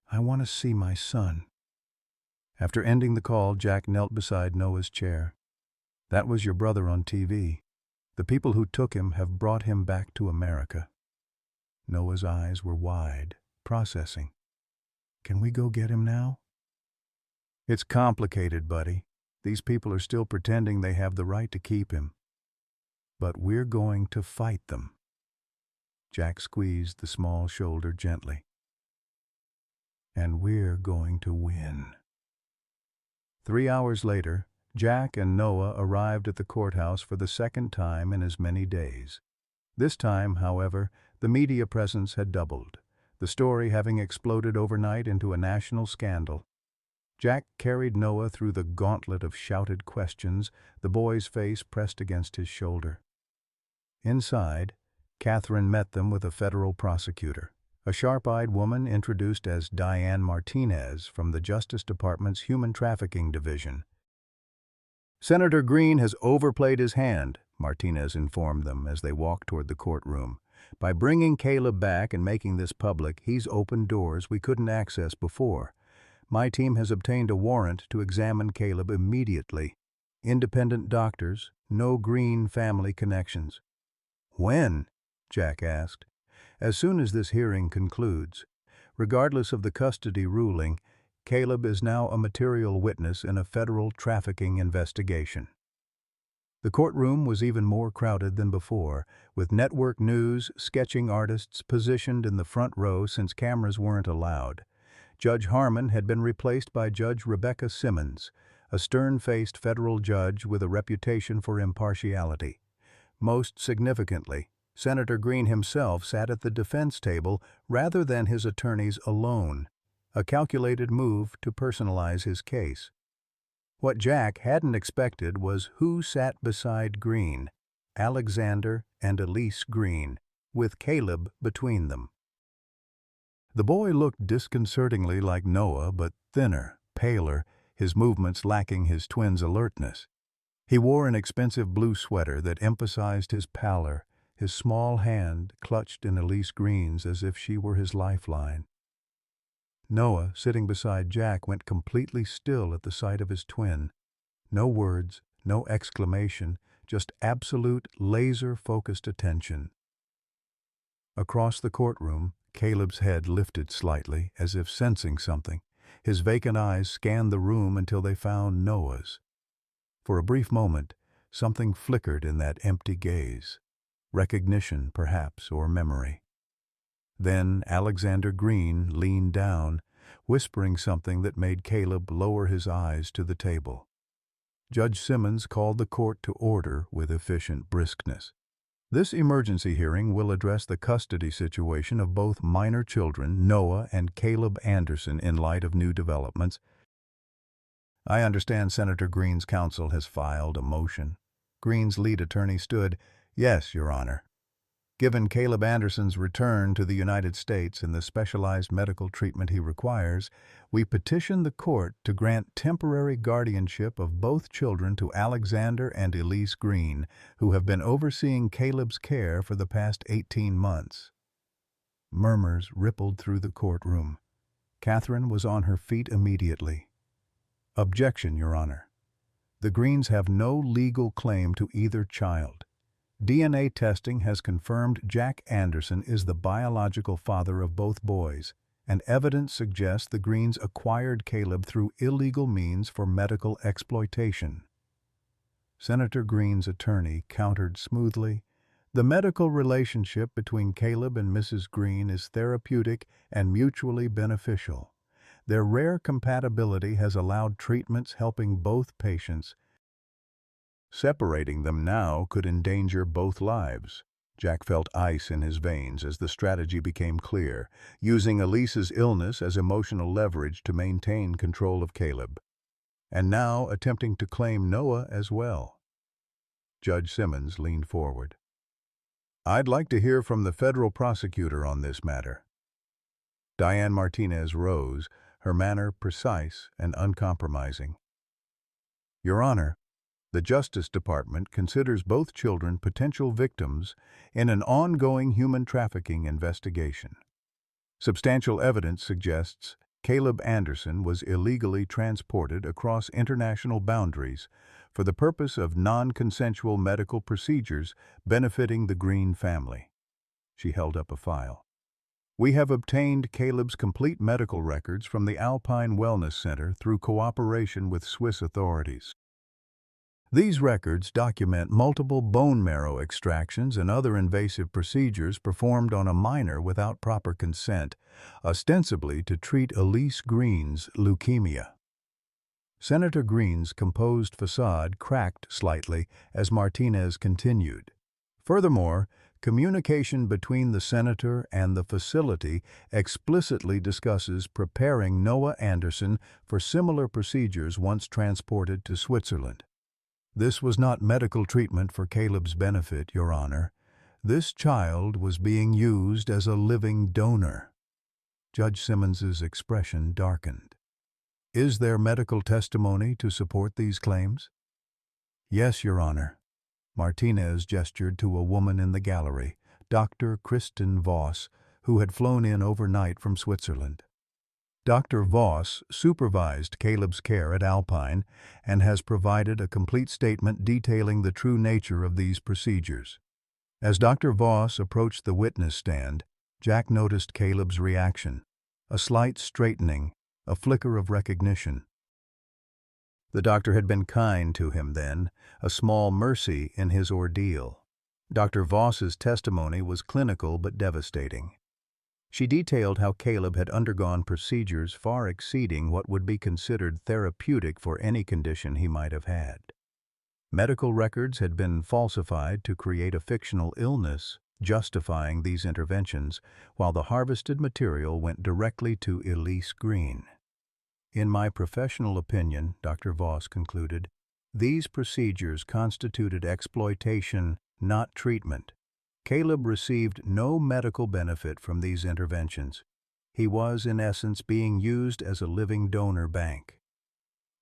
"I want to see my son." After ending the call, Jack knelt beside Noah's chair. "That was your brother on TV. The people who took him have brought him back to America." Noah's eyes were wide, processing. "Can we go get him now?" "It's complicated, buddy. These people are still pretending they have the right to keep him. But we're going to fight them." Jack squeezed the small shoulder gently. "And we're going to win." 3 hours later, Jack and Noah arrived at the courthouse for the second time in as many days. This time, however, the media presence had doubled, the story having exploded overnight into a national scandal. Jack carried Noah through the gauntlet of shouted questions, the boy's face pressed against his shoulder. Inside, Catherine met them with a federal prosecutor, a sharp-eyed woman introduced as Diane Martinez from the Justice Department's Human Trafficking Division. "Senator Green has overplayed his hand," Martinez informed them as they walked toward the courtroom. "By bringing Caleb back and making this public, he's opened doors we couldn't access before. My team has obtained a warrant to examine Caleb immediately. Independent doctors, no Green family connections." "When?" Jack asked. "As soon as this hearing concludes. Regardless of the custody ruling, Caleb is now a material witness in a federal trafficking investigation." The courtroom was even more crowded than before, with network news, sketching artists positioned in the front row since cameras weren't allowed. Judge Harmon had been replaced by Judge Rebecca Simmons, a stern-faced federal judge with a reputation for impartiality. Most significantly, Senator Green himself sat at the defense table rather than his attorneys alone, a calculated move to personalize his case. What Jack hadn't expected was who sat beside Green, Alexander and Elise Green, with Caleb between them. The boy looked disconcertingly like Noah, but thinner, paler, his movements lacking his twin's alertness. He wore an expensive blue sweater that emphasized his pallor, his small hand clutched in Elise Green's as if she were his lifeline. Noah, sitting beside Jack, went completely still at the sight of his twin. No words, no exclamation, just absolute, laser-focused attention. Across the courtroom, Caleb's head lifted slightly, as if sensing something. His vacant eyes scanned the room until they found Noah's. For a brief moment, something flickered in that empty gaze. Recognition, perhaps, or memory. Then Alexander Green leaned down, whispering something that made Caleb lower his eyes to the table. Judge Simmons called the court to order with efficient briskness. This emergency hearing will address the custody situation of both minor children, Noah and Caleb Anderson, in light of new developments. I understand Senator Green's counsel has filed a motion. Green's lead attorney stood. Yes, Your Honor. Given Caleb Anderson's return to the United States and the specialized medical treatment he requires, we petition the court to grant temporary guardianship of both children to Alexander and Elise Green, who have been overseeing Caleb's care for the past 18 months. Murmurs rippled through the courtroom. Catherine was on her feet immediately. Objection, Your Honor. The Greens have no legal claim to either child. DNA testing has confirmed Jack Anderson is the biological father of both boys, and evidence suggests the Greens acquired Caleb through illegal means for medical exploitation. Senator Green's attorney countered smoothly, "The medical relationship between Caleb and Mrs. Green is therapeutic and mutually beneficial. Their rare compatibility has allowed treatments helping both patients. Separating them now could endanger both lives." Jack felt ice in his veins as the strategy became clear, using Elise's illness as emotional leverage to maintain control of Caleb. And now attempting to claim Noah as well. Judge Simmons leaned forward. "I'd like to hear from the federal prosecutor on this matter." Diane Martinez rose, her manner precise and uncompromising. "Your Honor, the Justice Department considers both children potential victims in an ongoing human trafficking investigation. Substantial evidence suggests Caleb Anderson was illegally transported across international boundaries for the purpose of non-consensual medical procedures benefiting the Green family." She held up a file. "We have obtained Caleb's complete medical records from the Alpine Wellness Center through cooperation with Swiss authorities. These records document multiple bone marrow extractions and other invasive procedures performed on a minor without proper consent, ostensibly to treat Elise Green's leukemia." Senator Green's composed facade cracked slightly as Martinez continued. "Furthermore, communication between the senator and the facility explicitly discusses preparing Noah Anderson for similar procedures once transported to Switzerland. This was not medical treatment for Caleb's benefit, Your Honor. This child was being used as a living donor." Judge Simmons's expression darkened. "Is there medical testimony to support these claims?" "Yes, Your Honor." Martinez gestured to a woman in the gallery, Dr. Kristen Voss, who had flown in overnight from Switzerland. Dr. Voss supervised Caleb's care at Alpine and has provided a complete statement detailing the true nature of these procedures. As Dr. Voss approached the witness stand, Jack noticed Caleb's reaction, a slight straightening, a flicker of recognition. The doctor had been kind to him then, a small mercy in his ordeal. Dr. Voss's testimony was clinical but devastating. She detailed how Caleb had undergone procedures far exceeding what would be considered therapeutic for any condition he might have had. Medical records had been falsified to create a fictional illness, justifying these interventions, while the harvested material went directly to Elise Green. "In my professional opinion," Dr. Voss concluded, "these procedures constituted exploitation, not treatment. Caleb received no medical benefit from these interventions. He was, in essence, being used as a living donor bank."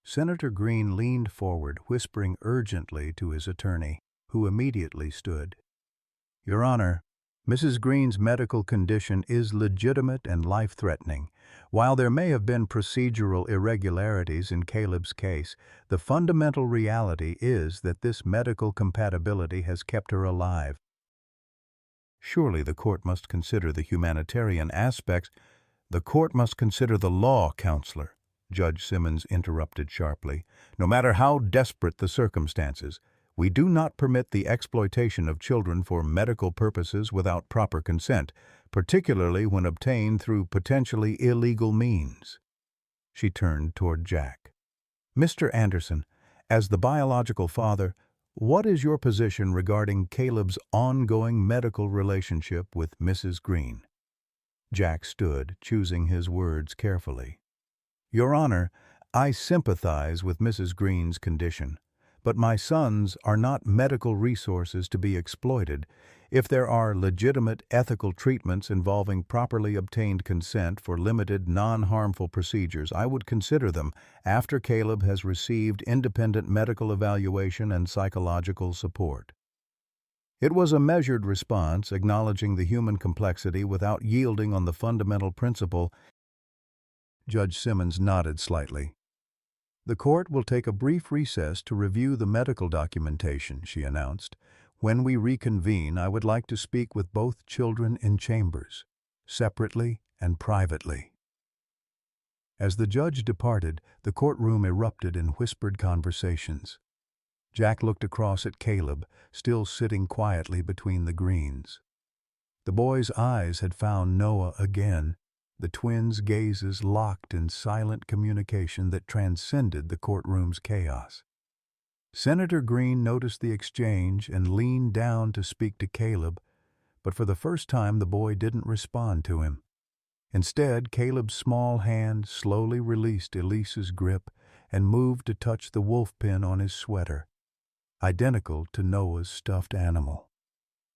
Senator Green leaned forward, whispering urgently to his attorney, who immediately stood. "Your Honor, Mrs. Green's medical condition is legitimate and life-threatening. While there may have been procedural irregularities in Caleb's case, the fundamental reality is that this medical compatibility has kept her alive." "Surely the court must consider the humanitarian aspects." "The court must consider the law, Counselor." Judge Simmons interrupted sharply. "No matter how desperate the circumstances, we do not permit the exploitation of children for medical purposes without proper consent, particularly when obtained through potentially illegal means." She turned toward Jack. "Mr. Anderson, as the biological father, what is your position regarding Caleb's ongoing medical relationship with Mrs. Green?" Jack stood, choosing his words carefully. "Your Honor, I sympathize with Mrs. Green's condition, but my sons are not medical resources to be exploited. If there are legitimate ethical treatments involving properly obtained consent for limited, non-harmful procedures, I would consider them after Caleb has received independent medical evaluation and psychological support." It was a measured response, acknowledging the human complexity without yielding on the fundamental principle. Judge Simmons nodded slightly. "The court will take a brief recess to review the medical documentation," she announced. "When we reconvene, I would like to speak with both children in chambers, separately and privately." As the judge departed, the courtroom erupted in whispered conversations. Jack looked across at Caleb, still sitting quietly between the Greens. The boy's eyes had found Noah again, the twins' gazes locked in silent communication that transcended the courtroom's chaos. Senator Green noticed the exchange and leaned down to speak to Caleb, but for the first time the boy didn't respond to him. Instead, Caleb's small hand slowly released Elise's grip and moved to touch the wolf pin on his sweater, identical to Noah's stuffed animal.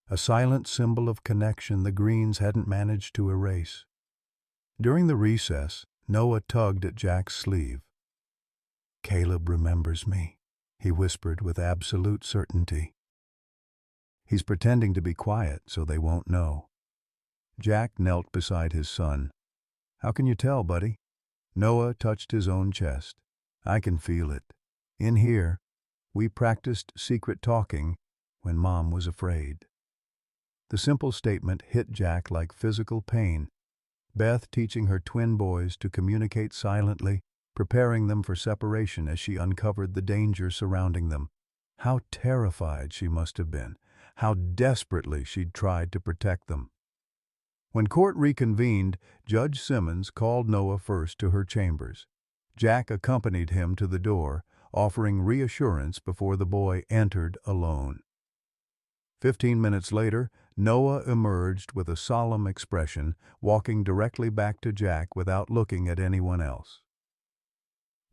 A silent symbol of connection the Greens hadn't managed to erase. During the recess, Noah tugged at Jack's sleeve. "Caleb remembers me," he whispered with absolute certainty. "He's pretending to be quiet so they won't know." Jack knelt beside his son. "How can you tell, buddy?" Noah touched his own chest. "I can feel it. In here, we practiced secret talking when Mom was afraid." The simple statement hit Jack like physical pain. Beth teaching her twin boys to communicate silently, preparing them for separation as she uncovered the danger surrounding them. How terrified she must have been. How desperately she'd tried to protect them. When court reconvened, Judge Simmons called Noah first to her chambers. Jack accompanied him to the door, offering reassurance before the boy entered alone. 15 minutes later, Noah emerged with a solemn expression, walking directly back to Jack without looking at anyone else.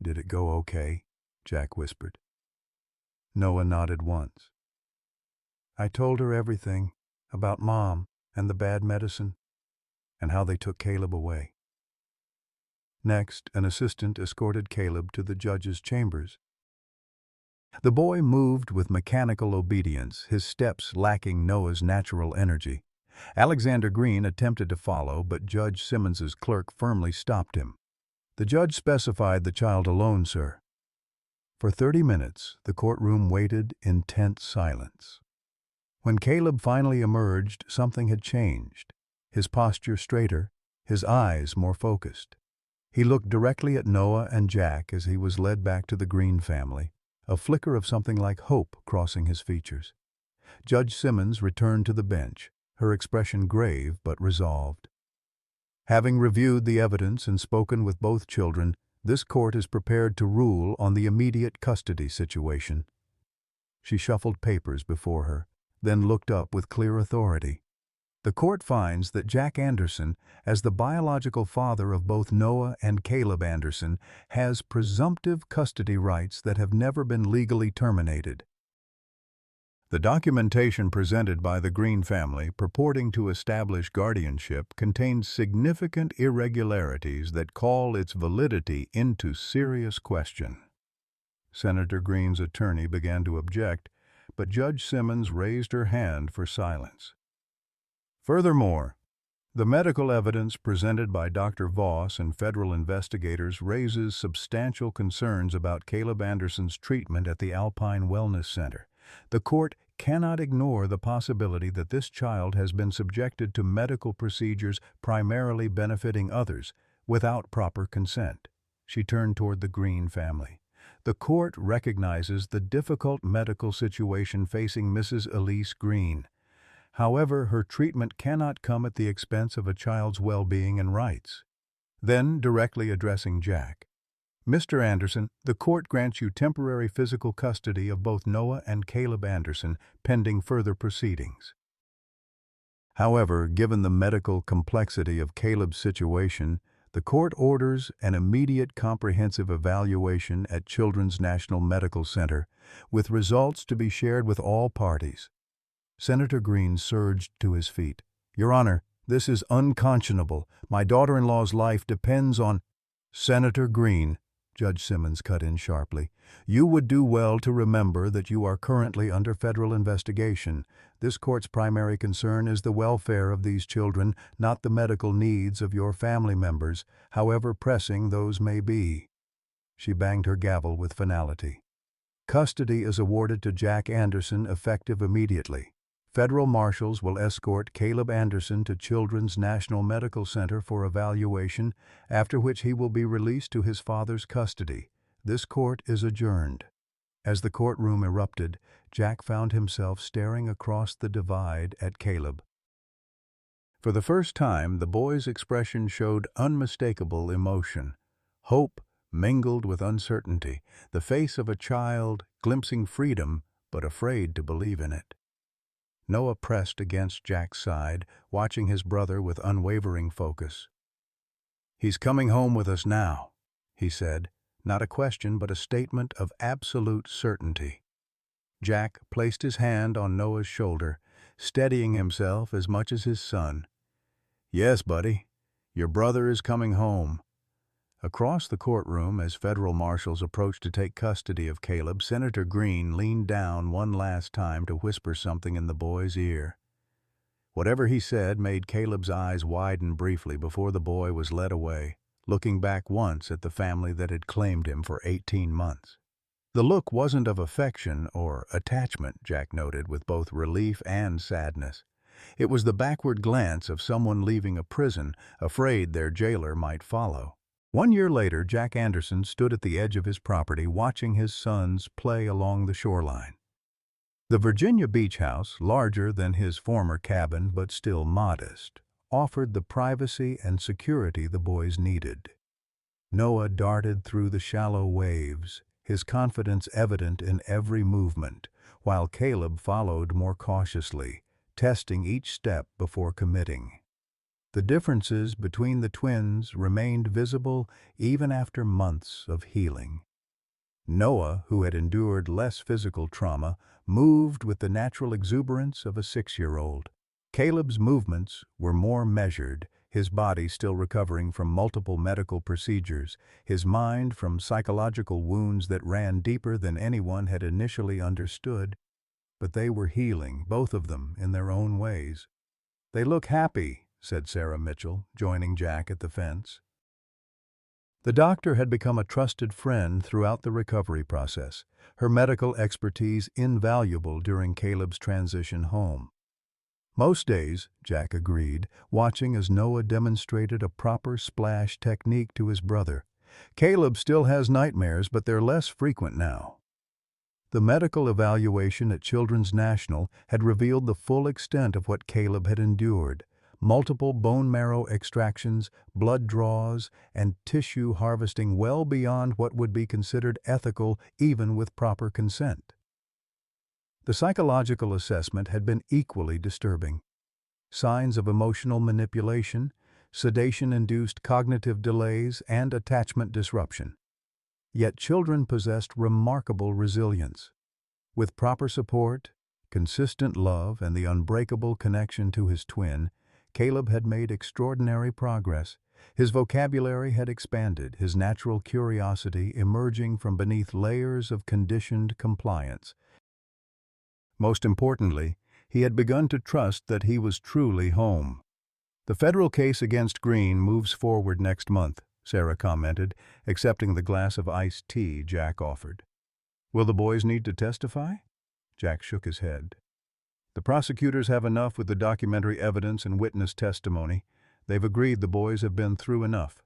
"Did it go okay?" Jack whispered. Noah nodded once. "I told her everything about Mom and the bad medicine and how they took Caleb away." Next, an assistant escorted Caleb to the judge's chambers. The boy moved with mechanical obedience, his steps lacking Noah's natural energy. Alexander Green attempted to follow, but Judge Simmons's clerk firmly stopped him. "The judge specified the child alone, sir." For 30 minutes, the courtroom waited in tense silence. When Caleb finally emerged, something had changed. His posture straighter, his eyes more focused. He looked directly at Noah and Jack as he was led back to the Green family, a flicker of something like hope crossing his features. Judge Simmons returned to the bench, her expression grave but resolved. "Having reviewed the evidence and spoken with both children, this court is prepared to rule on the immediate custody situation." She shuffled papers before her, then looked up with clear authority. "The court finds that Jack Anderson, as the biological father of both Noah and Caleb Anderson, has presumptive custody rights that have never been legally terminated." The documentation presented by the Green family purporting to establish guardianship contains significant irregularities that call its validity into serious question. Senator Green's attorney began to object, but Judge Simmons raised her hand for silence. Furthermore, the medical evidence presented by Dr. Voss and federal investigators raises substantial concerns about Caleb Anderson's treatment at the Alpine Wellness Center. The court cannot ignore the possibility that this child has been subjected to medical procedures primarily benefiting others without proper consent. She turned toward the Green family. The court recognizes the difficult medical situation facing Mrs. Elise Green. However, her treatment cannot come at the expense of a child's well-being and rights. Then, directly addressing Jack, Mr. Anderson, the court grants you temporary physical custody of both Noah and Caleb Anderson, pending further proceedings. However, given the medical complexity of Caleb's situation, the court orders an immediate comprehensive evaluation at Children's National Medical Center, with results to be shared with all parties. Senator Green surged to his feet. "Your Honor, this is unconscionable. My daughter-in-law's life depends on—" "Senator Green," Judge Simmons cut in sharply, "you would do well to remember that you are currently under federal investigation. This court's primary concern is the welfare of these children, not the medical needs of your family members, however pressing those may be." She banged her gavel with finality. "Custody is awarded to Jack Anderson effective immediately. Federal marshals will escort Caleb Anderson to Children's National Medical Center for evaluation, after which he will be released to his father's custody. This court is adjourned." As the courtroom erupted, Jack found himself staring across the divide at Caleb. For the first time, the boy's expression showed unmistakable emotion. Hope mingled with uncertainty, the face of a child glimpsing freedom but afraid to believe in it. Noah pressed against Jack's side, watching his brother with unwavering focus. "He's coming home with us now," he said, not a question but a statement of absolute certainty. Jack placed his hand on Noah's shoulder, steadying himself as much as his son. "Yes, buddy, your brother is coming home." Across the courtroom, as federal marshals approached to take custody of Caleb, Senator Green leaned down one last time to whisper something in the boy's ear. Whatever he said made Caleb's eyes widen briefly before the boy was led away, looking back once at the family that had claimed him for 18 months. The look wasn't of affection or attachment, Jack noted with both relief and sadness. It was the backward glance of someone leaving a prison, afraid their jailer might follow. 1 year later, Jack Anderson stood at the edge of his property watching his sons play along the shoreline. The Virginia beach house, larger than his former cabin but still modest, offered the privacy and security the boys needed. Noah darted through the shallow waves, his confidence evident in every movement, while Caleb followed more cautiously, testing each step before committing. The differences between the twins remained visible even after months of healing. Noah, who had endured less physical trauma, moved with the natural exuberance of a 6-year-old. Caleb's movements were more measured, his body still recovering from multiple medical procedures, his mind from psychological wounds that ran deeper than anyone had initially understood. But they were healing, both of them, in their own ways. "They look happy," said Sarah Mitchell, joining Jack at the fence. The doctor had become a trusted friend throughout the recovery process, her medical expertise invaluable during Caleb's transition home. "Most days," Jack agreed, watching as Noah demonstrated a proper splash technique to his brother. "Caleb still has nightmares, but they're less frequent now." The medical evaluation at Children's National had revealed the full extent of what Caleb had endured. Multiple bone marrow extractions, blood draws, and tissue harvesting well beyond what would be considered ethical even with proper consent. The psychological assessment had been equally disturbing. Signs of emotional manipulation, sedation-induced cognitive delays, and attachment disruption. Yet children possessed remarkable resilience. With proper support, consistent love, and the unbreakable connection to his twin, Caleb had made extraordinary progress. His vocabulary had expanded, his natural curiosity emerging from beneath layers of conditioned compliance. Most importantly, he had begun to trust that he was truly home. "The federal case against Green moves forward next month," Sarah commented, accepting the glass of iced tea Jack offered. "Will the boys need to testify?" Jack shook his head. "The prosecutors have enough with the documentary evidence and witness testimony. They've agreed the boys have been through enough."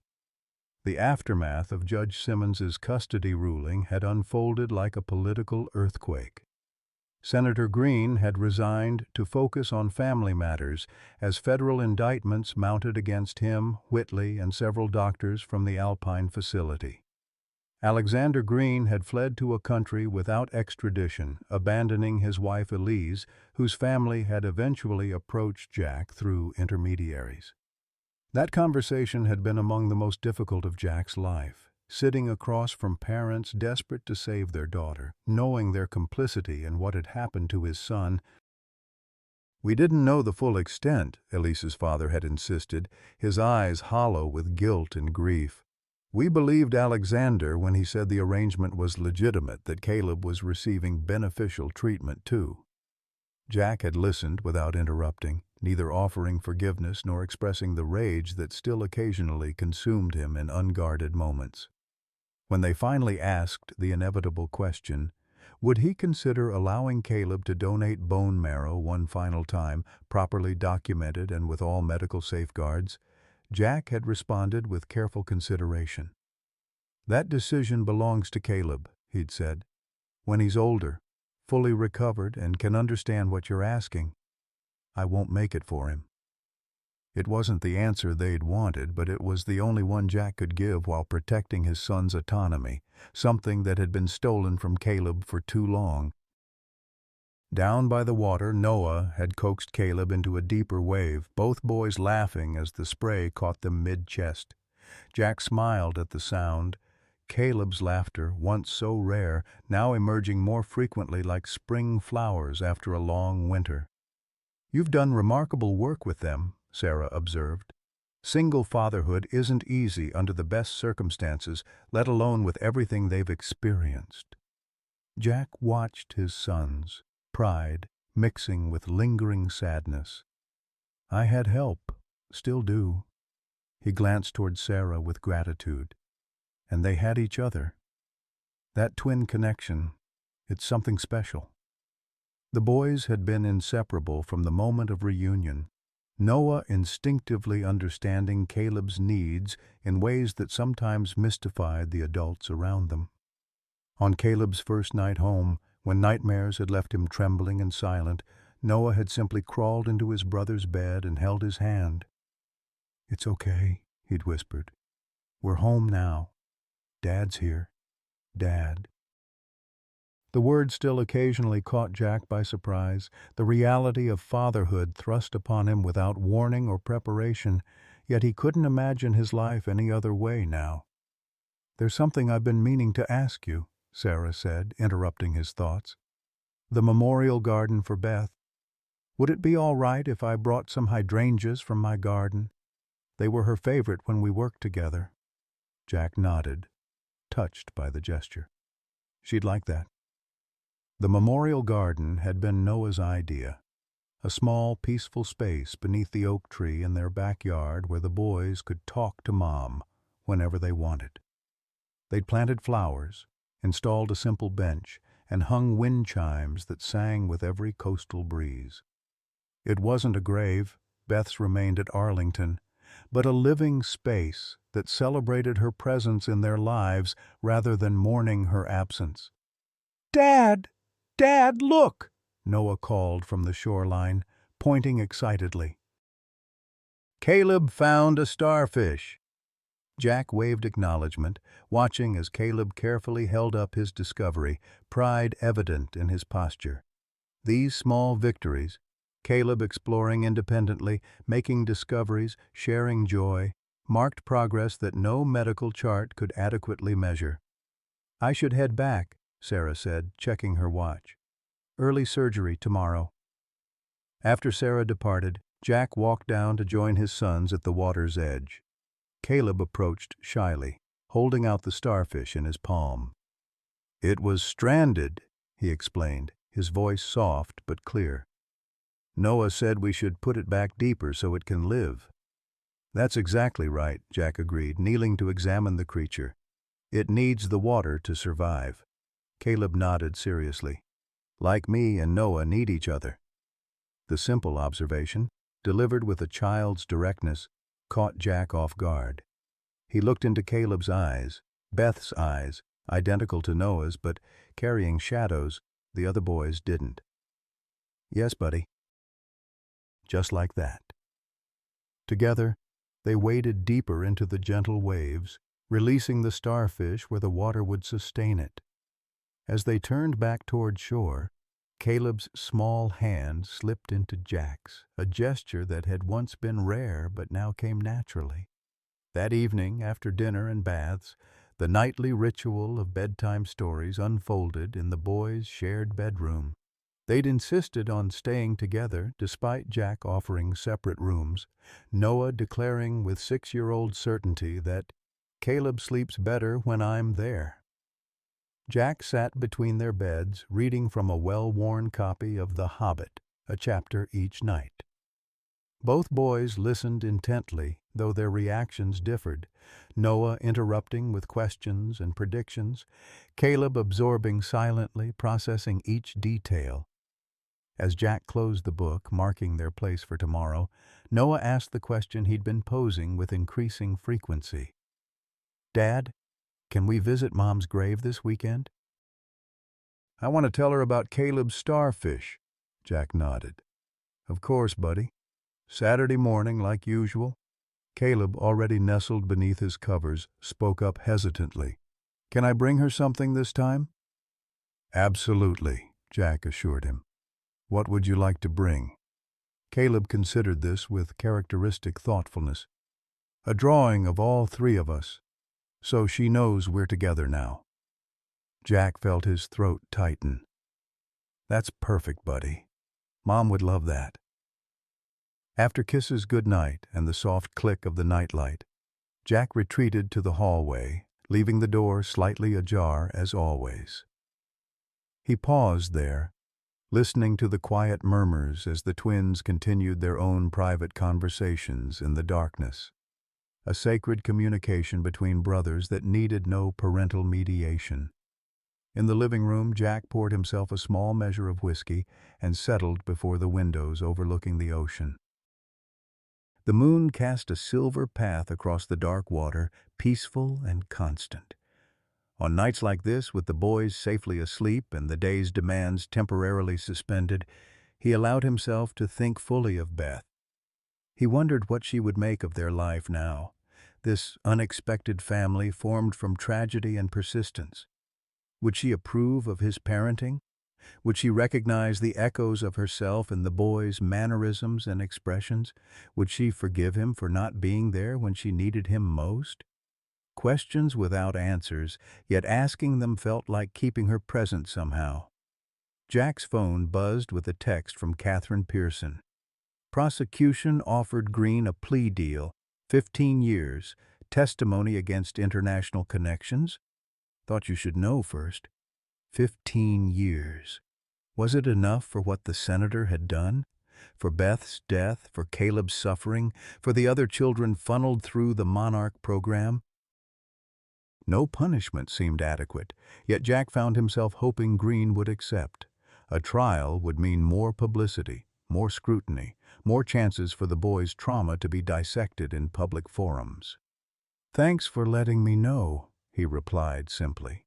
The aftermath of Judge Simmons's custody ruling had unfolded like a political earthquake. Senator Green had resigned to focus on family matters as federal indictments mounted against him, Whitley, and several doctors from the Alpine facility. Alexander Green had fled to a country without extradition, abandoning his wife Elise, whose family had eventually approached Jack through intermediaries. That conversation had been among the most difficult of Jack's life. Sitting across from parents desperate to save their daughter, knowing their complicity in what had happened to his son. "We didn't know the full extent," Elise's father had insisted, his eyes hollow with guilt and grief. "We believed Alexander when he said the arrangement was legitimate, that Caleb was receiving beneficial treatment too." Jack had listened without interrupting, neither offering forgiveness nor expressing the rage that still occasionally consumed him in unguarded moments. When they finally asked the inevitable question, would he consider allowing Caleb to donate bone marrow one final time, properly documented and with all medical safeguards, Jack had responded with careful consideration. "That decision belongs to Caleb," he'd said. "When he's older, fully recovered, and can understand what you're asking, I won't make it for him." It wasn't the answer they'd wanted, but it was the only one Jack could give while protecting his son's autonomy, something that had been stolen from Caleb for too long. Down by the water, Noah had coaxed Caleb into a deeper wave, both boys laughing as the spray caught them mid-chest. Jack smiled at the sound. Caleb's laughter, once so rare, now emerging more frequently like spring flowers after a long winter. "You've done remarkable work with them," Sarah observed. "Single fatherhood isn't easy under the best circumstances, let alone with everything they've experienced." Jack watched his sons, pride mixing with lingering sadness. "I had help, still do." He glanced toward Sarah with gratitude. "And they had each other. That twin connection, it's something special." The boys had been inseparable from the moment of reunion, Noah instinctively understanding Caleb's needs in ways that sometimes mystified the adults around them. On Caleb's first night home, when nightmares had left him trembling and silent, Noah had simply crawled into his brother's bed and held his hand. "It's okay," he'd whispered. "We're home now. Dad's here. Dad." The word still occasionally caught Jack by surprise, the reality of fatherhood thrust upon him without warning or preparation, yet he couldn't imagine his life any other way now. "There's something I've been meaning to ask you," Sarah said, interrupting his thoughts. "The memorial garden for Beth. Would it be all right if I brought some hydrangeas from my garden? They were her favorite when we worked together." Jack nodded, touched by the gesture. She'd like that. The memorial garden had been Noah's idea, a small, peaceful space beneath the oak tree in their backyard where the boys could talk to Mom whenever they wanted. They'd planted flowers, installed a simple bench, and hung wind chimes that sang with every coastal breeze. It wasn't a grave, Beth's remained at Arlington, but a living space that celebrated her presence in their lives rather than mourning her absence. "Dad! Dad, look!" Noah called from the shoreline, pointing excitedly. "Caleb found a starfish." Jack waved acknowledgement, watching as Caleb carefully held up his discovery, pride evident in his posture. These small victories, Caleb exploring independently, making discoveries, sharing joy, marked progress that no medical chart could adequately measure. "I should head back," Sarah said, checking her watch. "Early surgery tomorrow." After Sarah departed, Jack walked down to join his sons at the water's edge. Caleb approached shyly, holding out the starfish in his palm. "It was stranded," he explained, his voice soft but clear. "Noah said we should put it back deeper so it can live." "That's exactly right," Jack agreed, kneeling to examine the creature. "It needs the water to survive." Caleb nodded seriously. "Like me and Noah need each other." The simple observation, delivered with a child's directness, caught Jack off guard. He looked into Caleb's eyes, Beth's eyes, identical to Noah's but carrying shadows the other boys didn't. "Yes, buddy." Just like that. Together, they waded deeper into the gentle waves, releasing the starfish where the water would sustain it. As they turned back toward shore, Caleb's small hand slipped into Jack's, a gesture that had once been rare but now came naturally. That evening, after dinner and baths, the nightly ritual of bedtime stories unfolded in the boys' shared bedroom. They'd insisted on staying together despite Jack offering separate rooms, Noah declaring with 6-year-old certainty that Caleb sleeps better when I'm there. Jack sat between their beds, reading from a well-worn copy of The Hobbit, a chapter each night. Both boys listened intently, though their reactions differed, Noah interrupting with questions and predictions, Caleb absorbing silently, processing each detail. As Jack closed the book, marking their place for tomorrow, Noah asked the question he'd been posing with increasing frequency. "Dad, can we visit Mom's grave this weekend?" "I want to tell her about Caleb's starfish," Jack nodded. "Of course, buddy. Saturday morning, like usual." Caleb, already nestled beneath his covers, spoke up hesitantly. "Can I bring her something this time?" "Absolutely," Jack assured him. "What would you like to bring?" Caleb considered this with characteristic thoughtfulness. "A drawing of all three of us, so she knows we're together now." Jack felt his throat tighten. "That's perfect, buddy. Mom would love that." After kisses goodnight and the soft click of the nightlight, Jack retreated to the hallway, leaving the door slightly ajar as always. He paused there, listening to the quiet murmurs as the twins continued their own private conversations in the darkness, a sacred communication between brothers that needed no parental mediation. In the living room, Jack poured himself a small measure of whiskey and settled before the windows overlooking the ocean. The moon cast a silver path across the dark water, peaceful and constant. On nights like this, with the boys safely asleep and the day's demands temporarily suspended, he allowed himself to think fully of Beth. He wondered what she would make of their life now, this unexpected family formed from tragedy and persistence. Would she approve of his parenting? Would she recognize the echoes of herself in the boy's mannerisms and expressions? Would she forgive him for not being there when she needed him most? Questions without answers, yet asking them felt like keeping her present somehow. Jack's phone buzzed with a text from Catherine Pearson. Prosecution offered Green a plea deal, 15 years, testimony against international connections. Thought you should know first. 15 years. Was it enough for what the senator had done? For Beth's death, for Caleb's suffering, for the other children funneled through the Monarch program? No punishment seemed adequate, yet Jack found himself hoping Green would accept. A trial would mean more publicity, more scrutiny, more chances for the boy's trauma to be dissected in public forums. "Thanks for letting me know," he replied simply.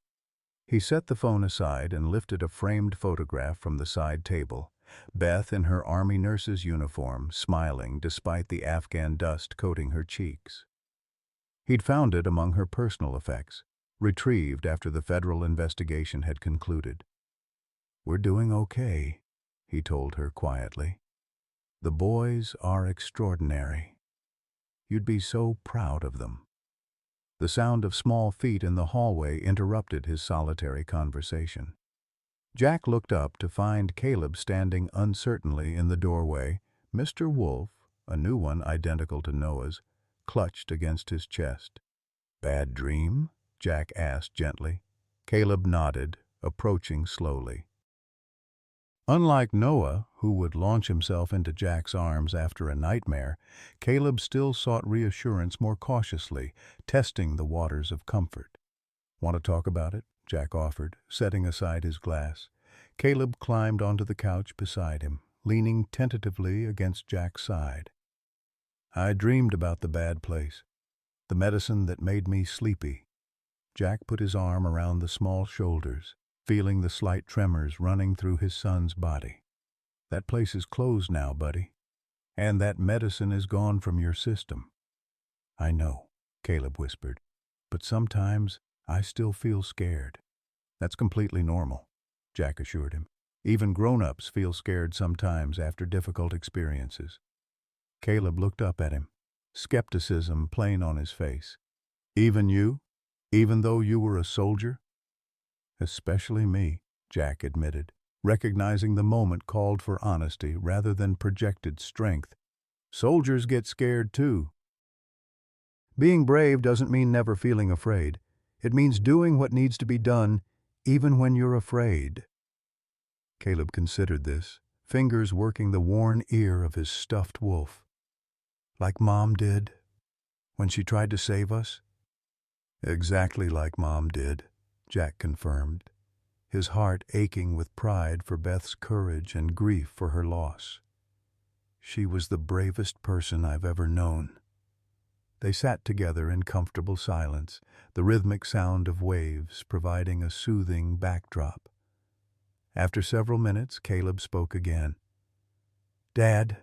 He set the phone aside and lifted a framed photograph from the side table, Beth in her Army nurse's uniform, smiling despite the Afghan dust coating her cheeks. He'd found it among her personal effects, retrieved after the federal investigation had concluded. "We're doing okay," he told her quietly. "The boys are extraordinary. You'd be so proud of them." The sound of small feet in the hallway interrupted his solitary conversation. Jack looked up to find Caleb standing uncertainly in the doorway, Mr. Wolf, a new one identical to Noah's, clutched against his chest. "Bad dream?" Jack asked gently. Caleb nodded, approaching slowly. Unlike Noah, who would launch himself into Jack's arms after a nightmare, Caleb still sought reassurance more cautiously, testing the waters of comfort. "Want to talk about it?" Jack offered, setting aside his glass. Caleb climbed onto the couch beside him, leaning tentatively against Jack's side. "I dreamed about the bad place. The medicine that made me sleepy. Jack put his arm around the small shoulders, feeling the slight tremors running through his son's body. That place is closed now, buddy. And that medicine is gone from your system. I know, Caleb whispered, but sometimes I still feel scared. That's completely normal, Jack assured him. Even grown-ups feel scared sometimes after difficult experiences. Caleb looked up at him, skepticism plain on his face. Even you? Even though you were a soldier? Especially me, Jack admitted, recognizing the moment called for honesty rather than projected strength. Soldiers get scared too. Being brave doesn't mean never feeling afraid. It means doing what needs to be done, even when you're afraid. Caleb considered this, fingers working the worn ear of his stuffed wolf. Like Mom did, when she tried to save us? Exactly like Mom did, Jack confirmed, his heart aching with pride for Beth's courage and grief for her loss. She was the bravest person I've ever known. They sat together in comfortable silence, the rhythmic sound of waves providing a soothing backdrop. After several minutes, Caleb spoke again. Dad,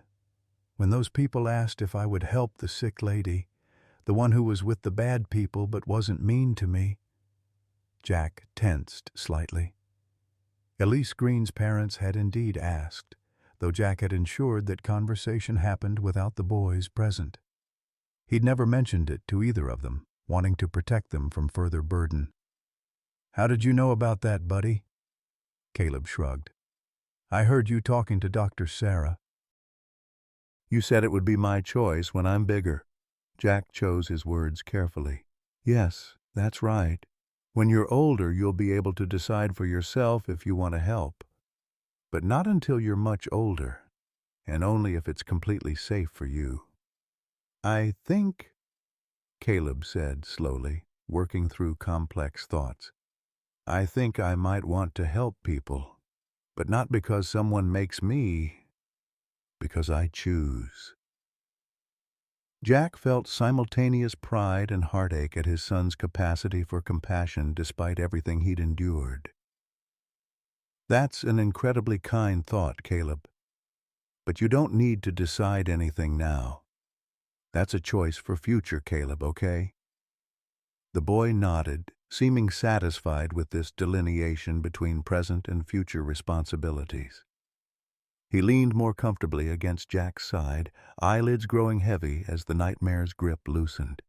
when those people asked if I would help the sick lady, the one who was with the bad people but wasn't mean to me, Jack tensed slightly. Elise Green's parents had indeed asked, though Jack had ensured that conversation happened without the boys present. He'd never mentioned it to either of them, wanting to protect them from further burden. How did you know about that, buddy? Caleb shrugged. I heard you talking to Dr. Sarah. You said it would be my choice when I'm bigger. Jack chose his words carefully. Yes, that's right. When you're older, you'll be able to decide for yourself if you want to help. But not until you're much older, and only if it's completely safe for you. I think, Caleb said slowly, working through complex thoughts, I think I might want to help people, but not because someone makes me, because I choose. Jack felt simultaneous pride and heartache at his son's capacity for compassion despite everything he'd endured. That's an incredibly kind thought, Caleb. But you don't need to decide anything now. That's a choice for future, Caleb, okay? The boy nodded, seeming satisfied with this delineation between present and future responsibilities. He leaned more comfortably against Jack's side, eyelids growing heavy as the nightmare's grip loosened.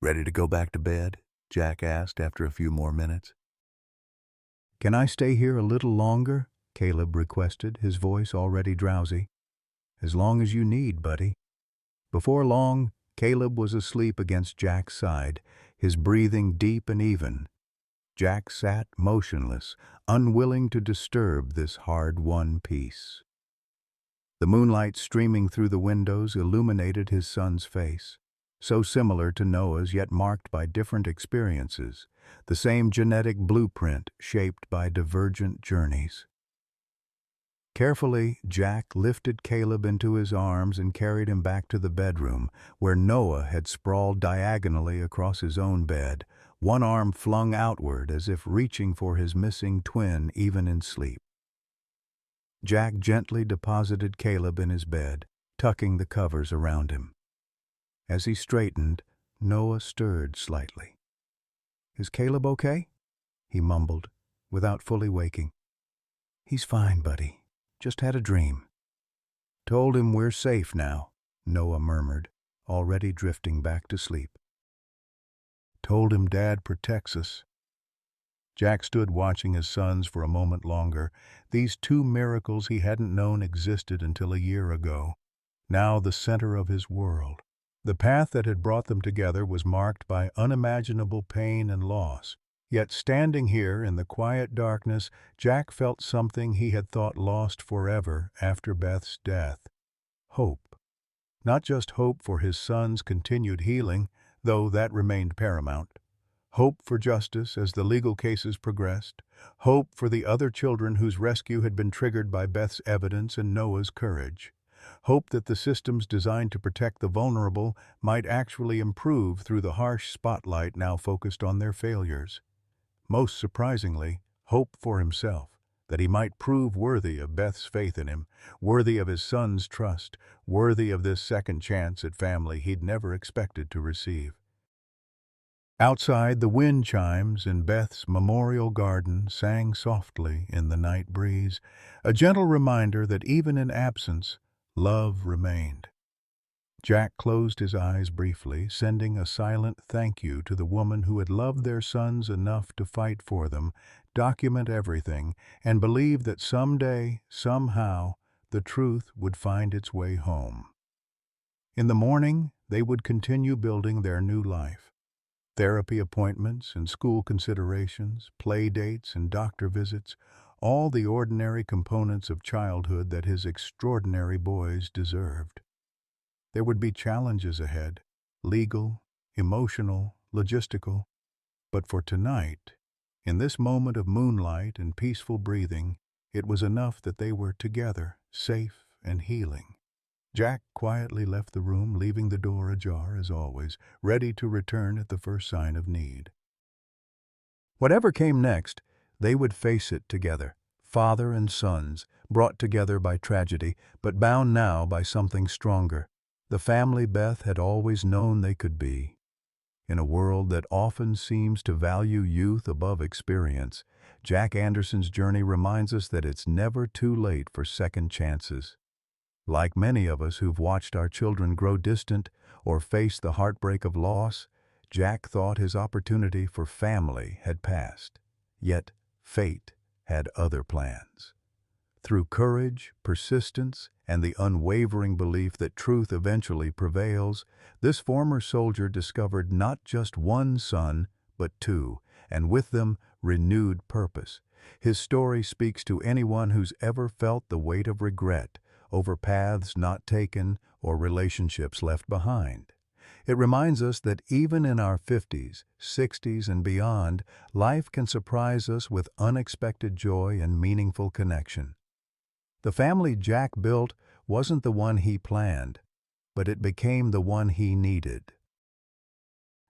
Ready to go back to bed? Jack asked after a few more minutes. Can I stay here a little longer? Caleb requested, his voice already drowsy. As long as you need, buddy. Before long, Caleb was asleep against Jack's side, his breathing deep and even. Jack sat motionless, unwilling to disturb this hard-won peace. The moonlight streaming through the windows illuminated his son's face, so similar to Noah's yet marked by different experiences, the same genetic blueprint shaped by divergent journeys. Carefully, Jack lifted Caleb into his arms and carried him back to the bedroom, where Noah had sprawled diagonally across his own bed, one arm flung outward as if reaching for his missing twin even in sleep. Jack gently deposited Caleb in his bed, tucking the covers around him. As he straightened, Noah stirred slightly. Is Caleb okay? He mumbled, without fully waking. He's fine, buddy. Just had a dream. Told him we're safe now, Noah murmured, already drifting back to sleep. Told him Dad protects us. Jack stood watching his sons for a moment longer, these two miracles he hadn't known existed until a year ago, now the center of his world. The path that had brought them together was marked by unimaginable pain and loss. Yet standing here in the quiet darkness, Jack felt something he had thought lost forever after Beth's death. Hope. Not just hope for his son's continued healing, though that remained paramount. Hope for justice as the legal cases progressed. Hope for the other children whose rescue had been triggered by Beth's evidence and Noah's courage. Hope that the systems designed to protect the vulnerable might actually improve through the harsh spotlight now focused on their failures. Most surprisingly, hope for himself, that he might prove worthy of Beth's faith in him, worthy of his son's trust, worthy of this second chance at family he'd never expected to receive. Outside, the wind chimes in Beth's memorial garden sang softly in the night breeze, a gentle reminder that even in absence, love remained. Jack closed his eyes briefly, sending a silent thank you to the woman who had loved their sons enough to fight for them, document everything, and believe that someday, somehow, the truth would find its way home. In the morning, they would continue building their new life. Therapy appointments and school considerations, play dates and doctor visits, all the ordinary components of childhood that his extraordinary boys deserved. There would be challenges ahead, legal, emotional, logistical, but for tonight, in this moment of moonlight and peaceful breathing, it was enough that they were together, safe and healing. Jack quietly left the room, leaving the door ajar as always, ready to return at the first sign of need. Whatever came next, they would face it together, father and sons, brought together by tragedy, but bound now by something stronger, the family Beth had always known they could be. In a world that often seems to value youth above experience, Jack Anderson's journey reminds us that it's never too late for second chances. Like many of us who've watched our children grow distant or face the heartbreak of loss, Jack thought his opportunity for family had passed. Yet fate had other plans. Through courage, persistence, and the unwavering belief that truth eventually prevails, this former soldier discovered not just one son, but two, and with them, renewed purpose. His story speaks to anyone who's ever felt the weight of regret over paths not taken or relationships left behind. It reminds us that even in our 50s, 60s, and beyond, life can surprise us with unexpected joy and meaningful connection. The family Jack built wasn't the one he planned, but it became the one he needed.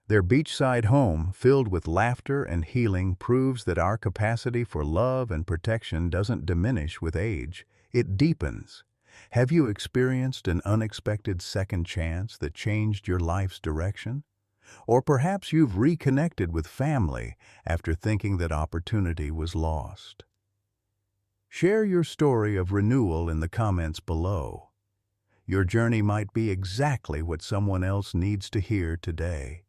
Their beachside home, filled with laughter and healing, proves that our capacity for love and protection doesn't diminish with age, it deepens. Have you experienced an unexpected second chance that changed your life's direction? Or perhaps you've reconnected with family after thinking that opportunity was lost. Share your story of renewal in the comments below. Your journey might be exactly what someone else needs to hear today.